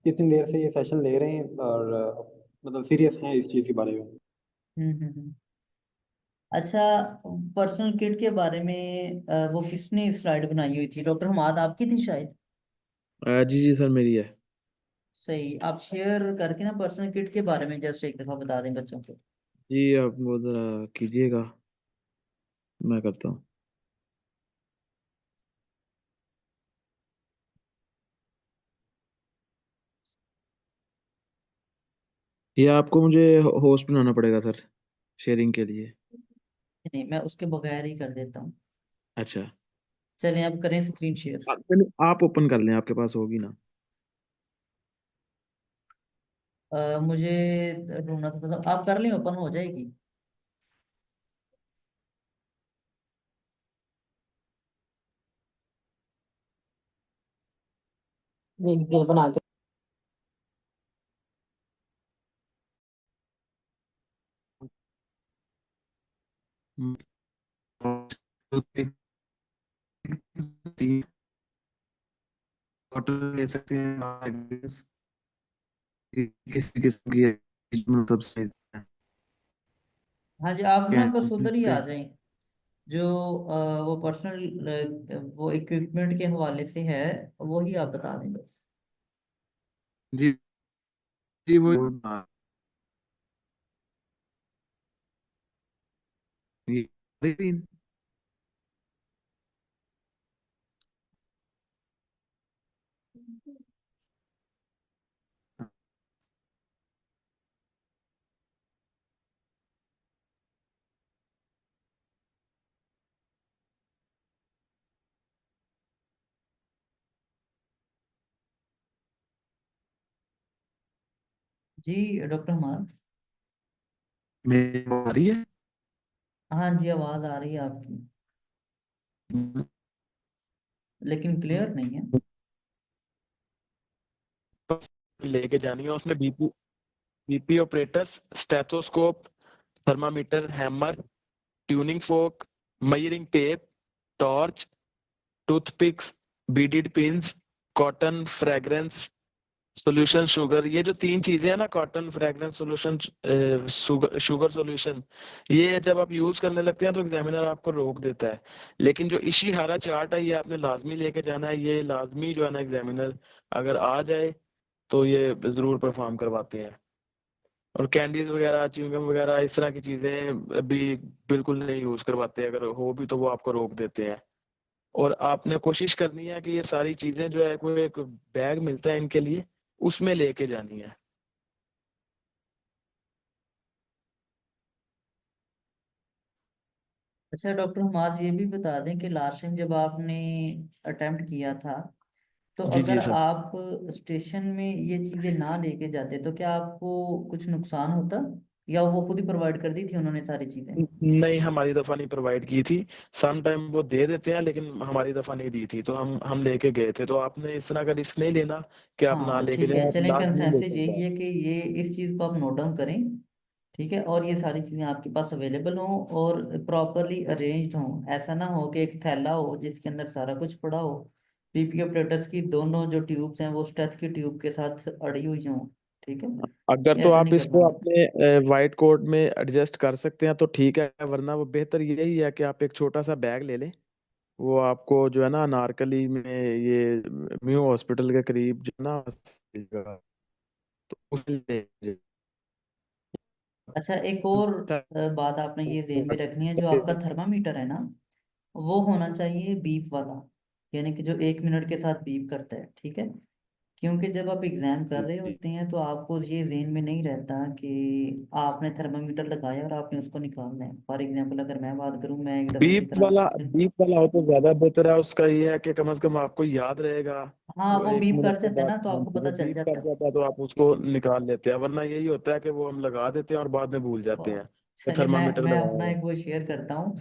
इतनी देर से ये सेशन ले रहे हैं, और मतलब सीरियस हैं इस चीज़ के बारे में। हम्म। अच्छा, पर्सनल किट के बारे में वो किसने स्लाइड बनाई हुई थी? डॉक्टर हमाद आपकी थी शायद। जी जी सर, मेरी है। सही, आप शेयर करके ना पर्सनल किट के बारे में जस्ट एक दफा बता दें बच्चों को। जी, आप वो ज़रा कीजिएगा, मैं करता हूँ। ये आपको मुझे होस्ट बनाना पड़ेगा सर, शेयरिंग के लिए। नहीं, मैं उसके बगैर ही कर देता हूँ। अच्छा, चलें, आप करें स्क्रीन शेयर। आप ओपन कर लें, आपके पास होगी ना। मुझे ढूंढना था, मतलब आप कर लें, ओपन हो जाएगी। बना के होटल ले सकते हैं किसी किस्म की मतलब सही है। हाँ जी, आप ना बस उधर ही क्या आ जाएं, जो वो पर्सनल वो इक्विपमेंट के हवाले से है, वही आप बता दें बस। जी जी वो ये जी डॉक्टर हमाद। मेरी आ रही है। हाँ जी, आवाज़ आ रही है आपकी, लेकिन क्लियर नहीं है। लेके जानी है उसमें BP apparatus, stethoscope, thermometer, hammer, tuning fork, measuring tape, torch, toothpicks, beaded pins, cotton fragrance solution, sugar. ये जो तीन चीजें हैं ना, cotton fragrance solution, sugar solution, ये जब आप यूज करने लगते हैं तो एग्जामिनर आपको रोक देता है। लेकिन जो इशिहारा चार्ट है ये आपने लाजमी लेके जाना है। ये लाजमी जो है ना, एग्जामिनर अगर आ जाए तो ये जरूर परफॉर्म करवाते हैं। और कैंडीज वगैरह, च्युइंगम वगैरह, इस तरह की चीजें भी बिल्कुल नहीं यूज करवाते। अगर हो भी तो वो आपको रोक देते हैं। और आपने कोशिश करनी है कि ये सारी चीजें जो है, कोई एक बैग मिलता है इनके लिए, उसमें लेके जानी है। अच्छा डॉक्टर हमाद, ये भी बता दें कि लास्ट टाइम जब आपने अटेम्प्ट किया था, तो जी अगर जी सर। आप स्टेशन में ये चीज़ें ना लेके जाते तो क्या आपको कुछ नुकसान होता, या वो खुद ही प्रोवाइड कर दी थी उन्होंने सारी चीज़ें? नहीं, हमारी दफा नहीं प्रोवाइड की थी। सम टाइम वो दे देते हैं लेकिन हमारी दफा नहीं दी थी, तो हम लेके गए थे। तो आपने इस तरह का रिस्क नहीं लेना कि आप ना हाँ लेके ठीक जाए, है, आप चलें, लास्ट में कंसेंसस लेके यही जाए। है कि ये इस चीज़ को आप नोट डाउन करें, ठीक है, और ये सारी चीज़ें आपके पास अवेलेबल हों और प्रॉपरली अरेंज्ड हों। ऐसा ना हो कि एक थैला हो जिसके अंदर सारा कुछ पड़ा हो, पीपी ऑपरेटर्स की दोनों जो ट्यूब्स हैं वो स्टेथ की ट्यूब के साथ अड़ी हुई हों, ठीक है, अगर ये तो ऐसा आप नहीं करना। इसको अपने वाइट कोट में एडजस्ट कर सकते हैं तो ठीक है, वरना वो बेहतर यही है कि आप एक छोटा सा बैग ले लें। वो आपको जो है ना, अनारकली में ये म्यू हॉस्पिटल के करीब जो ना, तो उसमें ले जाइए। अच्छा, एक और बात आपने ये ध्यान में रखनी है, जो आपका थर्मामीटर है ना, वो होना चाहिए बीप वाला, यानी कि जो 1 मिनट के साथ बीप करता है, ठीक है, क्योंकि जब आप एग्जाम कर रहे होते हैं तो आपको ये ज़हन में नहीं रहता कि आपने थर्मामीटर लगाया और आपने उसको निकालना है। फॉर एग्जांपल अगर मैं बात करूं, मैं एक दफ़े की तरह स्टेशन, बीप वाला हो तो ज्यादा बेहतर है। उसका ये है कि कम से कम आपको याद रहेगा। हाँ वो वो एक बीप मिनट कर के जाता है बाद, ना, तो हाँ आपको जी, वो पता चल बीप कर जाता है, जाता है तो आप ठीक उसको है। निकाल लेते हैं। वरना यही होता है कि वो हम लगा देते हैं और बाद में भूल जाते वाह, हैं कि चलिए मैं थर्मामीटर मैं लगाया अपना है। एक वो शेयर करता हूँ।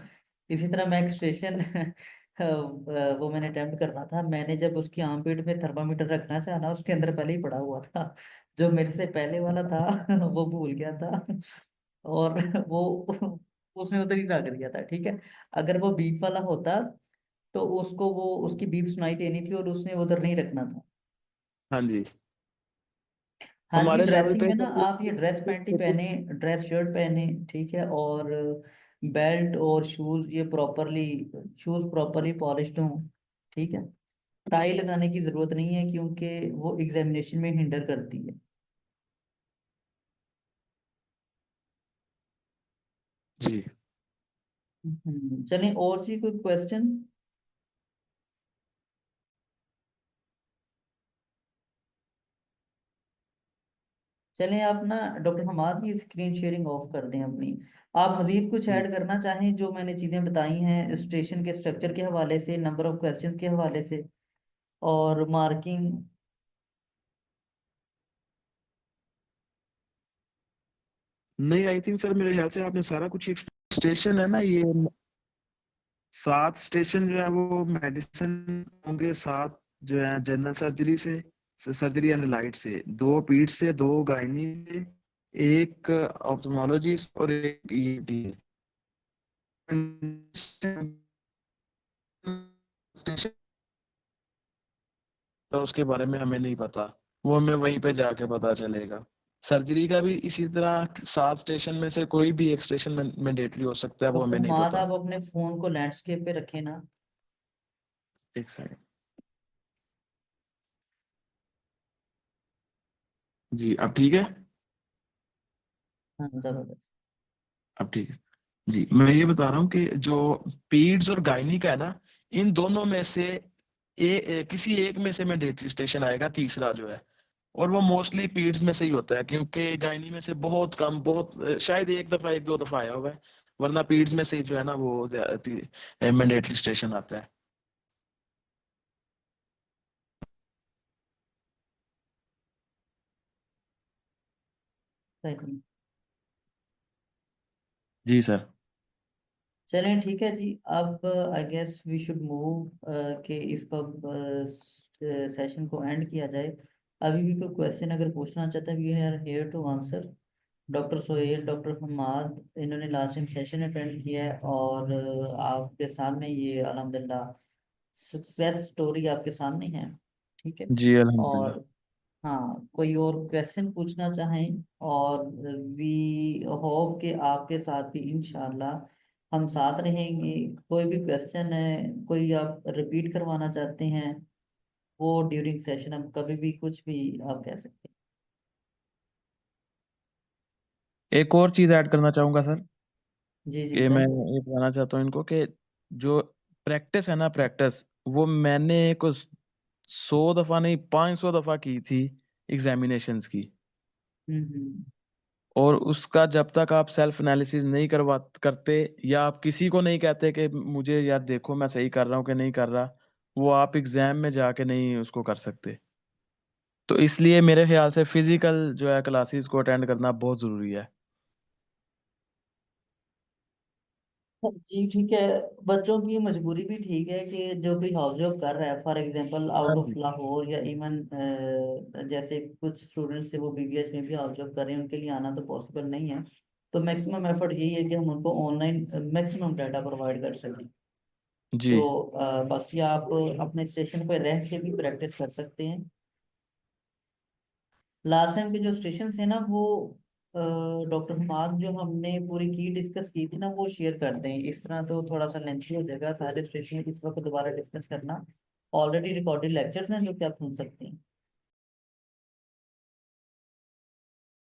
इसी तरह मैं एक स्टेशन वो मैंने अटेम्प्ट करना था, मैंने जब उसकी आर्मपिट में थर्मामीटर रखना चाहा ना, उसके अंदर पहले ही पड़ा हुआ था। जो मेरे से पहले वाला था वो भूल गया था, और वो उसने उधर ही रख दिया था, ठीक है। अगर वो बीप वाला होता तो उसको वो उसकी बीप सुनाई देनी थी और उसने उधर नहीं रखना था। हाँ जी। हाँ जी, हमारे लेवल ड्रेसिंग पे में ना सर आप ये ड्रेस पैंटी पहने, ड्रेस शर्ट पहने, ठीक है, और बेल्ट और शूज ये प्रॉपरली, शूज प्रॉपरली पॉलिश्ड हों, ठीक है। टाई लगाने की जरूरत नहीं है क्योंकि वो एग्जामिनेशन में हिंडर करती है। जी। चलें, और जी कोई क्वेश्चन? चलें, आप ना डॉक्टर हमाद की स्क्रीन शेयरिंग ऑफ कर दें अपनी। आप मजीद कुछ ऐड करना चाहें, जो मैंने चीज़ें बताई हैं स्टेशन के स्ट्रक्चर के हवाले से, नंबर ऑफ क्वेश्चंस के हवाले से, और मार्किंग? नहीं, आई थिंक सर मेरे ख्याल से आपने सारा कुछ स्टेशन है ना ये, 7 स्टेशन जो है वो मेडिसिन होंगे, 7 जो है जनरल सर्जरी से, सर्जरी एंड लाइट से, 2 पीड से, 2 गायनी से, 1 ऑप्थेल्मोलॉजिस्ट और 1 ईएनटी है। स्टेशन तो उसके बारे में हमें नहीं पता, वो हमें वहीं पे जाके पता चलेगा। सर्जरी का भी इसी तरह 7 स्टेशन में से कोई भी एक स्टेशन मैंडेटरी हो सकता है, वो डॉक्टर हमें नहीं हुमाद, पता। आप अपने फोन को लैंडस्केप पे रखें ना। एक सेकंड जी, अब ठीक है? हाँ जबरदस्त। अब ठीक है जी। मैं ये बता रहा हूँ कि जो पीड्स और गायनी का है ना, इन दोनों में से किसी एक में से मैंडेटरी स्टेशन आएगा, तीसरा जो है। और वो मोस्टली पीड्स में से ही होता है, क्योंकि गायनी में से बहुत कम, बहुत शायद एक दफा 1-2 दफा आया हुआ है, वरना पीड्स में से ही जो है ना वो मैंडेटरी स्टेशन आता है। सही। जी सर। चलें ठीक है जी। अब I guess we should move के इसका सेशन को एंड किया जाए। अभी भी कोई क्वेश्चन अगर पूछना चाहते हैं, we are here to answer. Doctor Sohail, doctor Hamad, इन्होंने लास्ट टाइम सेशन अटेंड किया है और आपके सामने ये अल्हम्दुलिल्लाह सक्सेस स्टोरी आपके सामने है। ठीक है। जी अल्हम्दुलिल्लाह। और हाँ, कोई और क्वेश्चन पूछना चाहें, और वी होप कि आपके साथ भी इंशाल्लाह हम साथ रहेंगे। कोई भी क्वेश्चन है, कोई आप रिपीट करवाना चाहते हैं, वो ड्यूरिंग सेशन हम कभी भी कुछ भी आप कह सकते एक और चीज ऐड करना चाहूंगा सर, हैं। जी जी कि मैं बताएं। ये बताना चाहता हूँ इनको कि जो प्रैक्टिस है ना, प्रैक्टिस वो मैंने कुछ 100 दफा नहीं, 500 दफा की थी एग्जामिनेशंस की। हम्म। और उसका जब तक आप सेल्फ एनालिसिस नहीं करते, या आप किसी को नहीं कहते कि मुझे यार देखो मैं सही कर रहा हूँ कि नहीं कर रहा, वो आप एग्जाम में जाके नहीं उसको कर सकते। तो इसलिए मेरे ख्याल से फिजिकल जो है क्लासेस को अटेंड करना बहुत जरूरी है। जी ठीक है। बच्चों की मजबूरी भी ठीक है कि जो कोई हाउस जॉब कर रहा है, फॉर एग्जांपल हाँ आउट ऑफ जी। लाहौर, या इवन जैसे कुछ स्टूडेंट्स है वो बीबीएस में भी हाउस जॉब कर रहे हैं, उनके लिए आना तो पॉसिबल नहीं है। तो मैक्सिमम एफर्ट यही है कि हम उनको ऑनलाइन मैक्सिमम डाटा प्रोवाइड कर सकें। जी तो बाकी आप अपने स्टेशन पर रह के भी प्रैक्टिस कर सकते हैं। लास्ट टाइम के जो स्टेशन है ना, वो डॉक्टर हुमाद जो हमने पूरी की डिस्कस की थी ना, वो शेयर कर दें। इस तरह तो थोड़ा सा लेंथी हो जाएगा सारे स्टेशन इस वक्त दोबारा डिस्कस करना। ऑलरेडी रिकॉर्डेड लेक्चर्स हैं जो कि आप सुन सकते हैं।